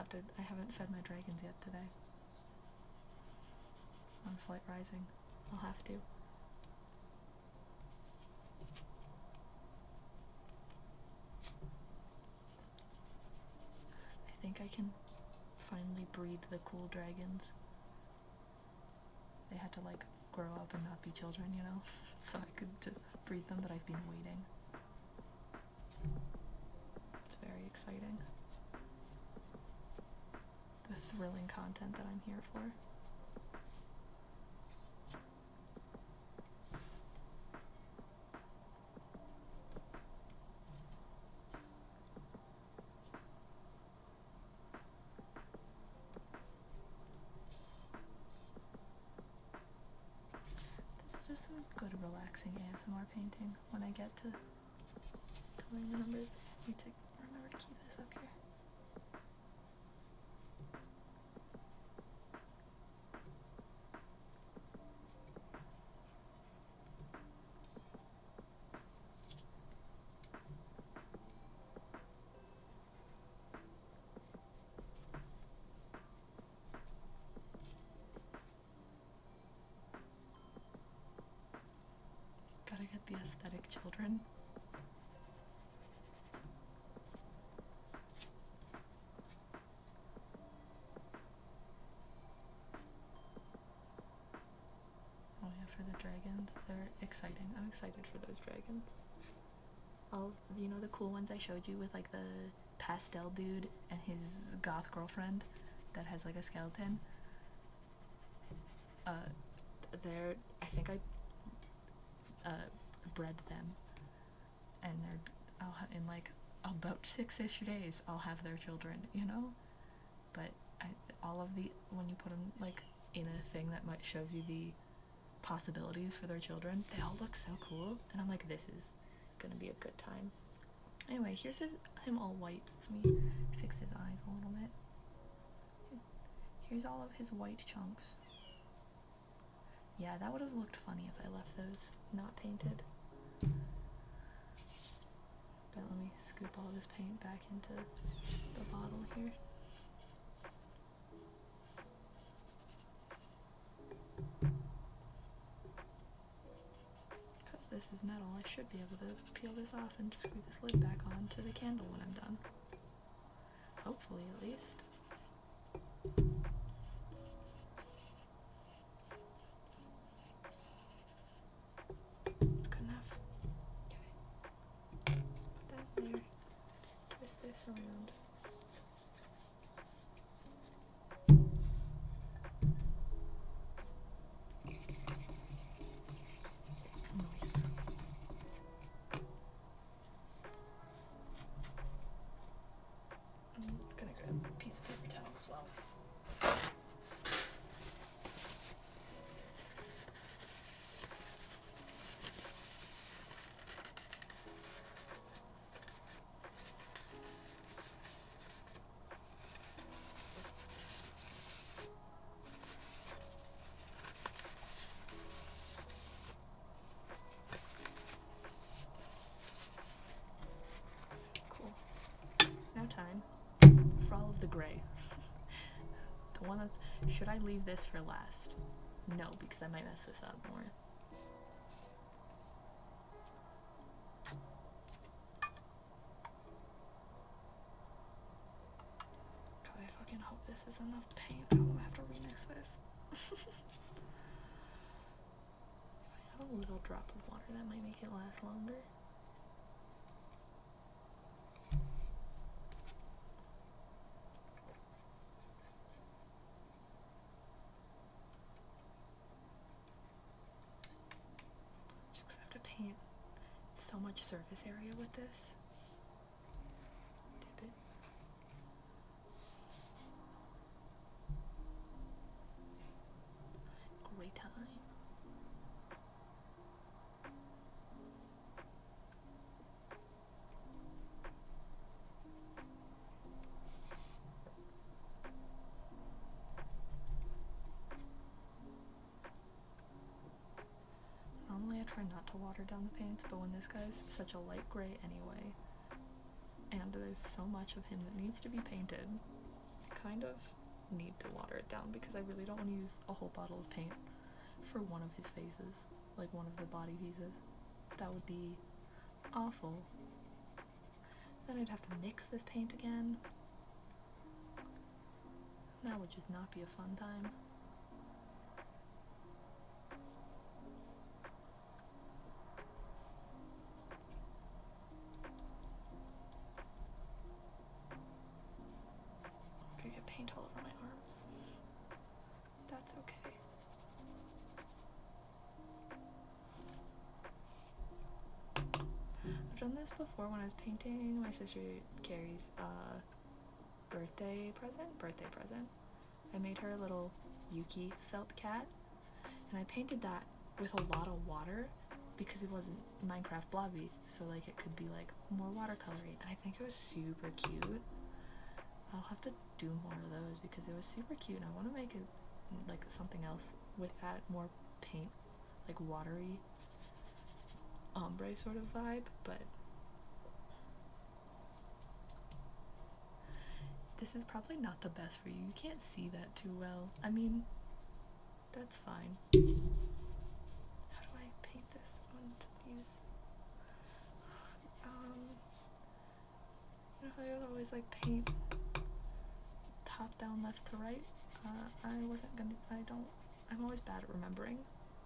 haven't fed my dragons yet today. On Flight Rising. I'll have to. I think I can finally breed the cool dragons. They had to like grow up and not be children, you know? So I could breed them, but I've been waiting. It's very exciting. The thrilling content that I'm here for. This is just some good relaxing ASMR painting when I get to coloring the numbers. I need to remember to keep this up here. Gotta get the aesthetic children. Oh yeah, for the dragons, they're exciting. I'm excited for those dragons. You know the cool ones I showed you with like the pastel dude and his goth girlfriend that has like a skeleton? I think I bred them, and in like about 6-ish days I'll have their children, you know? But when you put them like in a thing that shows you the possibilities for their children, they all look so cool, and I'm like, this is gonna be a good time. Anyway, here's him all white. Let me fix his eyes a little bit. Here's all of his white chunks. Yeah, that would have looked funny if I left those not painted. But let me scoop all this paint back into the bottle here. Because this is metal, I should be able to peel this off and screw this lid back on to the candle when I'm done. Hopefully, at least. Around. Nice. I'm gonna grab a piece of paper towel as well. Time for all of the gray. The one that's... Should I leave this for last? No, because I might mess this up more. God, I fucking hope this is enough paint. I don't have to remix this. If I add a little drop of water, that might make it last longer. so much surface area with this. Dip it. Great time. Normally I try not to water down the paints, but when this guy's such a light gray anyway, and there's so much of him that needs to be painted, I kind of need to water it down because I really don't want to use a whole bottle of paint for one of his faces, like one of the body pieces. That would be awful. Then I'd have to mix this paint again. That would just not be a fun time. I'm gonna get paint all over my arms. That's okay. I've done this before when I was painting my sister Carrie's birthday present. I made her a little Yuki felt cat, and I painted that with a lot of water because it wasn't Minecraft blobby, so like it could be like more watercolory, and I think it was super cute. I'll have to do more of those because it was super cute, and I want to make it like something else with that more paint, like watery ombre sort of vibe, but this is probably not the best for you. You can't see that too well. I mean, that's fine. How do I paint this? I want to use you know how they always like paint top down, left to right? I'm always bad at remembering.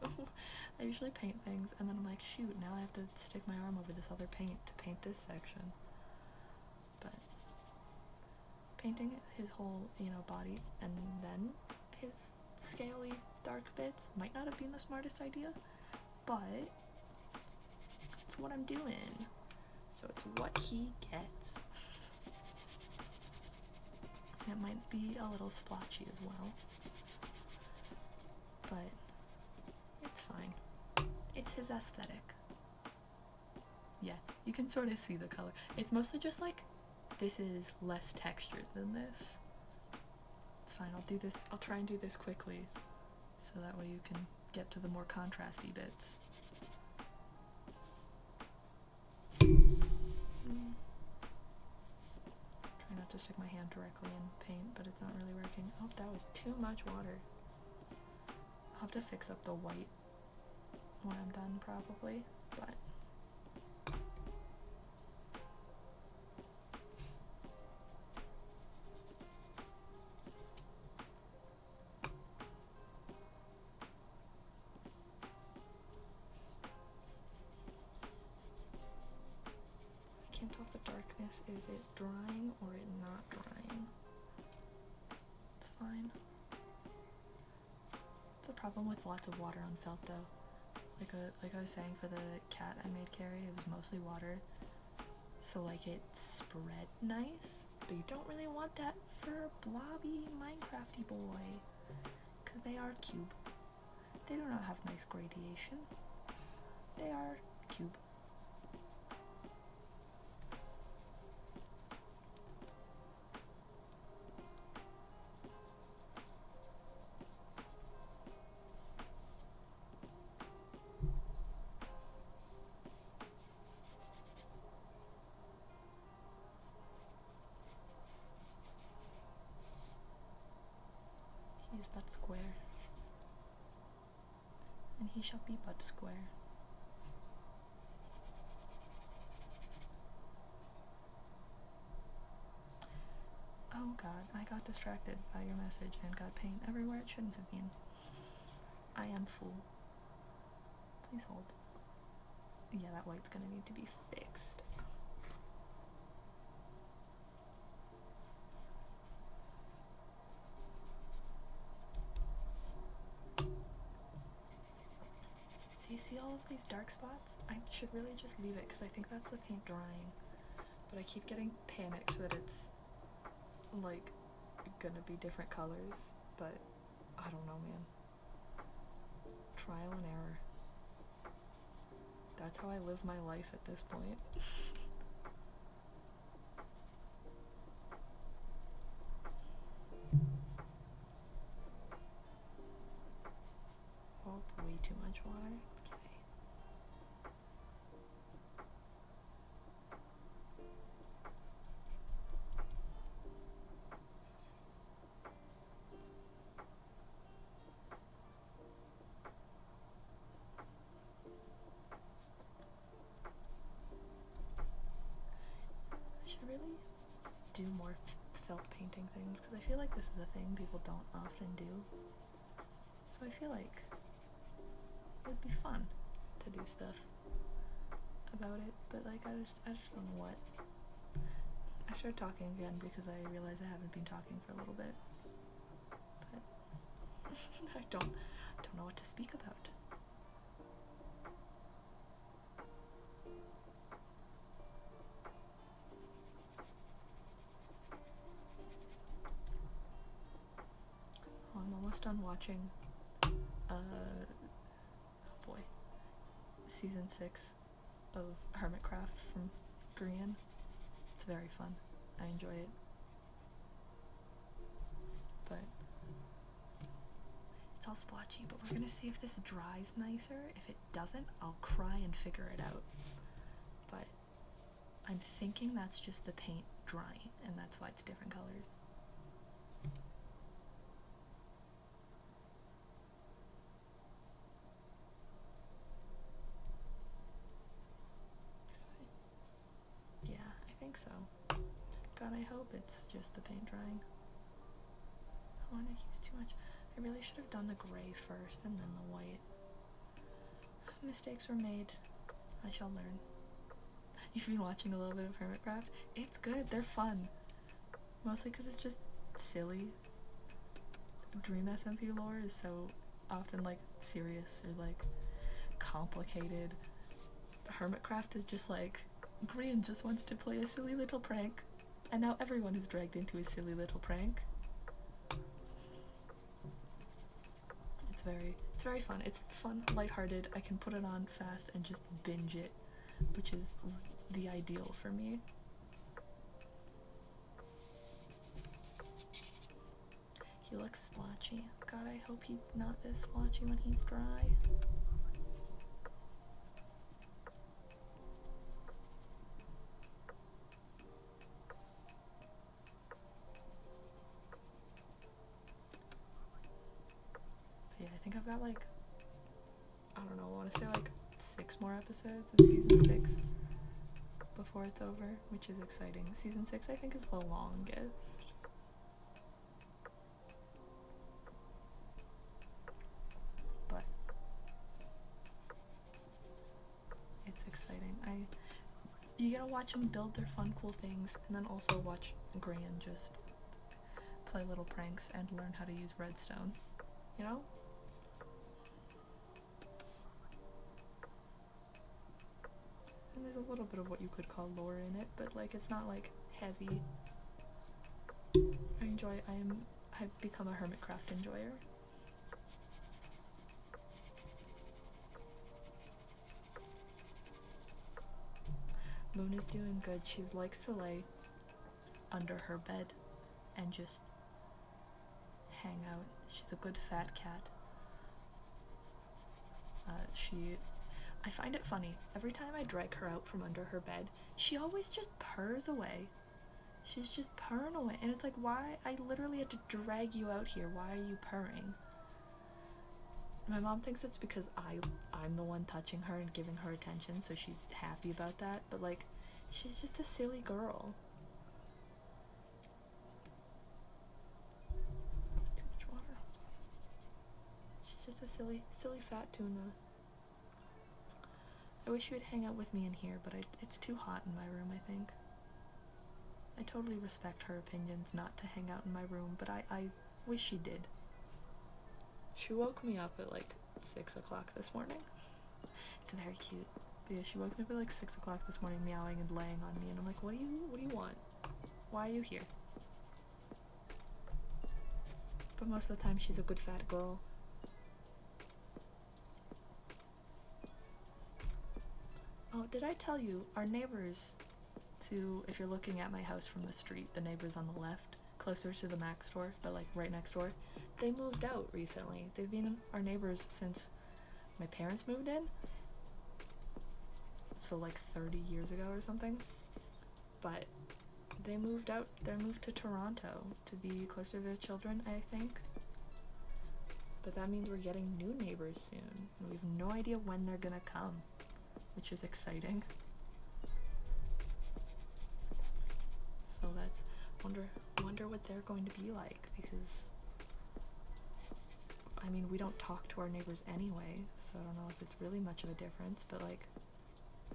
I usually paint things and then I'm like, shoot, now I have to stick my arm over this other paint to paint this section. But painting his whole, body and then his scaly dark bits might not have been the smartest idea, but it's what I'm doing. So it's what he gets. And it might be a little splotchy as well, but it's fine. It's his aesthetic. Yeah, you can sort of see the color. It's mostly just like, this is less textured than this. It's fine, I'll try and do this quickly, so that way you can get to the more contrasty bits. Try not to stick my hand directly in paint, but it's not really working. Oh, that was too much water. I'll have to fix up the white when I'm done probably, but I can't tell if the darkness, is it drying or it not drying? It's fine. It's a problem with lots of water on felt though. Like I was saying, for the cat I made Carrie, it was mostly water, so like it spread nice, but you don't really want that for a blobby Minecrafty boy, because they are cube. They do not have nice gradation. They are cube. He is but square, and he shall be but square. Oh god, I got distracted by your message and got paint everywhere it shouldn't have been. I am fool. Please hold. Yeah, that white's gonna need to be fixed. See you see all of these dark spots? I should really just leave it because I think that's the paint drying. But I keep getting panicked that it's like gonna be different colors, but I don't know, man. Trial and error. That's how I live my life at this point. Oh, way too much water. Okay. I should really do more felt painting things because I feel like this is a thing people don't often do. So I feel like it would be fun to do stuff about it, but like I just don't know what. I started talking again because I realized I haven't been talking for a little bit, but I don't know what to speak about. Oh, I'm almost done watching oh boy, season 6 of Hermitcraft from Grian. It's very fun. I enjoy it. But it's all splotchy, but we're gonna see if this dries nicer. If it doesn't, I'll cry and figure it out. But I'm thinking that's just the paint drying, and that's why it's different colors. Yeah, I think so. God, I hope it's just the paint drying. I don't want to use too much. I really should have done the gray first and then the white. Mistakes were made. I shall learn. You've been watching a little bit of Hermitcraft? It's good. They're fun. Mostly because it's just silly. Dream SMP lore is so often like serious or like complicated. Hermitcraft is just like, Grian just wants to play a silly little prank, and now everyone is dragged into a silly little prank. It's very fun. It's fun, lighthearted. I can put it on fast and just binge it, which is the ideal for me. He looks splotchy. God, I hope he's not this splotchy when he's dry. But yeah, I think I've got like, I don't know, I want to say like 6 more episodes of season 6 before it's over, which is exciting. Season 6 I think is the longest. But it's exciting. You gotta watch them build their fun, cool things, and then also watch Grian just play little pranks and learn how to use redstone, you know? And there's a little bit of what you could call lore in it, but like it's not like heavy. I've become a Hermitcraft enjoyer. Luna's doing good. She likes to lay under her bed and just hang out. She's a good fat cat. I find it funny. Every time I drag her out from under her bed, she always just purrs away. She's just purring away. And it's like, why? I literally had to drag you out here. Why are you purring? My mom thinks it's because I'm the one touching her and giving her attention, so she's happy about that. But like, she's just a silly girl. That was too much water. She's just a silly fat tuna. I wish she would hang out with me in here, but it's too hot in my room, I think. I totally respect her opinions not to hang out in my room, but I wish she did. She woke me up at like 6 o'clock this morning. It's very cute. But yeah, she woke me up at like 6 o'clock this morning, meowing and laying on me, and I'm like, what do you want? Why are you here? But most of the time, she's a good fat girl. Oh, did I tell you, our neighbors if you're looking at my house from the street, the neighbors on the left, closer to the Mac store, but like right next door, they moved out recently. They've been our neighbors since my parents moved in. So like 30 years ago or something. But they moved out, they moved to Toronto to be closer to their children, I think. But that means we're getting new neighbors soon, and we have no idea when they're gonna come, which is exciting. So that's wonder what they're going to be like, because I mean, we don't talk to our neighbors anyway, so I don't know if it's really much of a difference, but like,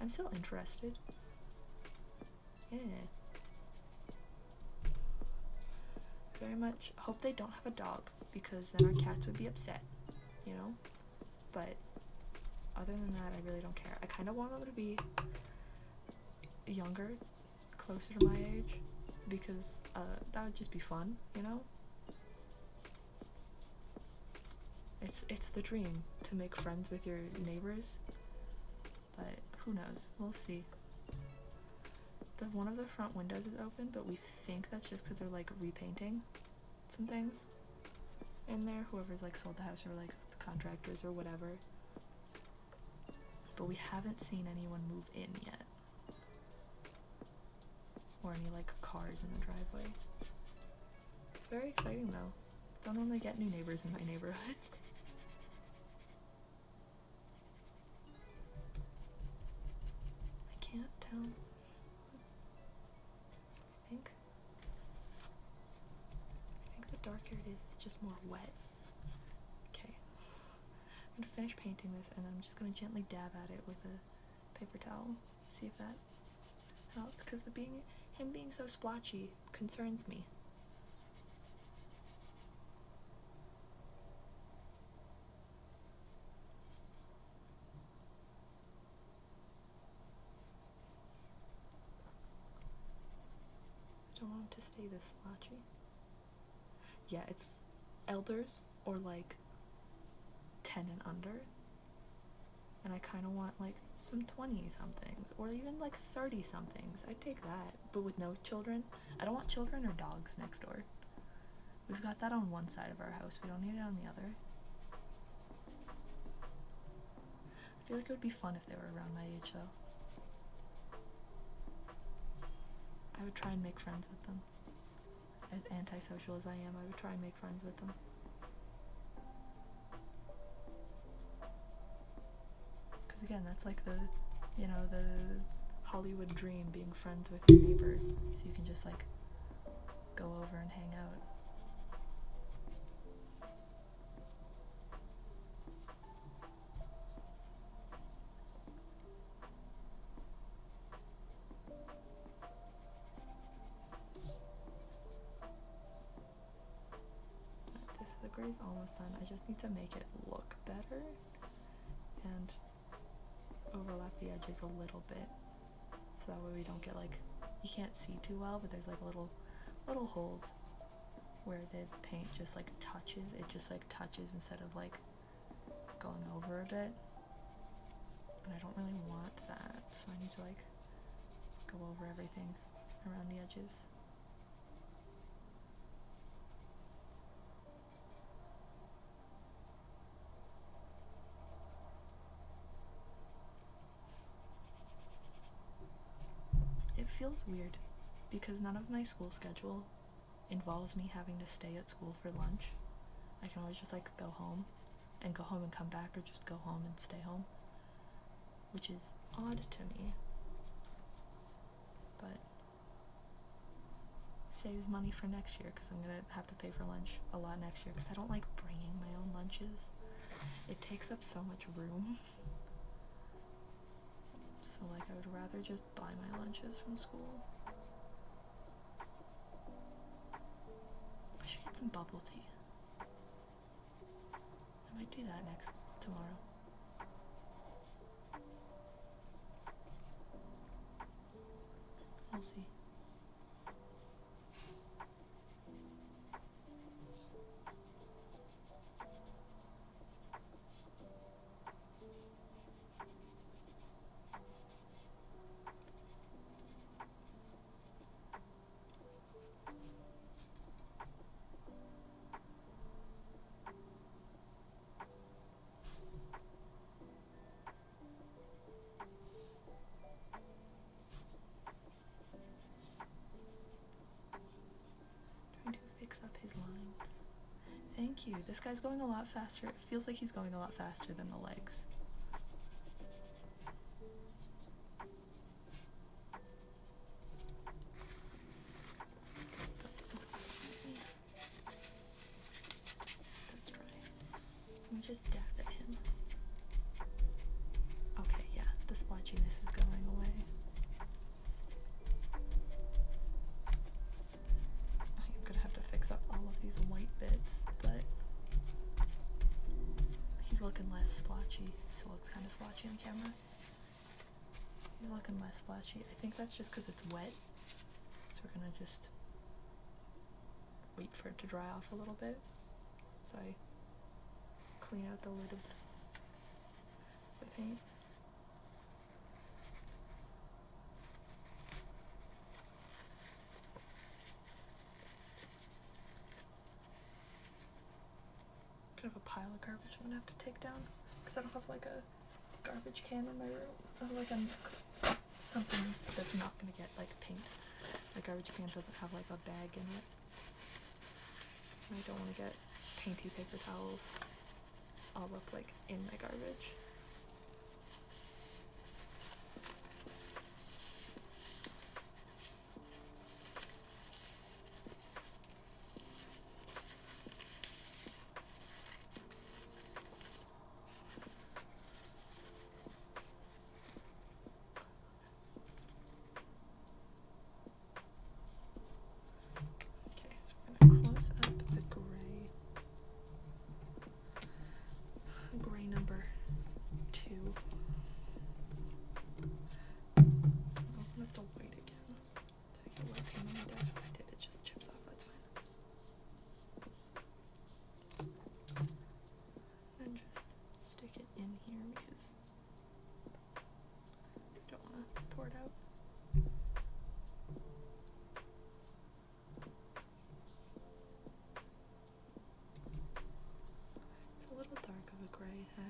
I'm still interested. Yeah. Very much hope they don't have a dog, because then our cats would be upset, you know? But other than that, I really don't care. I kind of want them to be younger, closer to my age, because that would just be fun, you know? It's the dream to make friends with your neighbors, but who knows? We'll see. One of the front windows is open, but we think that's just because they're like repainting some things in there. Whoever's like sold the house, or like the contractors or whatever. But we haven't seen anyone move in yet, or any like cars in the driveway. It's very exciting though. Don't normally get new neighbors in my neighborhood. I can't tell. I think the darker it is, it's just more wet. Okay. I'm gonna finish painting this, and then I'm just gonna gently dab at it with a paper towel. See if that helps, because him being so splotchy concerns me. I don't want him to stay this splotchy. Yeah, it's elders or like 10 and under. And I kind of want like some 20-somethings, or even like 30-somethings. I'd take that, but with no children. I don't want children or dogs next door. We've got that on one side of our house. We don't need it on the other. I feel like it would be fun if they were around my age, though. I would try and make friends with them. As antisocial as I am, I would try and make friends with them. Because again, that's like the Hollywood dream, being friends with your neighbor. So you can just like go over and hang out. The gray's almost done. I just need to make it look better and overlap the edges a little bit, so that way we don't get like, you can't see too well, but there's like little holes where the paint just like touches. It just like touches instead of like going over a bit, and I don't really want that, so I need to like go over everything around the edges. It feels weird because none of my school schedule involves me having to stay at school for lunch. I can always just like go home and come back, or just go home and stay home, which is odd to me, but saves money for next year, because I'm gonna have to pay for lunch a lot next year, because I don't like bringing my own lunches. It takes up so much room. So like, I would rather just buy my lunches from school. I should get some bubble tea. I might do that tomorrow. We'll see. Trying to fix up his lines. Thank you. This guy's going a lot faster. It feels like he's going a lot faster than the legs. That's dry. Let me just dab at him. Okay, yeah, the splotchiness is going away. I'm gonna have to fix up all of these white bits, but he's looking less splotchy. Still looks kind of splotchy on camera. He's looking less splotchy. I think that's just because it's wet. So we're gonna just wait for it to dry off a little bit. So I clean out the lid of the paint. I have a pile of garbage I'm gonna have to take down because I don't have like a garbage can in my room. I have like something that's not gonna get like paint. My garbage can doesn't have like a bag in it. And I don't want to get painty paper towels all up like in my garbage.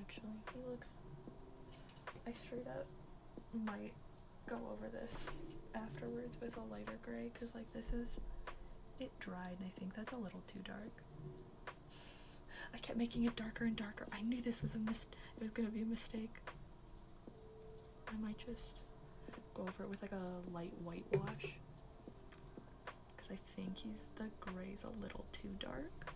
Actually, he looks, I straight up might go over this afterwards with a lighter gray because like this is, it dried and I think that's a little too dark. I kept making it darker and darker. I knew this was it was gonna be a mistake. I might just go over it with like a light whitewash because I think the gray's a little too dark.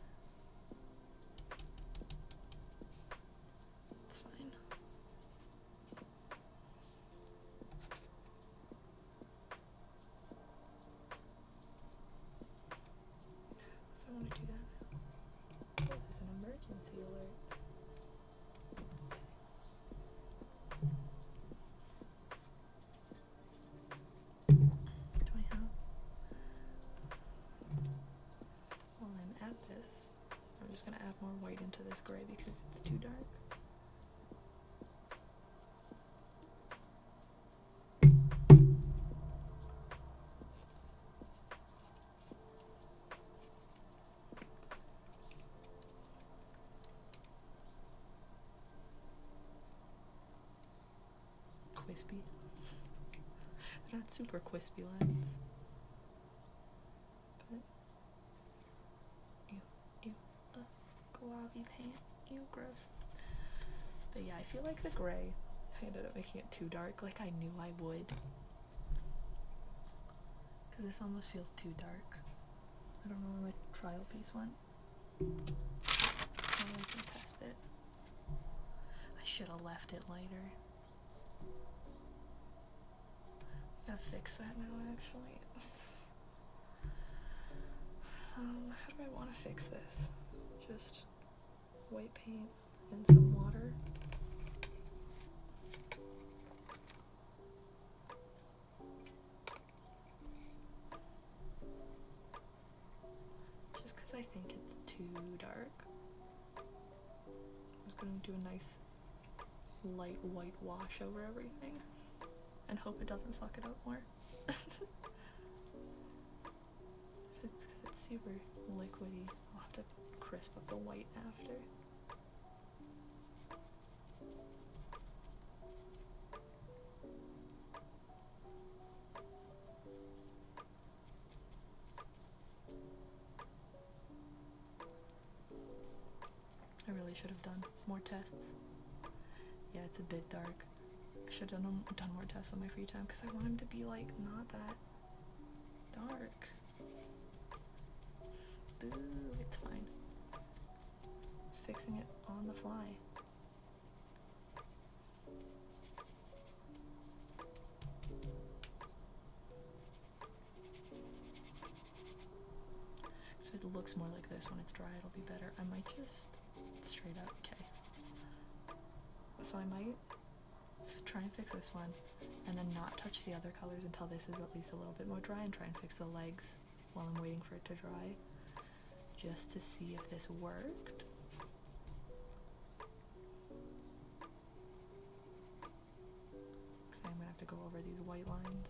Gonna add more white into this gray because it's too dark. Crispy. They're not super crispy lines. Globby paint. Ew, gross. But yeah, I feel like the gray, I ended up making it too dark, like I knew I would. Because this almost feels too dark. I don't know where my trial piece went. Oh, that was my test bit. I should have left it lighter. Gotta fix that now, actually. How do I want to fix this? Just white paint and some water. do a nice light white wash over everything and hope it doesn't fuck it up more. It's because it's super liquidy. I'll have to crisp up the white after. I really should have done more tests. Yeah, it's a bit dark. I should have done more tests on my free time because I want him to be like not that dark. Boo, it's fine. Fixing it on the fly. So if it looks more like this when it's dry, it'll be better. I might just straight up, okay. So I might try and fix this one and then not touch the other colors until this is at least a little bit more dry and try and fix the legs while I'm waiting for it to dry, just to see if this worked. Because I'm gonna have to go over these white lines,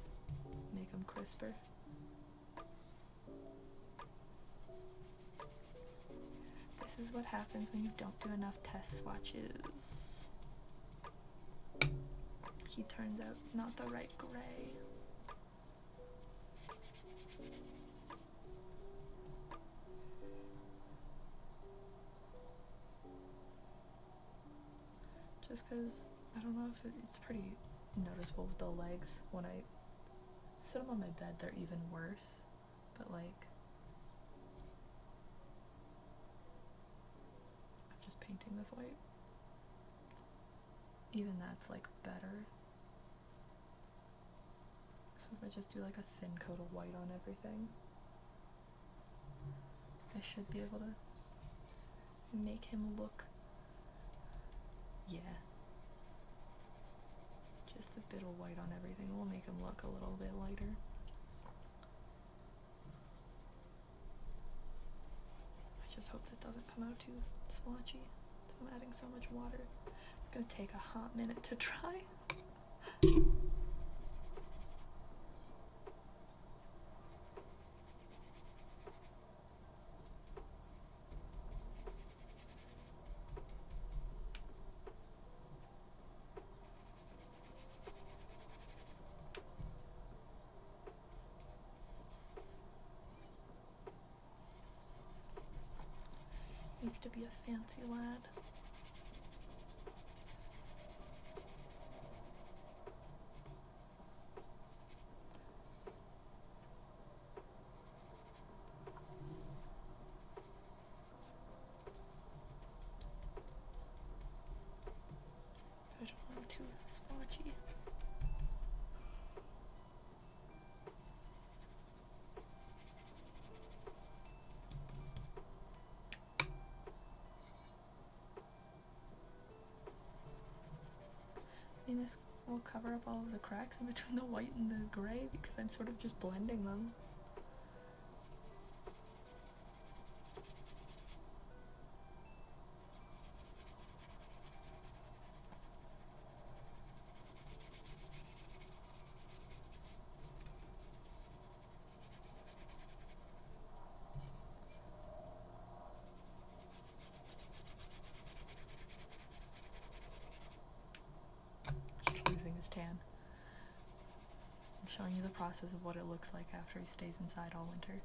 make them crisper. This is what happens when you don't do enough test swatches. He turns out not the right gray. Just because, I don't know if it's pretty noticeable with the legs. When I sit them on my bed, they're even worse. But like, I'm just painting this white. Even that's like better. So if I just do like a thin coat of white on everything, I should be able to make him look, yeah. Just a bit of white on everything will make him look a little bit lighter. I just hope this doesn't come out too splotchy. So I'm adding so much water. It's gonna take a hot minute to dry. Needs to be a fancy lad. I don't want him too splotchy. I mean, this will cover up all of the cracks in between the white and the gray because I'm sort of just blending them. Tan. I'm showing you the process of what it looks like after he stays inside all winter.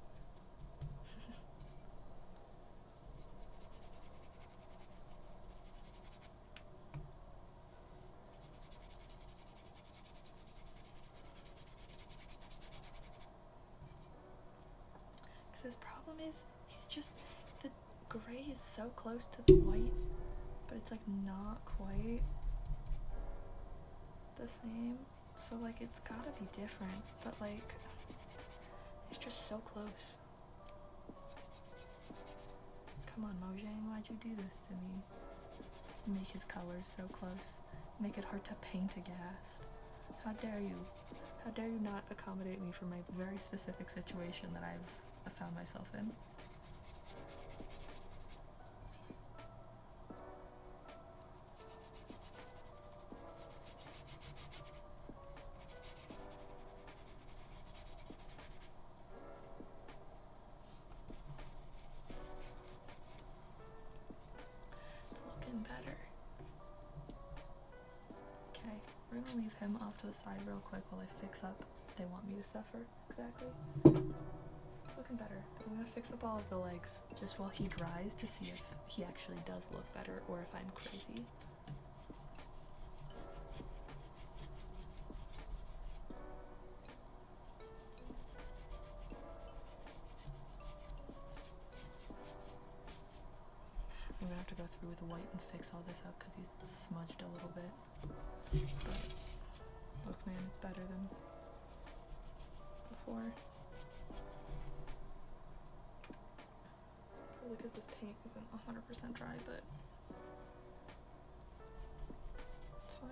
His problem is the gray is so close to the white, but it's like not quite the same, so like it's gotta be different, but like it's just so close. Come on, Mojang, why'd you do this to me? Make his colors so close, make it hard to paint a Ghast. How dare you? How dare you not accommodate me for my very specific situation that I've found myself in? we're gonna leave him off to the side real quick while I fix up. They want me to suffer, exactly. It's looking better. I'm gonna fix up all of the legs just while he dries to see if he actually does look better or if I'm crazy. I'm gonna have to go through with white and fix all this up because he's smudged a little bit. But look, man, it's better than before. Probably because this paint isn't 100% dry, but it's fine.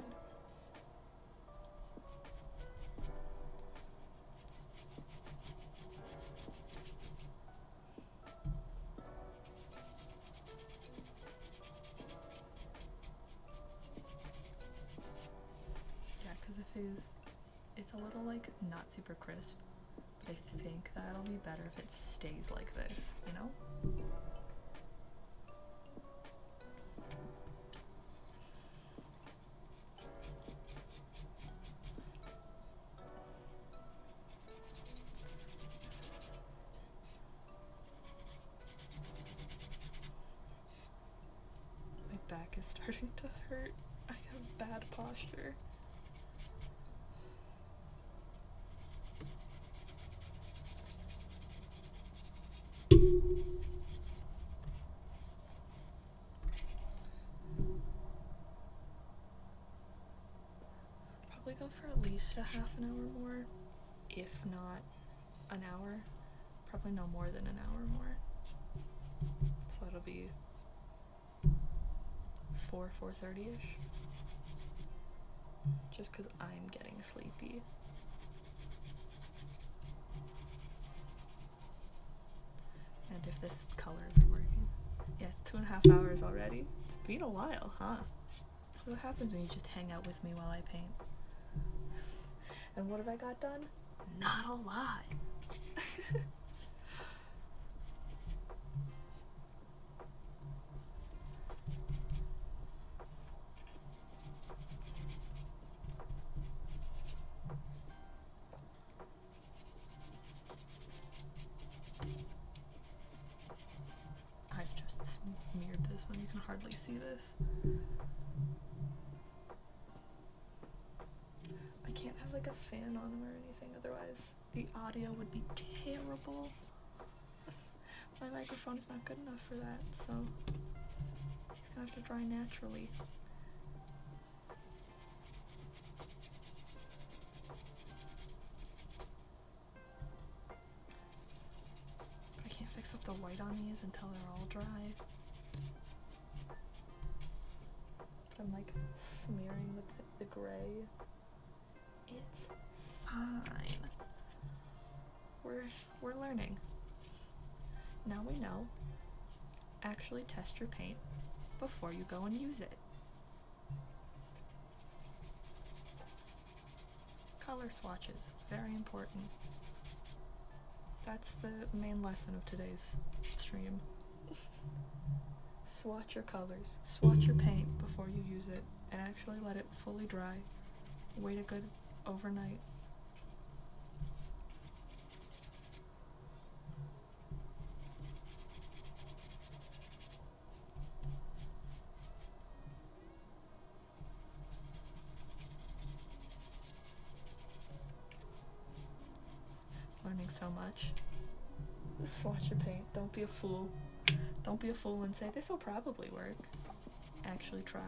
Yeah, because if it's a little like not super crisp, but I think that'll be better if it stays like this, you know? My back is starting to hurt. I have bad posture. Probably go for at least a half an hour more, if not an hour. Probably no more than an hour more. So that'll be 4:30ish. Just because I'm getting sleepy. And if this color isn't working. Yeah, it's 2.5 hours already. It's been a while, huh? So what happens when you just hang out with me while I paint? And what have I got done? Not a lot. I've just smeared this one. You can hardly see this. I can't have like a fan on him or anything, otherwise the audio would be terrible. My microphone's not good enough for that, so he's gonna have to dry naturally. But I can't fix up the white on these until they're all dry. But I'm like smearing the gray. It's fine. We're learning. Now we know. Actually test your paint before you go and use it. Color swatches, very important. That's the main lesson of today's stream. Swatch your colors, swatch your paint before you use it, and actually let it fully dry. Wait a good overnight. Learning so much. Swatch your paint. Don't be a fool. Don't be a fool and say, this will probably work. Actually try.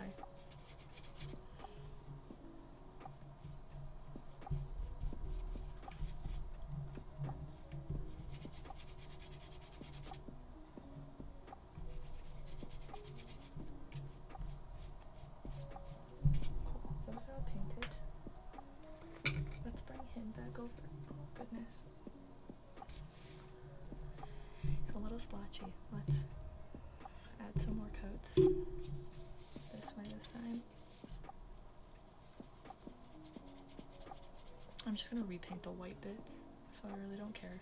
Cool. Those are all painted. Let's bring him back over. Oh, goodness. It's a little splotchy. Let's add some more coats. This way this time. I'm just gonna repaint the white bits, so I really don't care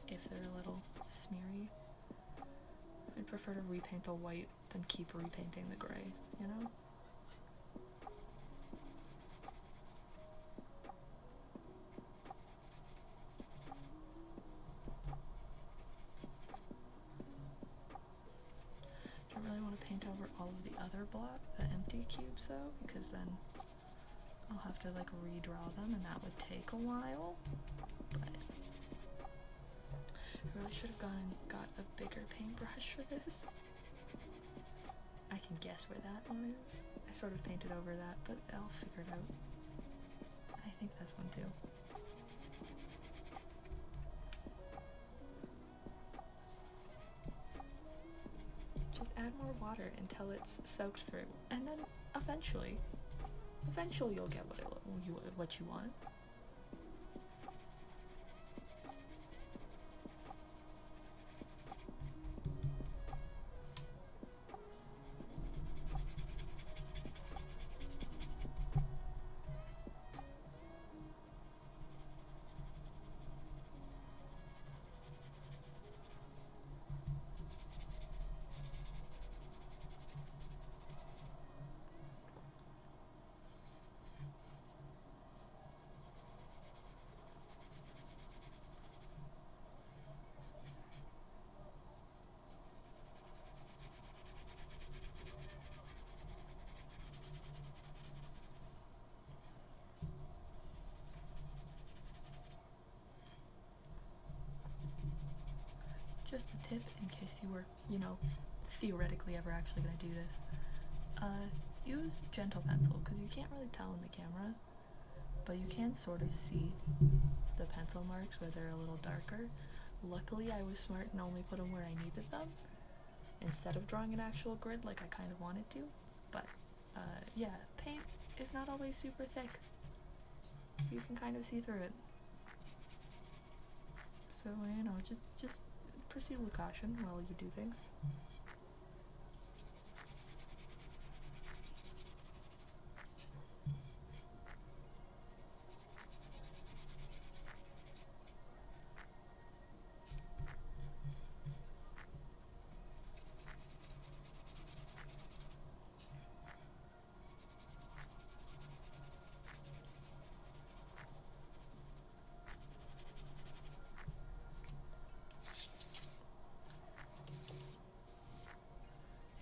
if they're a little smeary. I'd prefer to repaint the white than keep repainting the gray, you know? empty cubes though, because then I'll have to like redraw them and that would take a while. But I really should have got a bigger paintbrush for this. I can guess where that one is. I sort of painted over that, but I'll figure it out. I think that's one too. Just add more water until it's soaked through, and then eventually you'll get what you want. Just a tip in case you were, theoretically ever actually gonna do this. Use gentle pencil, because you can't really tell in the camera, but you can sort of see the pencil marks where they're a little darker. Luckily I was smart and only put them where I needed them, instead of drawing an actual grid like I kind of wanted to. But yeah, paint is not always super thick, so you can kind of see through it. So, just proceed with caution while you do things.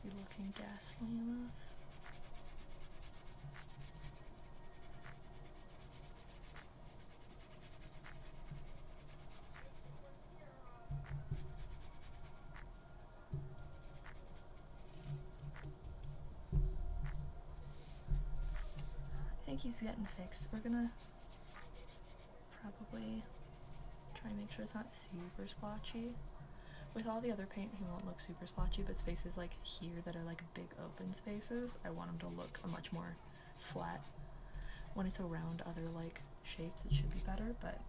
Looking ghastly enough. I think he's getting fixed. We're gonna probably try and make sure it's not super splotchy. With all the other paint, he won't look super splotchy, but spaces like here that are like big open spaces, I want him to look a much more flat. When it's around other like shapes, it should be better, but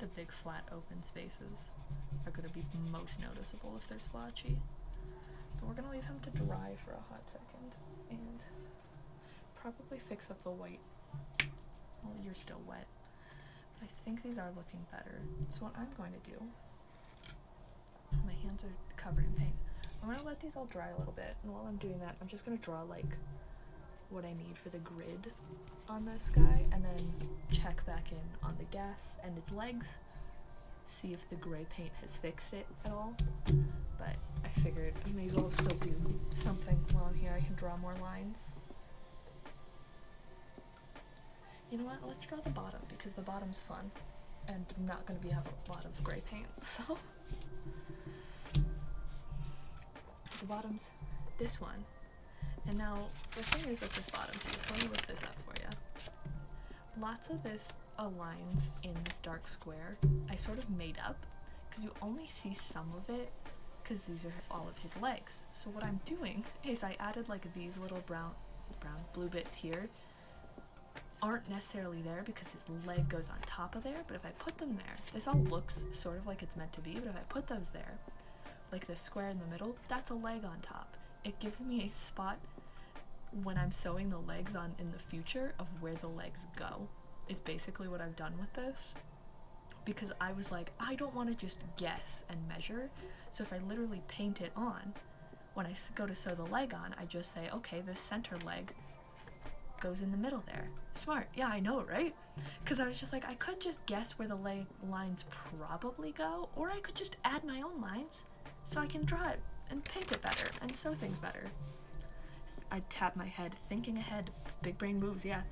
the big flat open spaces are going to be most noticeable if they're splotchy. But we're going to leave him to dry for a hot second, and probably fix up the white. Well, you're still wet. But I think these are looking better. So what I'm going to do, my hands are covered in paint. I'm going to let these all dry a little bit, and while I'm doing that, I'm just going to draw like what I need for the grid on this guy, and then check back in on the gas and its legs, see if the gray paint has fixed it at all. But I figured maybe I'll still do something while I'm here. I can draw more lines. You know what, let's draw the bottom, because the bottom's fun and I'm not going to have a lot of gray paint, so the bottom's this one. And now the thing is with this bottom piece, let me lift this up for you. Lots of this aligns in this dark square I sort of made up, because you only see some of it because these are all of his legs. So what I'm doing is I added like these little blue bits here aren't necessarily there because his leg goes on top of there, but if I put them there, this all looks sort of like it's meant to be, but if I put those there, like the square in the middle, that's a leg on top. It gives me a spot when I'm sewing the legs on in the future of where the legs go, is basically what I've done with this. Because I was like, I don't want to just guess and measure, so if I literally paint it on, when I go to sew the leg on, I just say, okay, this center leg goes in the middle there. Smart. Yeah, I know, right? Because I was just like, I could just guess where the leg lines probably go, or I could just add my own lines so I can draw it and paint it better and sew things better. I tap my head, thinking ahead. Big brain moves, yeah.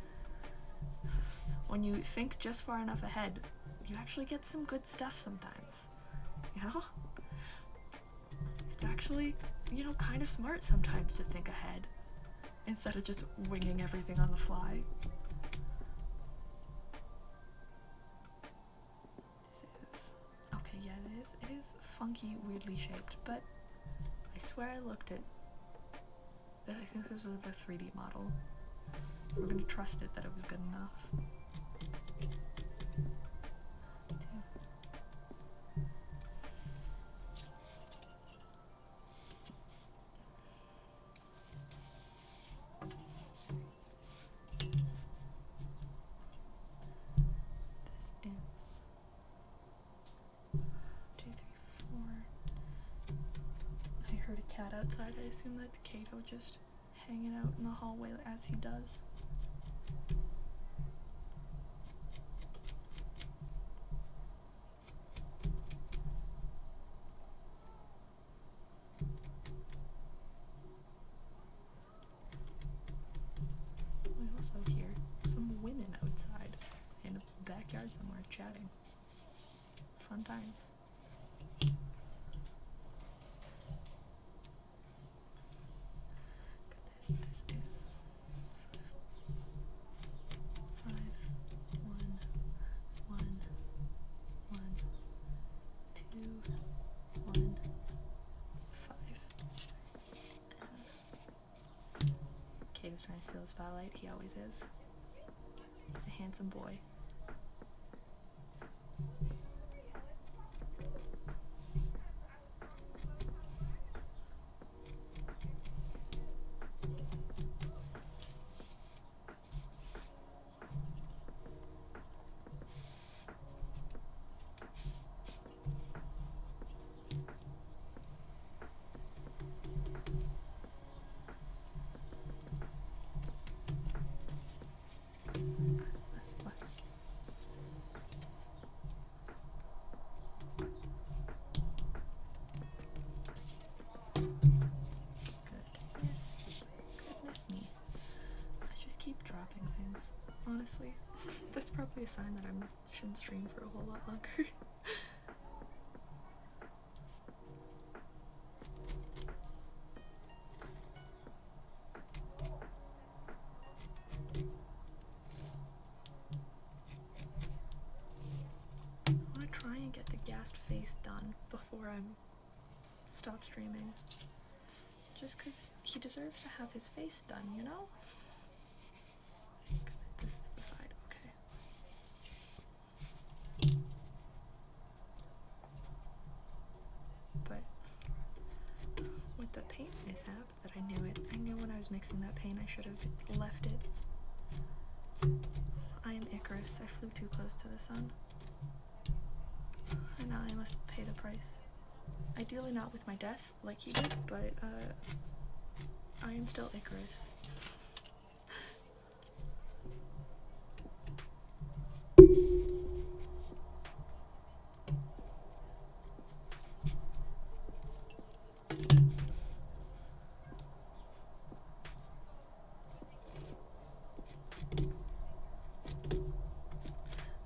When you think just far enough ahead, you actually get some good stuff sometimes. You know? It's actually, you know, kind of smart sometimes to think ahead instead of just winging everything on the fly. This is, okay, yeah, it is funky, weirdly shaped, but I swear I looked at, I think this was the 3D model. We're gonna trust it that it was good enough. This is 2, 3, 4. I heard a cat outside. I assume that's Kato just hanging out in the hallway as he does. I also hear some women outside in a backyard somewhere chatting. Fun times. Goodness, this is 5, 1, 1, 1, 2, 1, 5. Kato's trying to steal the spotlight. He always is. He's a handsome boy. Goodness me. I just keep dropping things. Honestly, that's probably a sign that I shouldn't stream for a whole lot longer. I want to try and get the Ghast face done before I stop streaming. Just because he deserves to have his face done, you know? This was the side, okay. But with the paint mishap, that I knew when I was mixing that paint I should have left it. I am Icarus. I flew too close to the sun. And now I must pay the price. Ideally not with my death, like he did, but I am still Icarus. I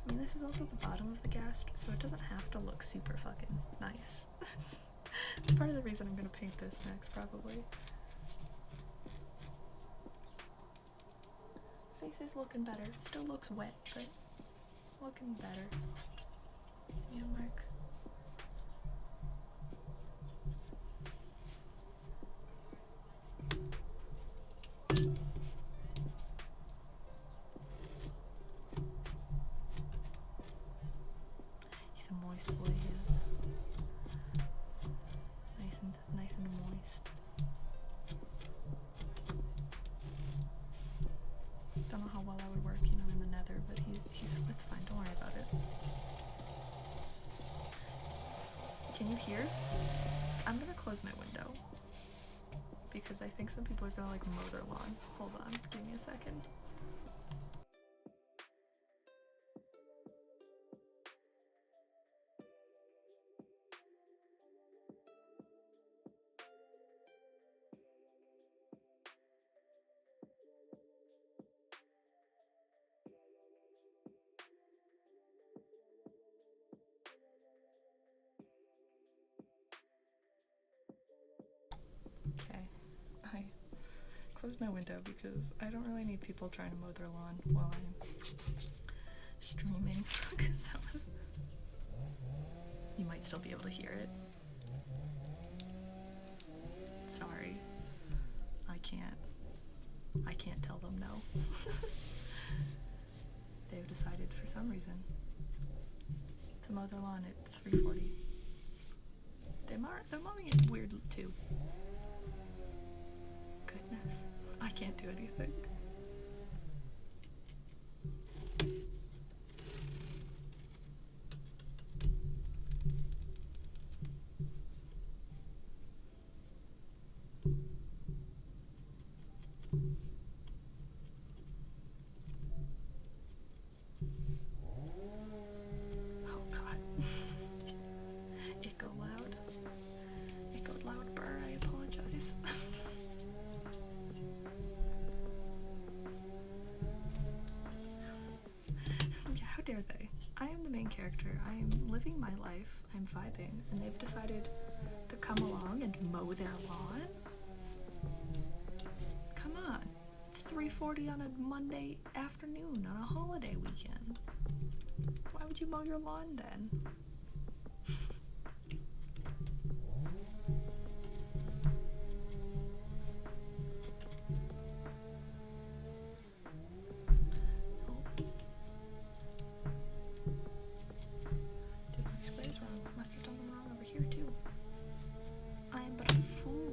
mean, this is also the bottom of the Ghast, so it doesn't have to look super fucking nice. It's part of the reason I'm gonna paint this next, probably. Face is looking better. Still looks wet, but looking better. Yeah, Mark. He's a moist boy, he is. Nice and moist. Don't know how well that would work, you know, in the nether, but it's fine, don't worry about it. Can you hear? I'm gonna close my window because I think some people are gonna like mow their lawn. Hold on, give me a second. Okay, I closed my window because I don't really need people trying to mow their lawn while I'm streaming, because that was... You might still be able to hear it. Sorry. I can't tell them no. They've decided for some reason to mow their lawn at 3:40. They're mowing it weird too. Goodness, I can't do anything. Oh God. It go loud. It go loud, burr. I apologize. Yeah, how dare they? I am the main character. I am living my life. I'm vibing, and they've decided to come along and mow their lawn? Come on. It's 3:40 on a Monday afternoon on a holiday weekend. Why would you mow your lawn then? Did my sprays wrong? Must have done them wrong over here too. I am but a fool.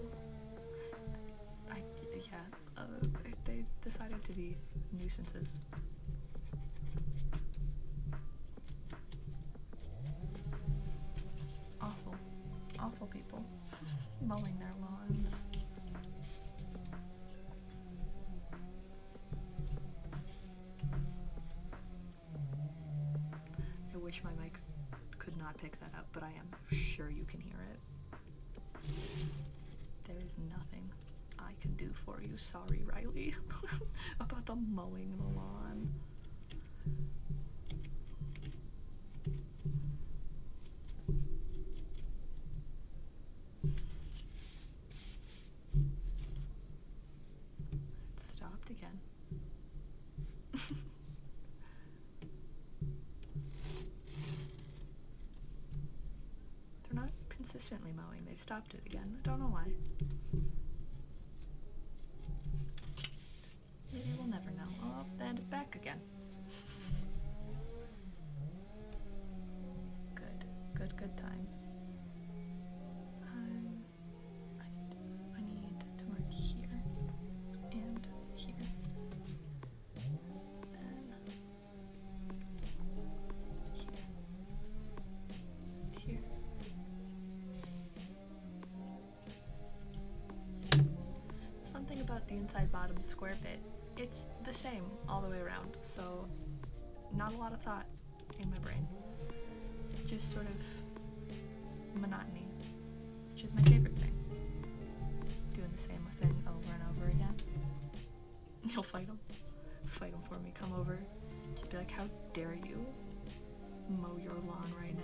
They decided to be nuisances. Awful people mowing their lawns. I wish my mic could not pick that up, but I am sure you can hear it. There is nothing I can do for you, sorry Riley, about the mowing the lawn. It stopped again. They're not consistently mowing, they've stopped it again. I don't know why. Maybe we'll never know. Oh, and it's back again. Good times. I need to mark here and here. And here. Fun thing about the inside bottom square bit, it's the same all the way around, so not a lot of thought in my brain. Just sort of monotony, which is my favorite thing. Doing the same thing over and over again. You'll fight them for me. Come over, just be like, how dare you mow your lawn right now?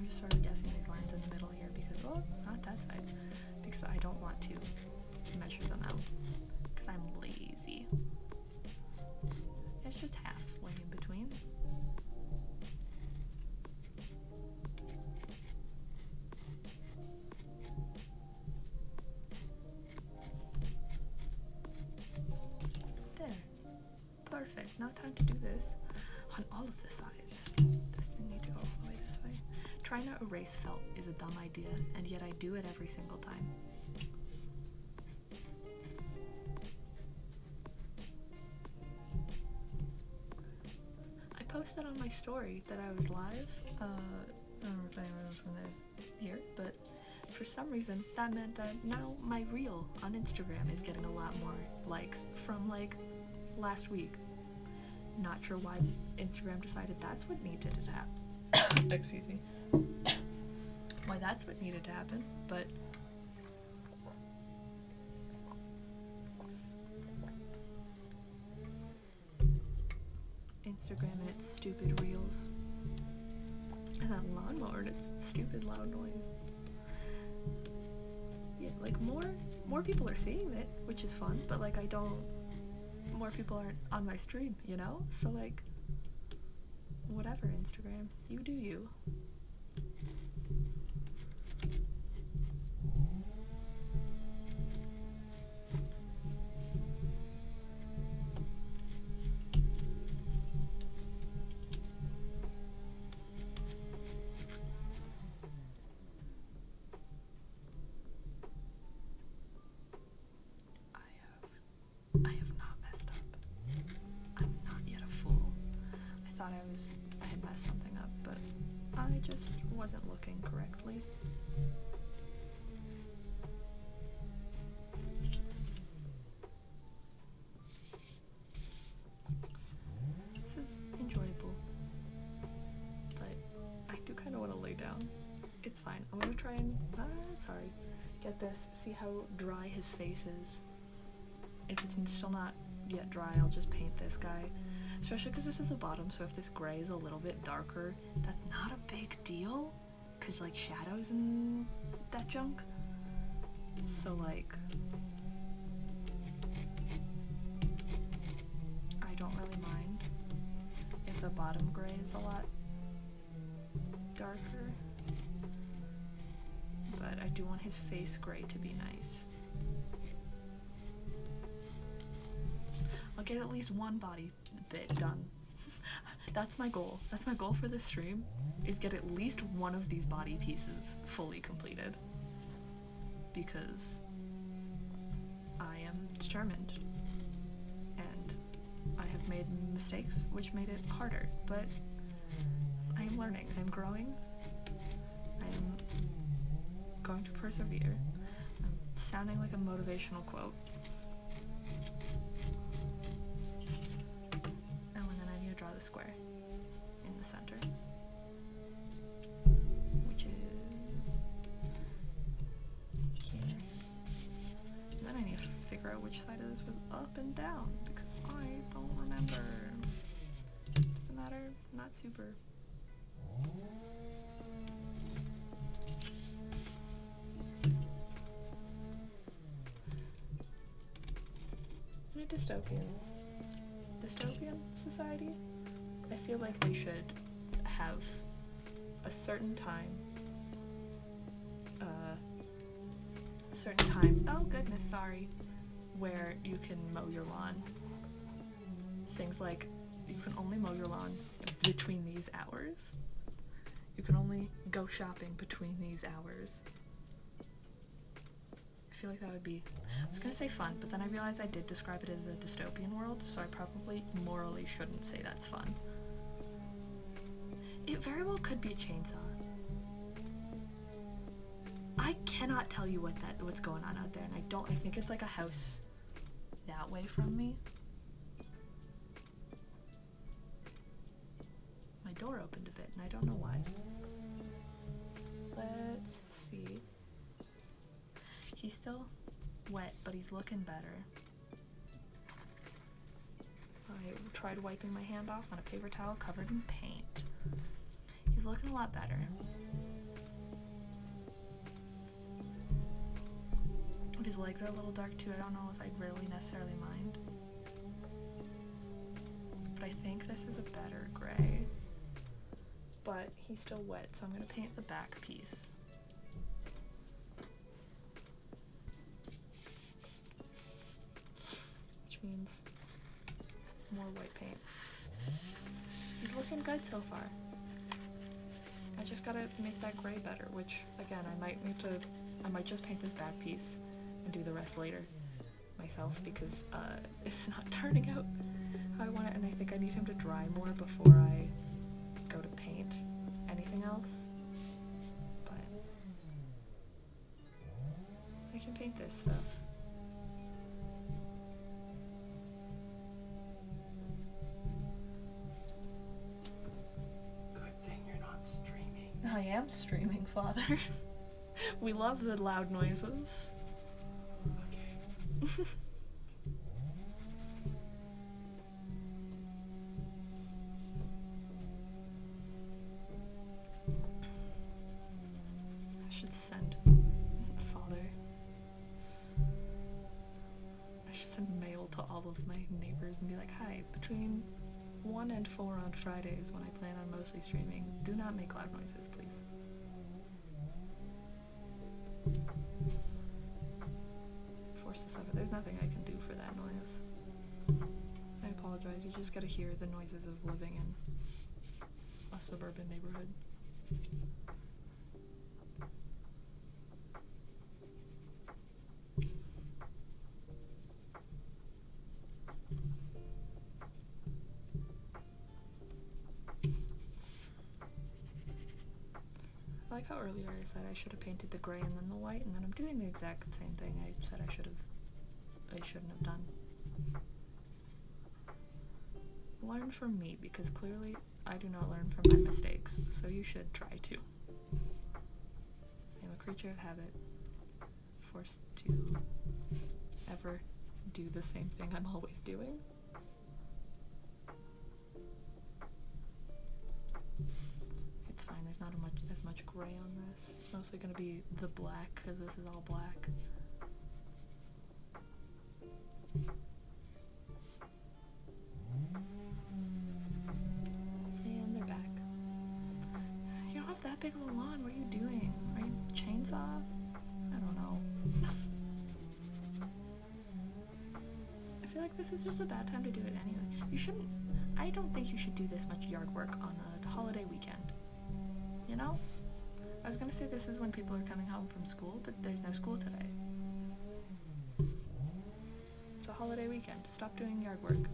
Sort of guessing these lines in the middle here because, well, not that side, because I don't want to measure them out because I'm lazy. It's just halfway in between. There. Perfect. Now time to do this on all of the sides. This didn't need to go all the way this way. Trying to erase felt is a dumb idea, and yet I do it every single time. I posted on my story that I was live. I don't know if anyone from there's here, but for some reason that meant that now my reel on Instagram is getting a lot more likes from like last week. Not sure why Instagram decided that's what needed to happen. Excuse me. Why that's what needed to happen, but Instagram and its stupid reels. And that lawnmower and its stupid loud noise. Yeah, like more people are seeing it, which is fun, but like more people aren't on my stream, you know? So like, whatever, Instagram, you do you. I have not messed up. I'm not yet a fool. I thought I had messed something up, but I just wasn't looking correctly. This is enjoyable, but I do kind of want to lay down. It's fine. I'm gonna try and, get this, see how dry his face is. If it's still not yet dry, I'll just paint this guy. Especially because this is the bottom, so if this gray is a little bit darker, that's not a big deal. Because, like, shadows and that junk. So, like, I don't really mind if the bottom gray is a lot darker. But I do want his face gray to be nice. I'll get at least one body bit done. That's my goal. That's my goal for this stream, is get at least one of these body pieces fully completed. Because I am determined. And I have made mistakes, which made it harder. But I am learning. I am growing. I am going to persevere. I'm sounding like a motivational quote. Draw the square in the center, which is here. And then I need to figure out which side of this was up and down, because I don't remember. Doesn't matter, not super. In a dystopian society, I feel like they should have a certain time, certain times, oh goodness, sorry, where you can mow your lawn. Things like, you can only mow your lawn between these hours. You can only go shopping between these hours. I feel like that would be, I was gonna say fun, but then I realized I did describe it as a dystopian world, so I probably morally shouldn't say that's fun. It very well could be a chainsaw. I cannot tell you what's going on out there, and I think it's like a house that way from me. My door opened a bit, and I don't know why. Let's see. He's still wet, but he's looking better. I tried wiping my hand off on a paper towel covered in paint. He's looking a lot better. His legs are a little dark too. I don't know if I'd really necessarily mind. But I think this is a better gray. But he's still wet, so I'm going to paint the back piece. Which means more white paint. He's looking good so far. I just gotta make that gray better, which, again, I might just paint this back piece and do the rest later myself, because it's not turning out how I want it, and I think I need him to dry more before I go to paint anything else. But I can paint this stuff. Good thing you're not streaming. I am streaming, Father. We love the loud noises. Okay. to all of my neighbors and be like, hi, between 1 and 4 on Fridays when I plan on mostly streaming, do not make loud noises, please. Force to suffer. There's nothing I can do for that noise. I apologize, you just gotta hear the noises of living in a suburban neighborhood. I like how earlier I said I should have painted the gray and then the white, and then I'm doing the exact same thing I said I shouldn't have done. Learn from me, because clearly I do not learn from my mistakes, so you should try to. I am a creature of habit, forced to ever do the same thing I'm always doing. It's fine, there's not as much gray on this. It's mostly going to be the black, because this is all black. And they're back. You don't have that big of a lawn. What are you doing? Are you chainsaw? I don't know. I feel like this is just a bad time to do it anyway. You shouldn't. I don't think you should do this much yard work on a holiday weekend. You know? I was gonna say this is when people are coming home from school, but there's no school today. It's a holiday weekend. Stop doing yard work.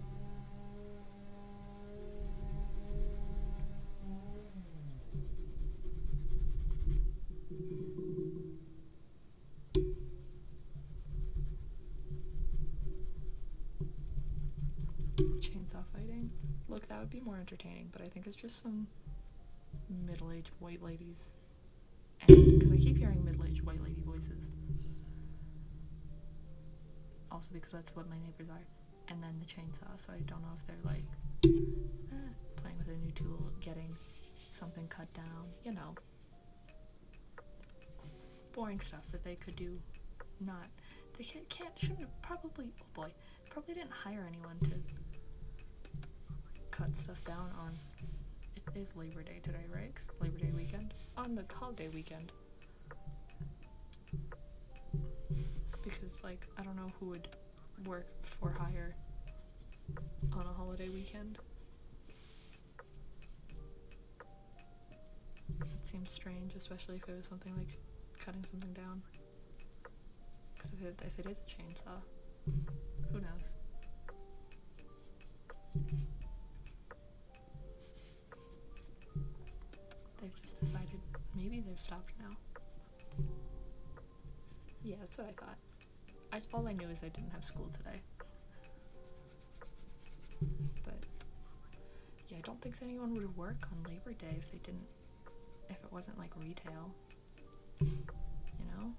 Chainsaw fighting. Look, that would be more entertaining, but I think it's just some middle-aged white ladies. And because I keep hearing middle-aged white lady voices. Also because that's what my neighbors are. And then the chainsaw, so I don't know if they're like playing with a new tool, getting something cut down, you know. Boring stuff that they could do. Not. They shouldn't have probably, oh boy, probably didn't hire anyone to cut stuff down on. It is Labor Day today, right? 'Cause Labor Day weekend. On the holiday weekend. Because, like, I don't know who would work for hire on a holiday weekend. It seems strange, especially if it was something like cutting something down. Because if it is a chainsaw, who knows? They've just decided, maybe they've stopped now. Yeah, that's what I thought. All I knew is I didn't have school today. But, yeah, I don't think anyone would work on Labor Day if it wasn't like retail. You know?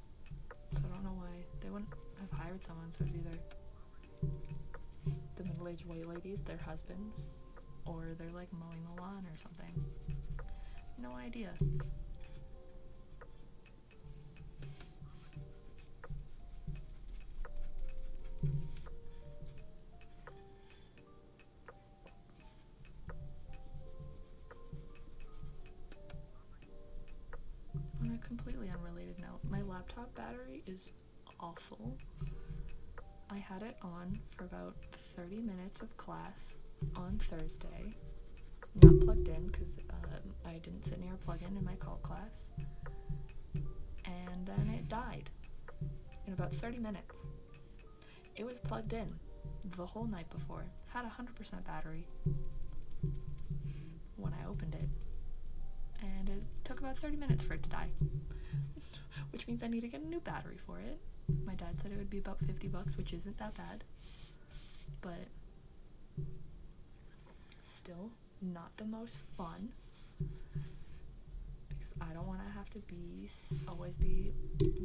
So I don't know why they wouldn't have hired someone, so it's either the middle-aged white ladies, their husbands, or they're like mowing the lawn or something. No idea. On a completely unrelated note, my laptop battery is awful. I had it on for about 30 minutes of class on Thursday, not plugged in because I didn't sit near a plug-in in my cult class, and then it died in about 30 minutes. It was plugged in the whole night before, had 100% battery when I opened it, and it took about 30 minutes for it to die, which means I need to get a new battery for it. My dad said it would be about $50, which isn't that bad, but still not the most fun, because I don't want to have to always be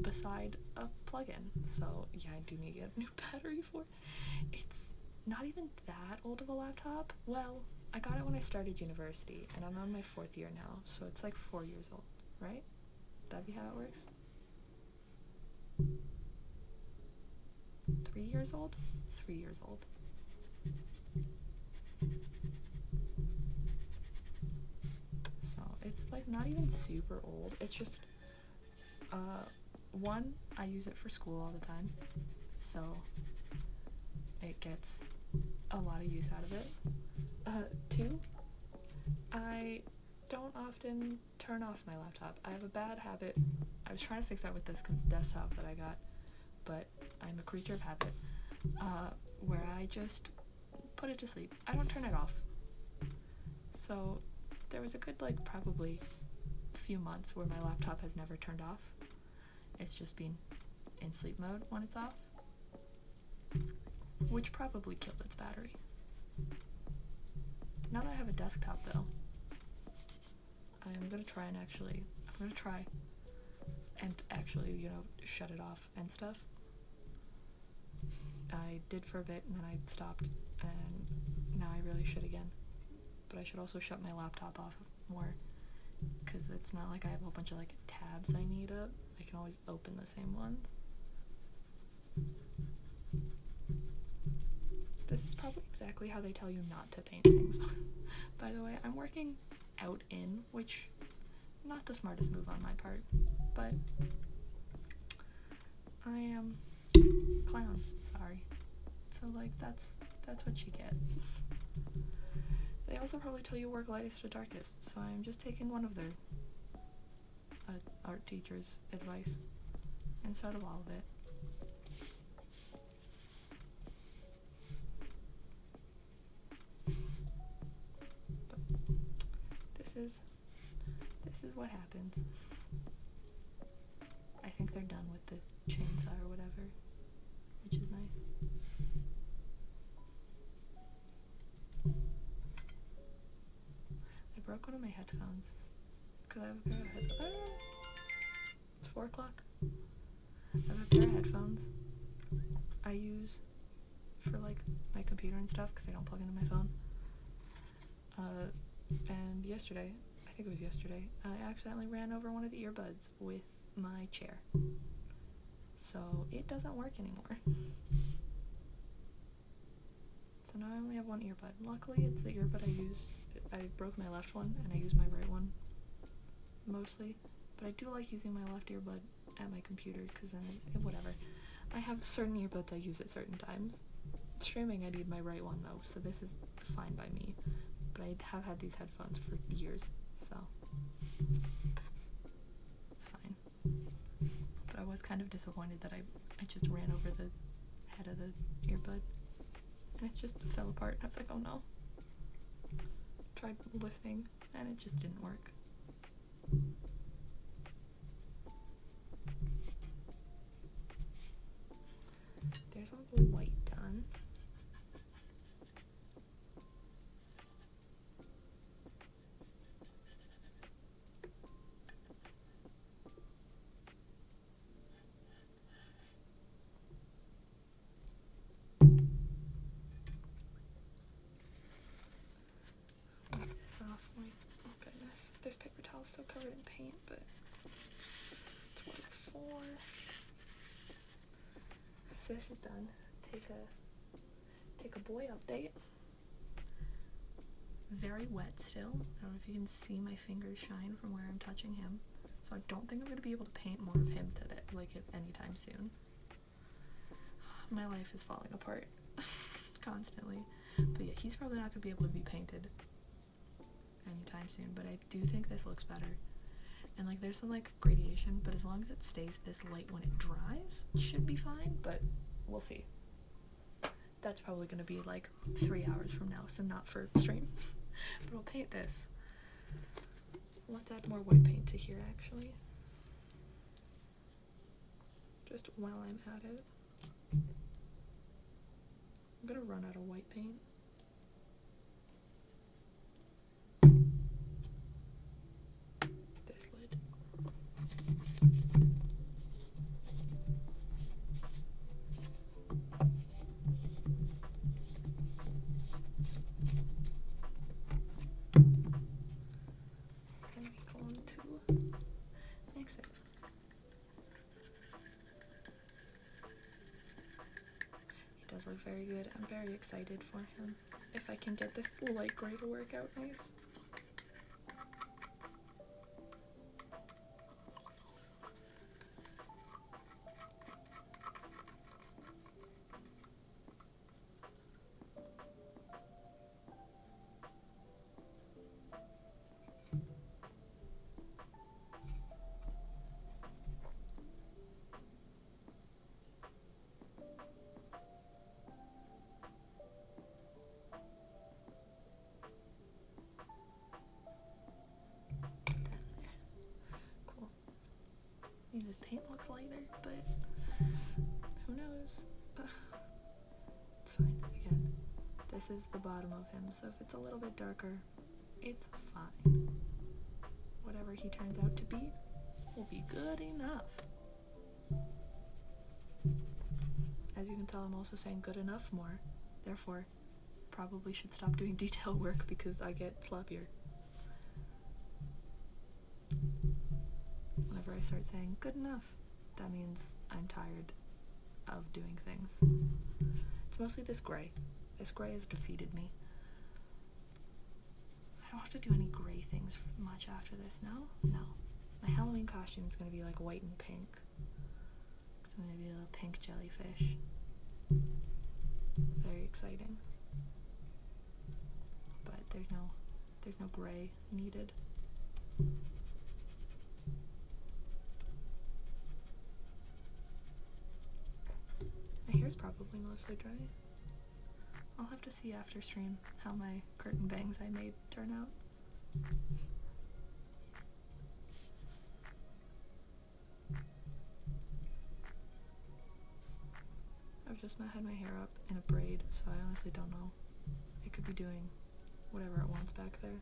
beside a plug-in. So yeah, I do need to get a new battery for it. It's not even that old of a laptop. Well, I got it when I started university, and I'm on my 4th year now, so it's like 4 years old, right? That'd be how it works? 3 years old? 3 years old. So it's like not even super old. It's just one, I use it for school all the time, so it gets a lot of use out of it. Two, I don't often turn off my laptop. I have a bad habit. I was trying to fix that with this desktop that I got, but I'm a creature of habit, where I just put it to sleep. I don't turn it off. So there was a good, like, probably few months where my laptop has never turned off. It's just been in sleep mode when it's off, which probably killed its battery. Now that I have a desktop, though, I'm gonna try and actually, you know, shut it off and stuff. I did for a bit and then I stopped, and now I really should again. But I should also shut my laptop off more, because it's not like I have a whole bunch of like tabs I need up. I can always open the same ones. This is probably exactly how they tell you not to paint things. By the way, I'm working out in, which not the smartest move on my part, but I am clown, sorry. So like that's what you get. They also probably tell you work lightest to darkest, so I'm just taking one of their art teacher's advice instead of all of it. But this is what happens. I think they're done with the chainsaw or whatever, which is nice. I broke one of my headphones because I have a pair of headphones. It's 4 o'clock. I have a pair of headphones I use for like my computer and stuff because I don't plug into my phone. And yesterday, I think it was yesterday, I accidentally ran over one of the earbuds with my chair. So it doesn't work anymore. So now I only have one earbud. Luckily, it's the earbud I use. I broke my left one and I use my right one mostly, but I do like using my left earbud at my computer because then it's whatever. I have certain earbuds I use at certain times. Streaming, I need my right one though, so this is fine by me. But I have had these headphones for years, so it's fine. But I was kind of disappointed that I just ran over the head of the earbud and it just fell apart. I was like, oh no. Tried listening and it just didn't work. There's all the white done. Off. Like, oh goodness, this paper towel is so covered in paint, but it's what it's for. So this is done. Take a boy update. Very wet still. I don't know if you can see my fingers shine from where I'm touching him. So I don't think I'm gonna be able to paint more of him today, like anytime soon. My life is falling apart constantly. But yeah, he's probably not gonna be able to be painted anytime soon, but I do think this looks better. And like there's some like gradation, but as long as it stays this light when it dries, it should be fine, but we'll see. That's probably gonna be like 3 hours from now, so not for stream. But I'll paint this. Let's add more white paint to here actually. Just while I'm at it. I'm gonna run out of white paint. does look very good. I'm very excited for him. If I can get this light gray to work out nice. This paint looks lighter, but who knows? It's fine. Again, this is the bottom of him, so if it's a little bit darker, it's fine. Whatever he turns out to be will be good enough. As you can tell, I'm also saying good enough more. Therefore, probably should stop doing detail work because I get sloppier. Whenever I start saying good enough, that means I'm tired of doing things. It's mostly this gray. This gray has defeated me. I don't have to do any gray things much after this, no? No. My Halloween costume is going to be like white and pink. It's going to be a little pink jellyfish. Very exciting. But there's no gray needed. My hair's probably mostly dry. I'll have to see after stream how my curtain bangs I made turn out. I've just had my hair up in a braid, so I honestly don't know. It could be doing whatever it wants back there.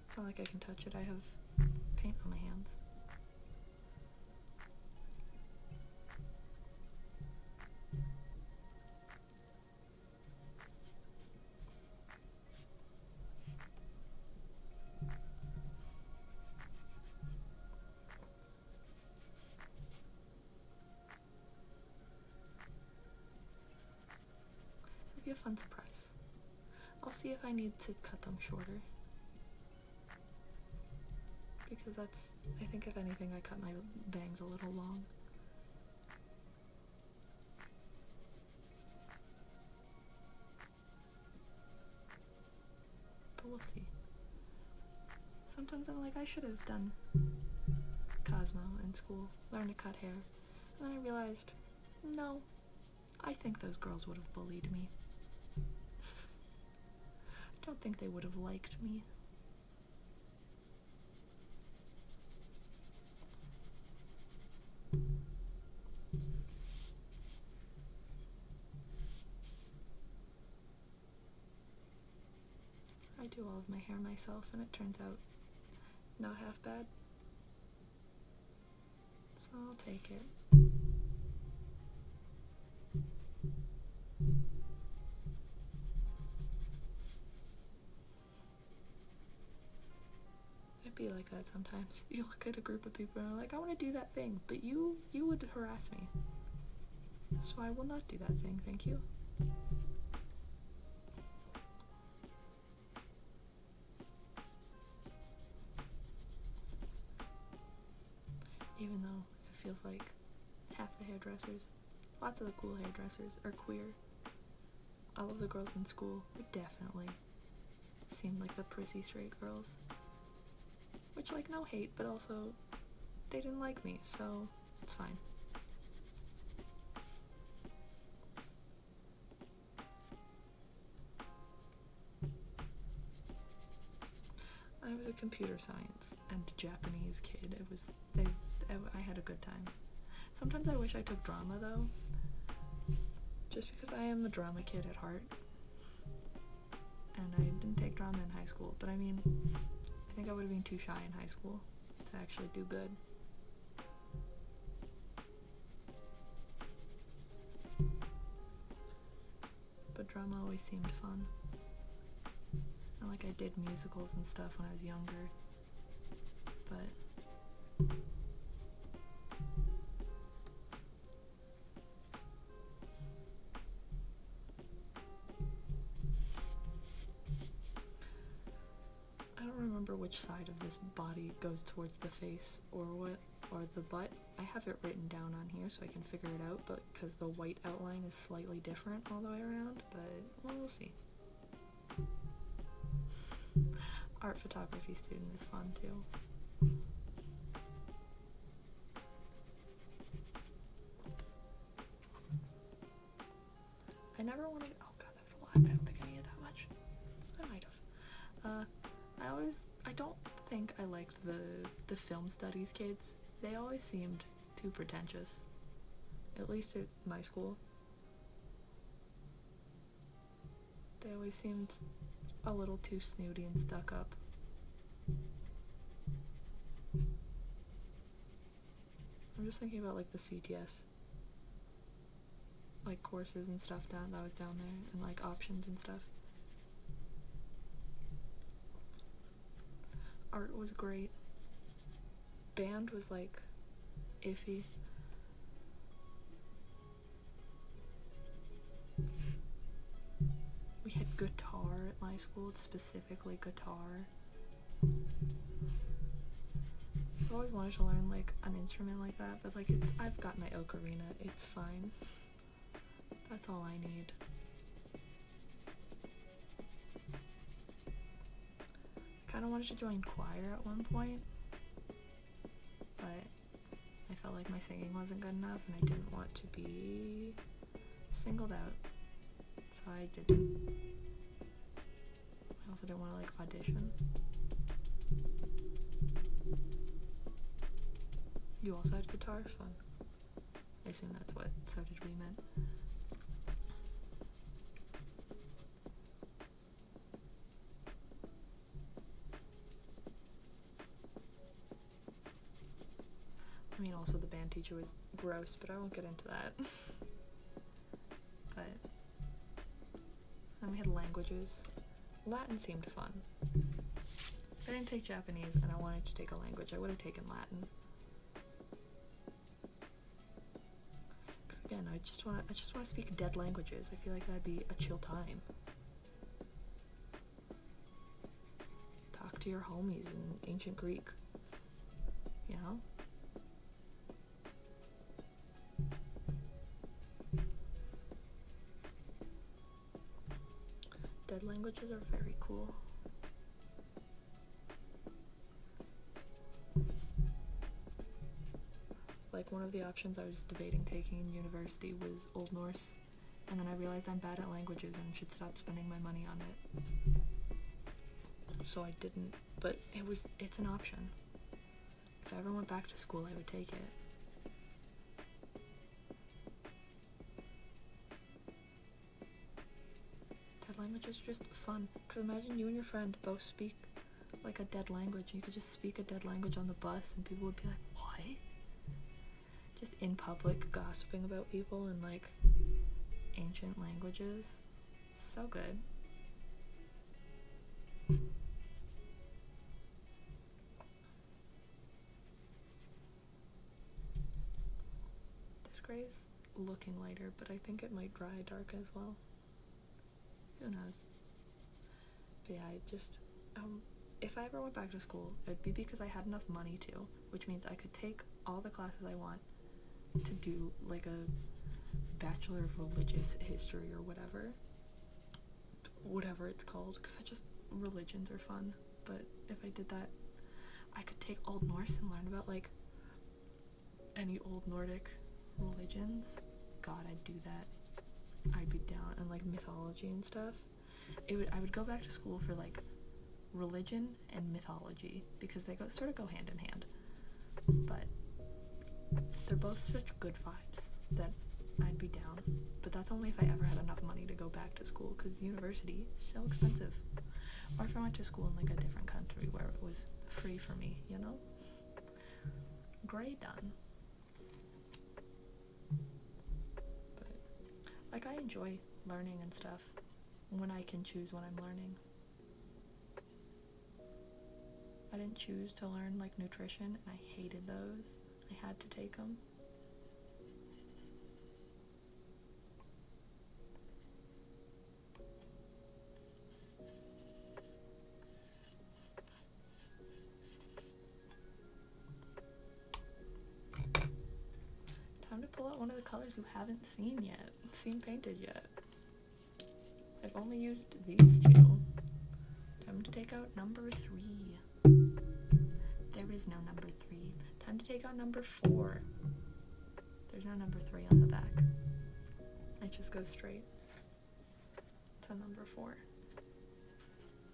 It's not like I can touch it. I have paint on my hands. Be a fun surprise. I'll see if I need to cut them shorter. Because I think if anything I cut my bangs a little long. But we'll see. Sometimes I'm like, I should have done Cosmo in school, learned to cut hair. And then I realized, no, I think those girls would have bullied me. I don't think they would have liked me. I do all of my hair myself and it turns out not half bad. So I'll take it. Be like that sometimes. You look at a group of people and are like, I want to do that thing, but you would harass me. So I will not do that thing, thank you. Even though it feels like half the hairdressers, lots of the cool hairdressers are queer. All of the girls in school would definitely seem like the prissy straight girls. Which, like, no hate, but also, they didn't like me, so it's fine. I was a computer science and Japanese kid. I had a good time. Sometimes I wish I took drama, though. Just because I am a drama kid at heart. And I didn't take drama in high school, but I mean, I think I would have been too shy in high school to actually do good. But drama always seemed fun. And like I did musicals and stuff when I was younger. But which side of this body goes towards the face or the butt. I have it written down on here so I can figure it out, but because the white outline is slightly different all the way around, but well, we'll see. Art photography student is fun too. I never wanted. Oh god, that was a lot. I don't think I needed that much. I might have. I don't think I liked the film studies kids. They always seemed too pretentious. At least at my school. They always seemed a little too snooty and stuck up. I'm just thinking about like the CTS like courses and stuff that was down there, and like options and stuff. Art was great. Band was like iffy. We had guitar at my school, specifically guitar. I've always wanted to learn like an instrument like that, but like I've got my ocarina, it's fine. That's all I need. I kind of wanted to join choir at one point, but I felt like my singing wasn't good enough and I didn't want to be singled out, so I didn't. I also didn't want to like audition. You also had guitar? Fun. I assume that's what so did we meant. I mean, also the band teacher was gross, but I won't get into that. But then we had languages. Latin seemed fun. I didn't take Japanese and I wanted to take a language. I would have taken Latin. Because again, I just want to speak dead languages. I feel like that'd be a chill time. Talk to your homies in ancient Greek. You know? Dead languages are very cool. Like one of the options I was debating taking in university was Old Norse, and then I realized I'm bad at languages and should stop spending my money on it. So I didn't, but it's an option. If I ever went back to school, I would take it. Dead languages are just fun, because imagine you and your friend both speak like a dead language. You could just speak a dead language on the bus and people would be like, what? Just in public gossiping about people in like ancient languages. So good. This gray's looking lighter, but I think it might dry dark as well. Who knows? But yeah, I just, if I ever went back to school, it'd be because I had enough money to, which means I could take all the classes I want to do like a Bachelor of Religious History or whatever it's called, because religions are fun. But if I did that, I could take Old Norse and learn about like any old Nordic religions. God, I'd do that. I'd be down. And like mythology and stuff. I would go back to school for like religion and mythology because they sort of go hand in hand. But they're both such good vibes that I'd be down. But that's only if I ever had enough money to go back to school, because university is so expensive. Or if I went to school in like a different country where it was free for me, you know? Gray done. But like I enjoy learning and stuff when I can choose what I'm learning. I didn't choose to learn like nutrition and I hated those. I had to take them. pull out one of the colors you haven't seen painted yet. I've only used these two. Time to take out number 3. There is no number 3. Time to take out number 4. There's no number 3 on the back. It just goes straight to number 4.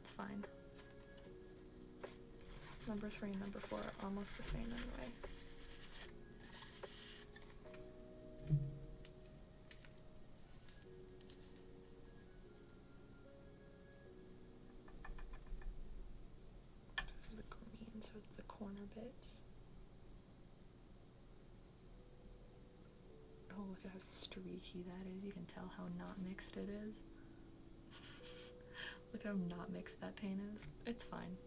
It's fine. Number 3 and number 4 are almost the same anyway. The greens are the corner bits. Oh, look at how streaky that is. You can tell how not mixed it is. Look at how not mixed that paint is. It's fine.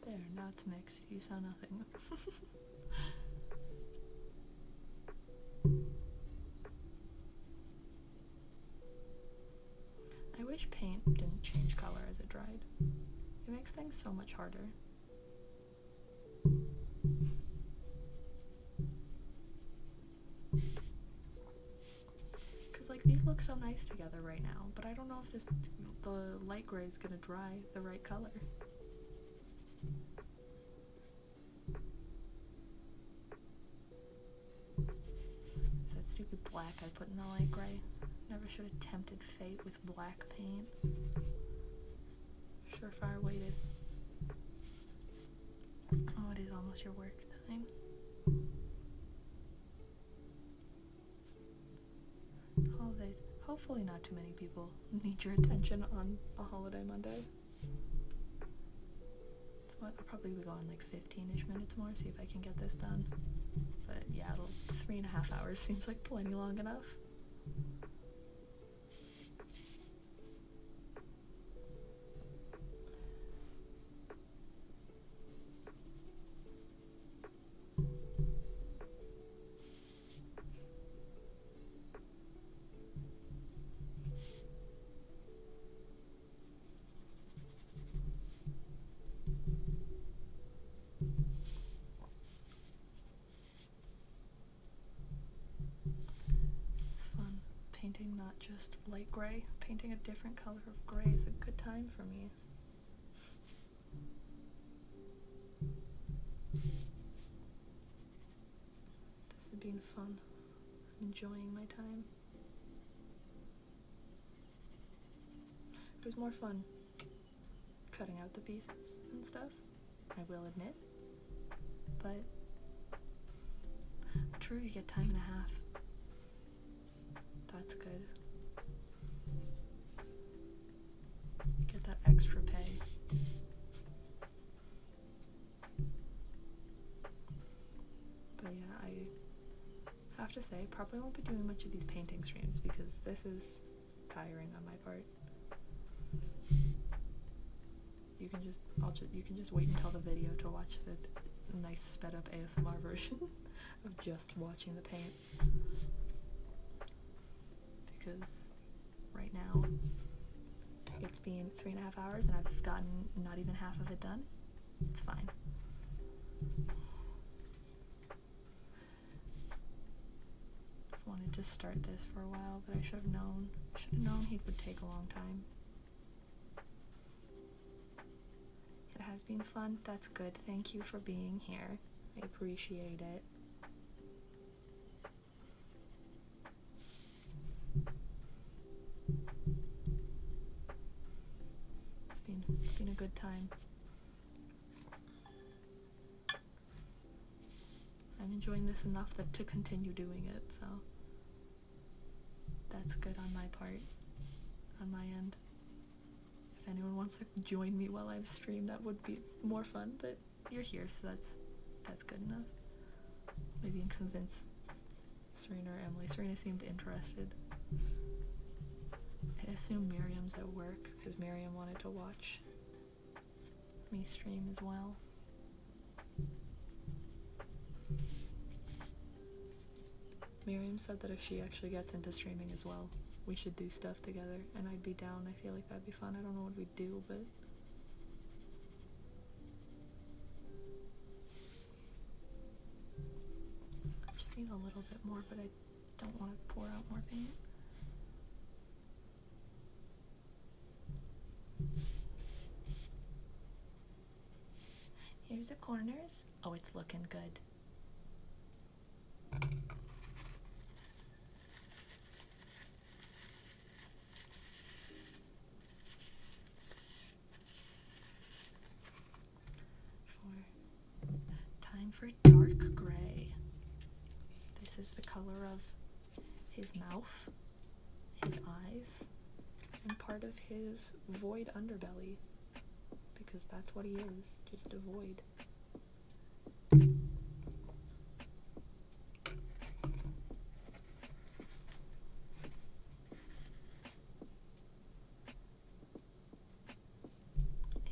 There, now it's mixed. You saw nothing. I wish paint didn't change color as it dried. It makes things so much harder. Cause like these look so nice together right now, but I don't know if the light gray is gonna dry the right color. Is that stupid black I put in the light gray? Never should have tempted fate with black paint. Surefire waited. Oh, it is almost your work time. Holidays. Hopefully not too many people need your attention on a holiday Monday. It's what I'll probably be going like 15-ish minutes more, see if I can get this done. But yeah, 3.5 hours seems like plenty long enough. Painting not just light gray, painting a different color of gray is a good time for me. This has been fun. I'm enjoying my time. It was more fun cutting out the pieces and stuff, I will admit. But true, you get time and a half. That's good. Get that extra pay. But yeah, I have to say, probably won't be doing much of these painting streams because this is tiring on my part. You can just wait until the video to watch the nice sped up ASMR version of just watching the paint. Because right now it's been 3.5 hours and I've gotten not even half of it done. It's fine. I've wanted to start this for a while, but I should have known. He would take a long time. It has been fun. That's good. Thank you for being here. I appreciate it. It's been a good time. I'm enjoying this enough to continue doing it, so that's good on my part, on my end. If anyone wants to join me while I stream, that would be more fun, but you're here, so that's good enough. Maybe you can convince Serena or Emily. Serena seemed interested. I assume Miriam's at work, because Miriam wanted to watch me stream as well. Miriam said that if she actually gets into streaming as well, we should do stuff together, and I'd be down. I feel like that'd be fun. I don't know what we'd do, but I just need a little bit more, but I don't want to pour out more paint. Here's the corners. Oh, it's looking good. Time for dark gray. This is the color of his mouth, his eyes, and part of his void underbelly. Because that's what he is, just a void.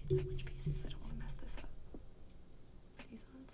It's which pieces? I don't want to mess this up. These ones.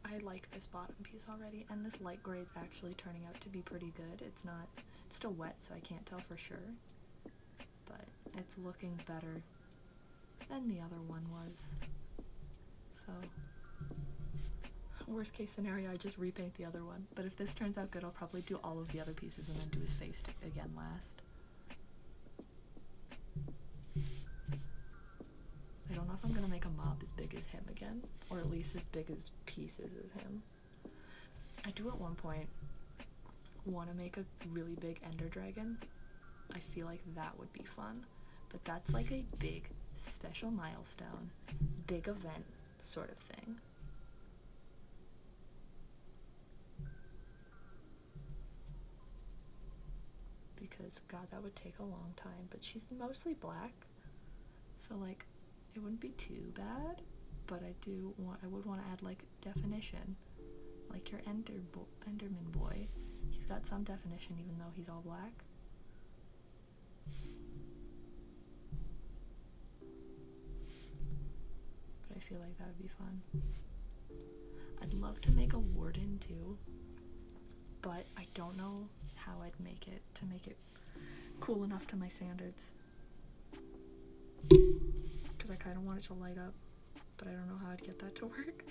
I like this bottom piece already, and this light gray is actually turning out to be pretty good. It's still wet, so I can't tell for sure, but it's looking better than the other one was. So, worst case scenario, I just repaint the other one, but if this turns out good, I'll probably do all of the other pieces and then do his face again last. I don't know if I'm gonna make a mob as big as him again, or at least as big as pieces as him. I do at one point want to make a really big ender dragon. I feel like that would be fun, but that's like a big special milestone, big event sort of thing. Because god, that would take a long time, but she's mostly black, so like it wouldn't be too bad, but I would want to add like definition, like your Enderman boy. He's got some definition even though he's all black. But I feel like that would be fun. I'd love to make a warden too, but I don't know how I'd make it to make it cool enough to my standards. Because I kind of want it to light up, but I don't know how I'd get that to work.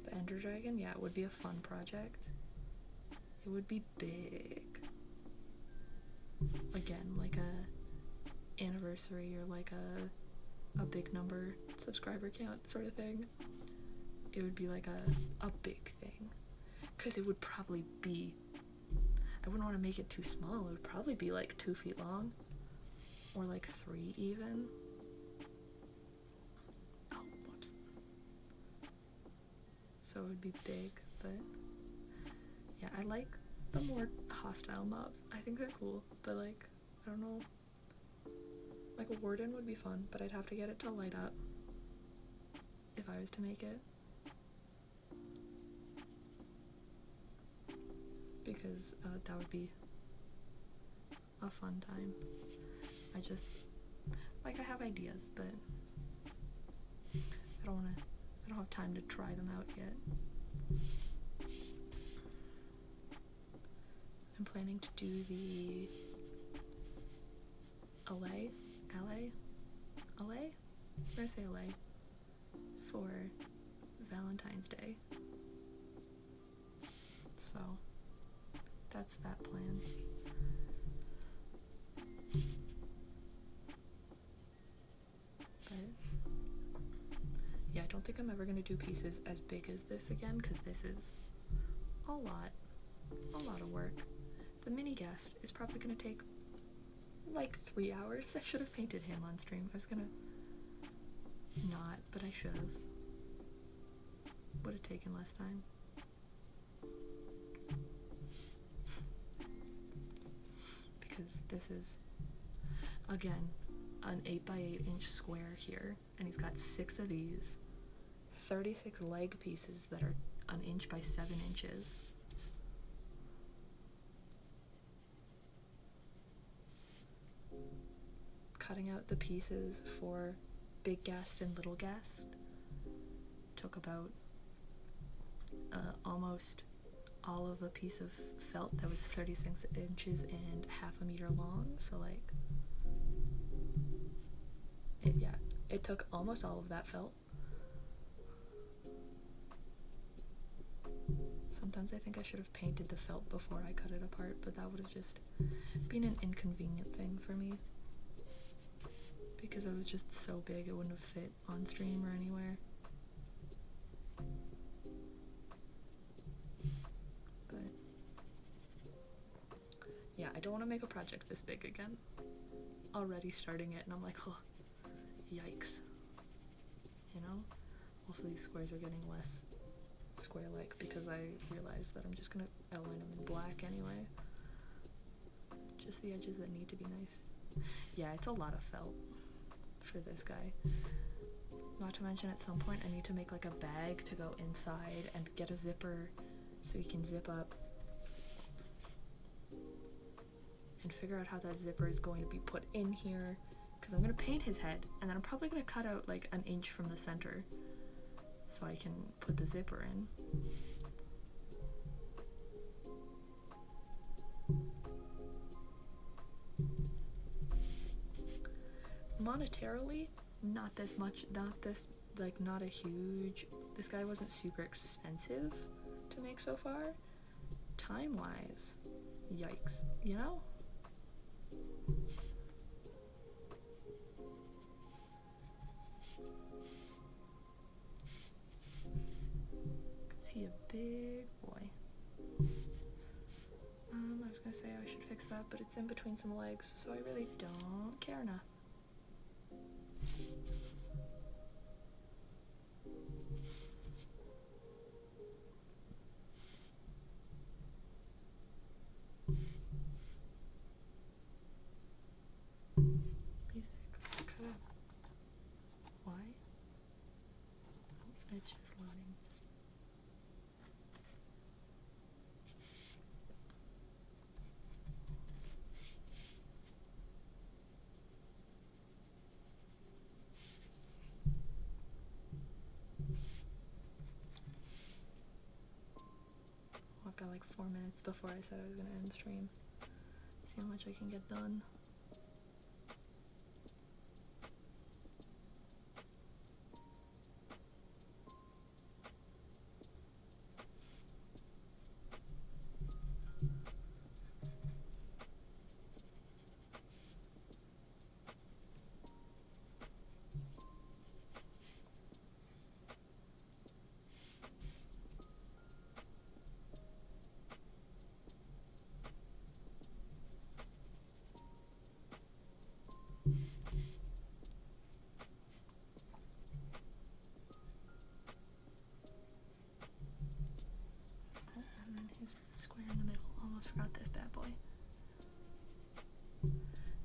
The Ender Dragon, yeah, it would be a fun project. It would be big. Again, like a anniversary or like a big number subscriber count sort of thing. It would be like a big thing. Because it would probably be, I wouldn't want to make it too small. It would probably be like 2 feet long. Or like 3 even. Oh, whoops. So it would be big, but yeah, I like the more hostile mobs. I think they're cool, but like, I don't know. Like a warden would be fun, but I'd have to get it to light up if I was to make it. Because that would be a fun time. I just, like, I have ideas, but I don't have time to try them out yet. I'm planning to do the LA? We're gonna say LA for Valentine's Day. So, that's that plan. Yeah, I don't think I'm ever going to do pieces as big as this again, because this is a lot of work. The mini Ghast is probably going to take like 3 hours. I should have painted him on stream. I was going to not, but I should have. taken less time. Because this is, again, an 8x8 inch square here, and he's got 6 of these, 36 leg pieces that are an inch by 7 inches. Cutting out the pieces for big Ghast and little Ghast took about almost all of a piece of felt that was 36 inches and half a meter long, so like it took almost all of that felt. Sometimes I think I should have painted the felt before I cut it apart, but that would have just been an inconvenient thing for me, because it was just so big it wouldn't have fit on stream or anywhere. But yeah, I don't want to make a project this big again. Already starting it and I'm like, oh, yikes. You know? Also, these squares are getting less square-like because I realized that I'm just gonna outline them in black anyway. Just the edges that need to be nice. Yeah, it's a lot of felt for this guy. Not to mention, at some point I need to make like a bag to go inside and get a zipper so he can zip up, and figure out how that zipper is going to be put in here, because I'm going to paint his head, and then I'm probably going to cut out like an inch from the center so I can put the zipper in. Monetarily, not this much, not a huge, this guy wasn't super expensive to make so far. Time-wise, yikes, you know? Is he a big boy? I was gonna say I should fix that, but it's in between some legs, so I really don't care now. Music. Cut up. Why? Oh, it's just loading. I've got like 4 minutes before I said I was gonna end stream. See how much I can get done. And then his square in the middle. Almost forgot this bad boy.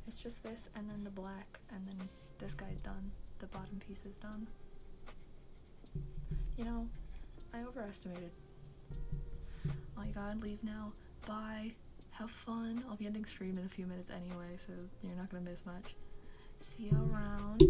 It's just this, and then the black, and then this guy's done. The bottom piece is done. You know, I overestimated. Oh, you gotta leave now. Bye. Have fun. I'll be ending stream in a few minutes anyway, so you're not gonna miss much. See you around.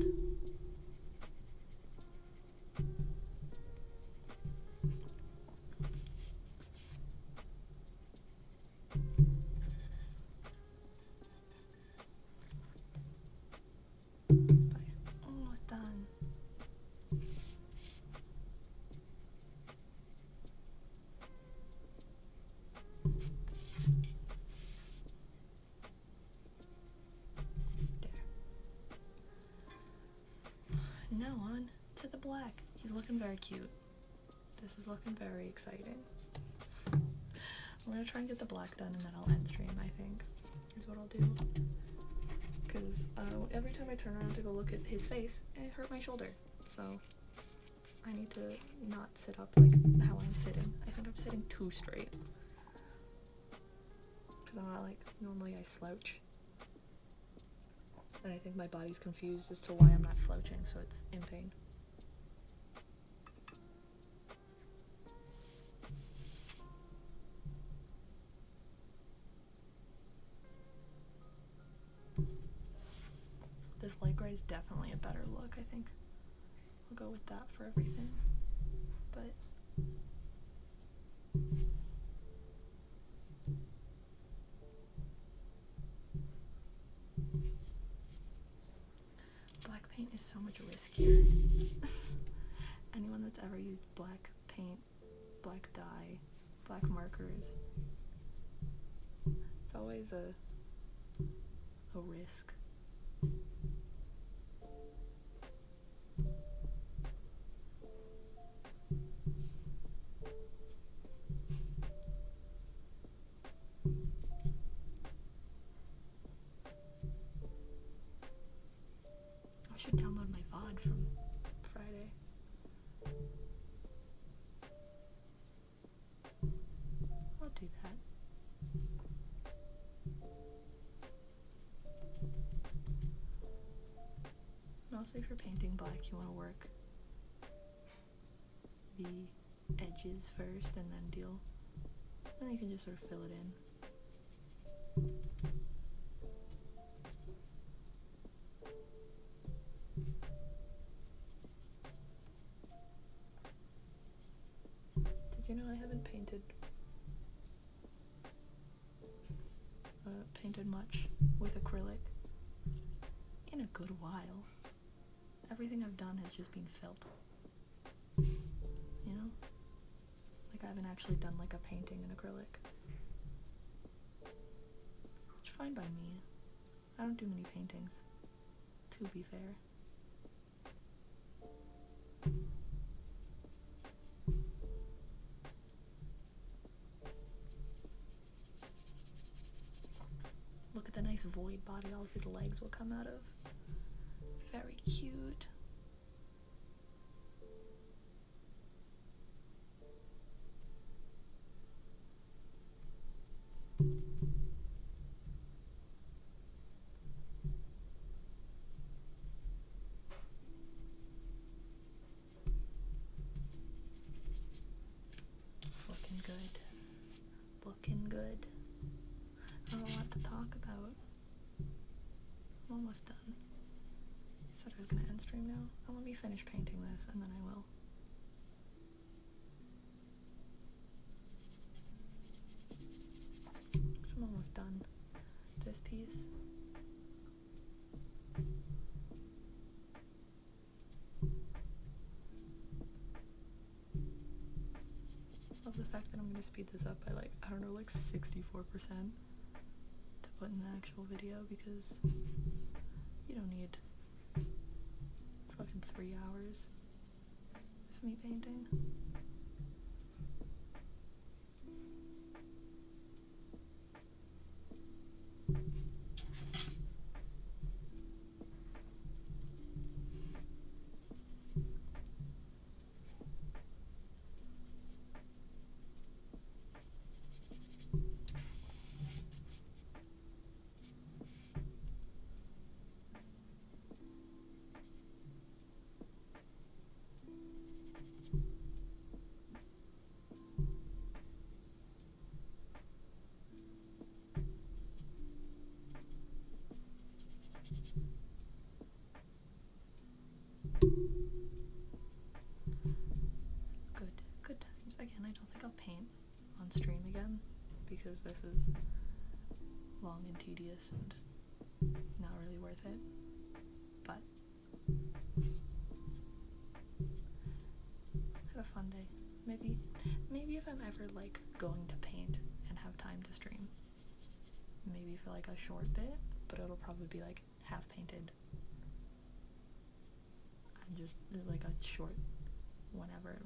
Spice almost done. There. Now on to the black. He's looking very cute. This is looking very exciting. I'm gonna try and get the black done and then I'll end stream, I think, is what I'll do. Because every time I turn around to go look at his face, it hurt my shoulder. So I need to not sit up like how I'm sitting. I think I'm sitting too straight. Because I'm not like, normally I slouch. And I think my body's confused as to why I'm not slouching, so it's in pain. This light gray is definitely a better look, I think. I'll go with that for everything. But black paint is so much riskier. Anyone that's ever used black paint, black dye, black markers, it's always a risk. I should download my VOD from Friday. I'll do that. Mostly if you're painting black, you want to work the edges first and then deal. And then you can just sort of fill it in. Did you know I haven't painted much with acrylic in a good while? Everything I've done has just been felt. You know? Like I haven't actually done like a painting in acrylic. Which fine by me. I don't do many paintings, to be fair. Look at the nice void body all of his legs will come out of. Very cute. It's looking good. Looking good. I don't know what to talk about. I'm almost done. I said I was gonna end stream now. Oh, let me finish painting this and then I will. So I'm almost done this piece. Love the fact that I'm gonna speed this up by like, I don't know, like 64% to put in the actual video because you don't need fucking 3 hours of me painting. Good times. Again, I don't think I'll paint on stream again because this is long and tedious and not really worth it. But had a fun day. Maybe if I'm ever like going to paint and have time to stream, maybe for like a short bit, but it'll probably be like half painted. And just like a short whenever.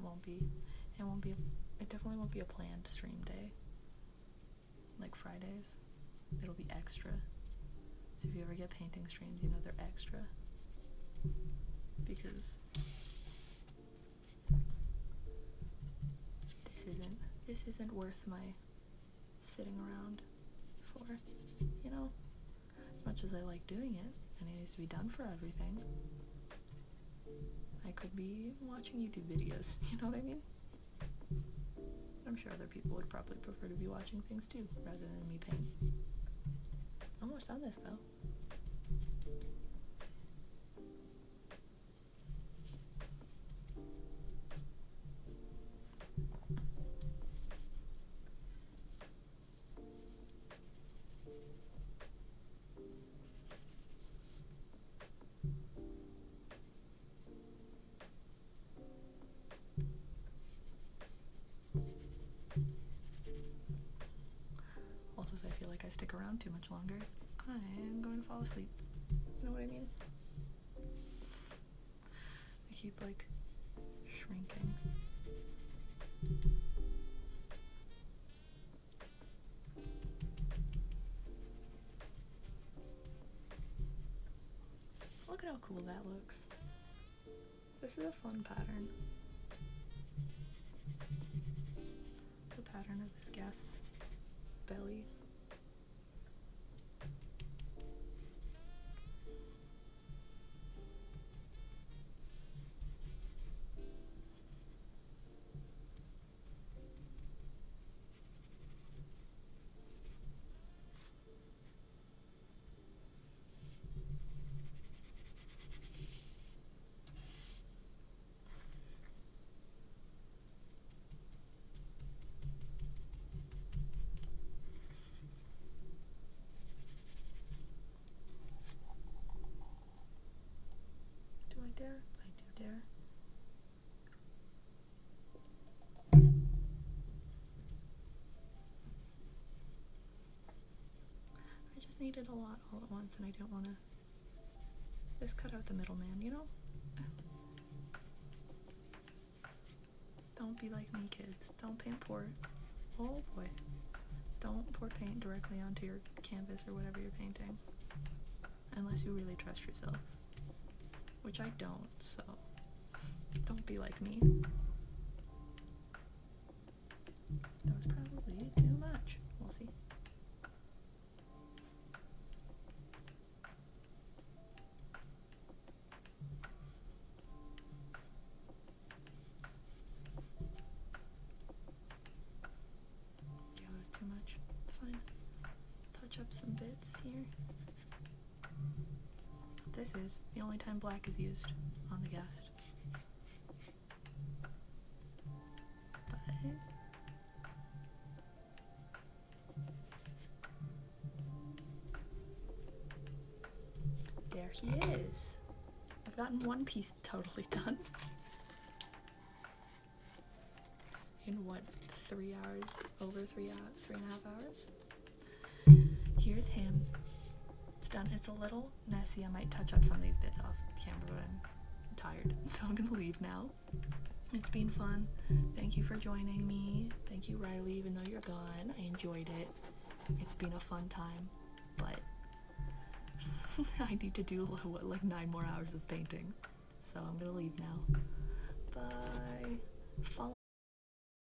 It definitely won't be a planned stream day. Like Fridays. It'll be extra. So if you ever get painting streams, you know they're extra. Because this isn't worth my sitting around for, you know? As much as I like doing it, and it needs to be done for everything, I could be watching YouTube videos, you know what I mean? I'm sure other people would probably prefer to be watching things too, rather than me paint. Almost done this though. Also, if I feel like I stick around too much longer, I'm going to fall asleep. You know what I mean? I keep like shrinking. Look at how cool that looks. This is a fun pattern. The pattern of this Ghast's belly. Do I dare? I do dare. I just needed a lot all at once and I didn't want to just cut out the middleman, you know? Don't be like me, kids. Don't paint pour. Oh boy. Don't pour paint directly onto your canvas or whatever you're painting. Unless you really trust yourself. Which I don't, so don't be like me. That was probably too much. We'll see. Yeah, that was too much. It's fine. Touch up some bits here. This is the only time black is used on the Ghast. But there he is. I've gotten one piece totally done. In what, 3 hours? Over 3.5 hours? Here's him. It's done. It's a little messy. I might touch up some of these bits off camera, but I'm tired, so I'm gonna leave now. It's been fun. Thank you for joining me. Thank you, Riley, even though you're gone. I enjoyed it. It's been a fun time, but I need to do like 9 more hours of painting, so I'm gonna leave now. Bye. Follow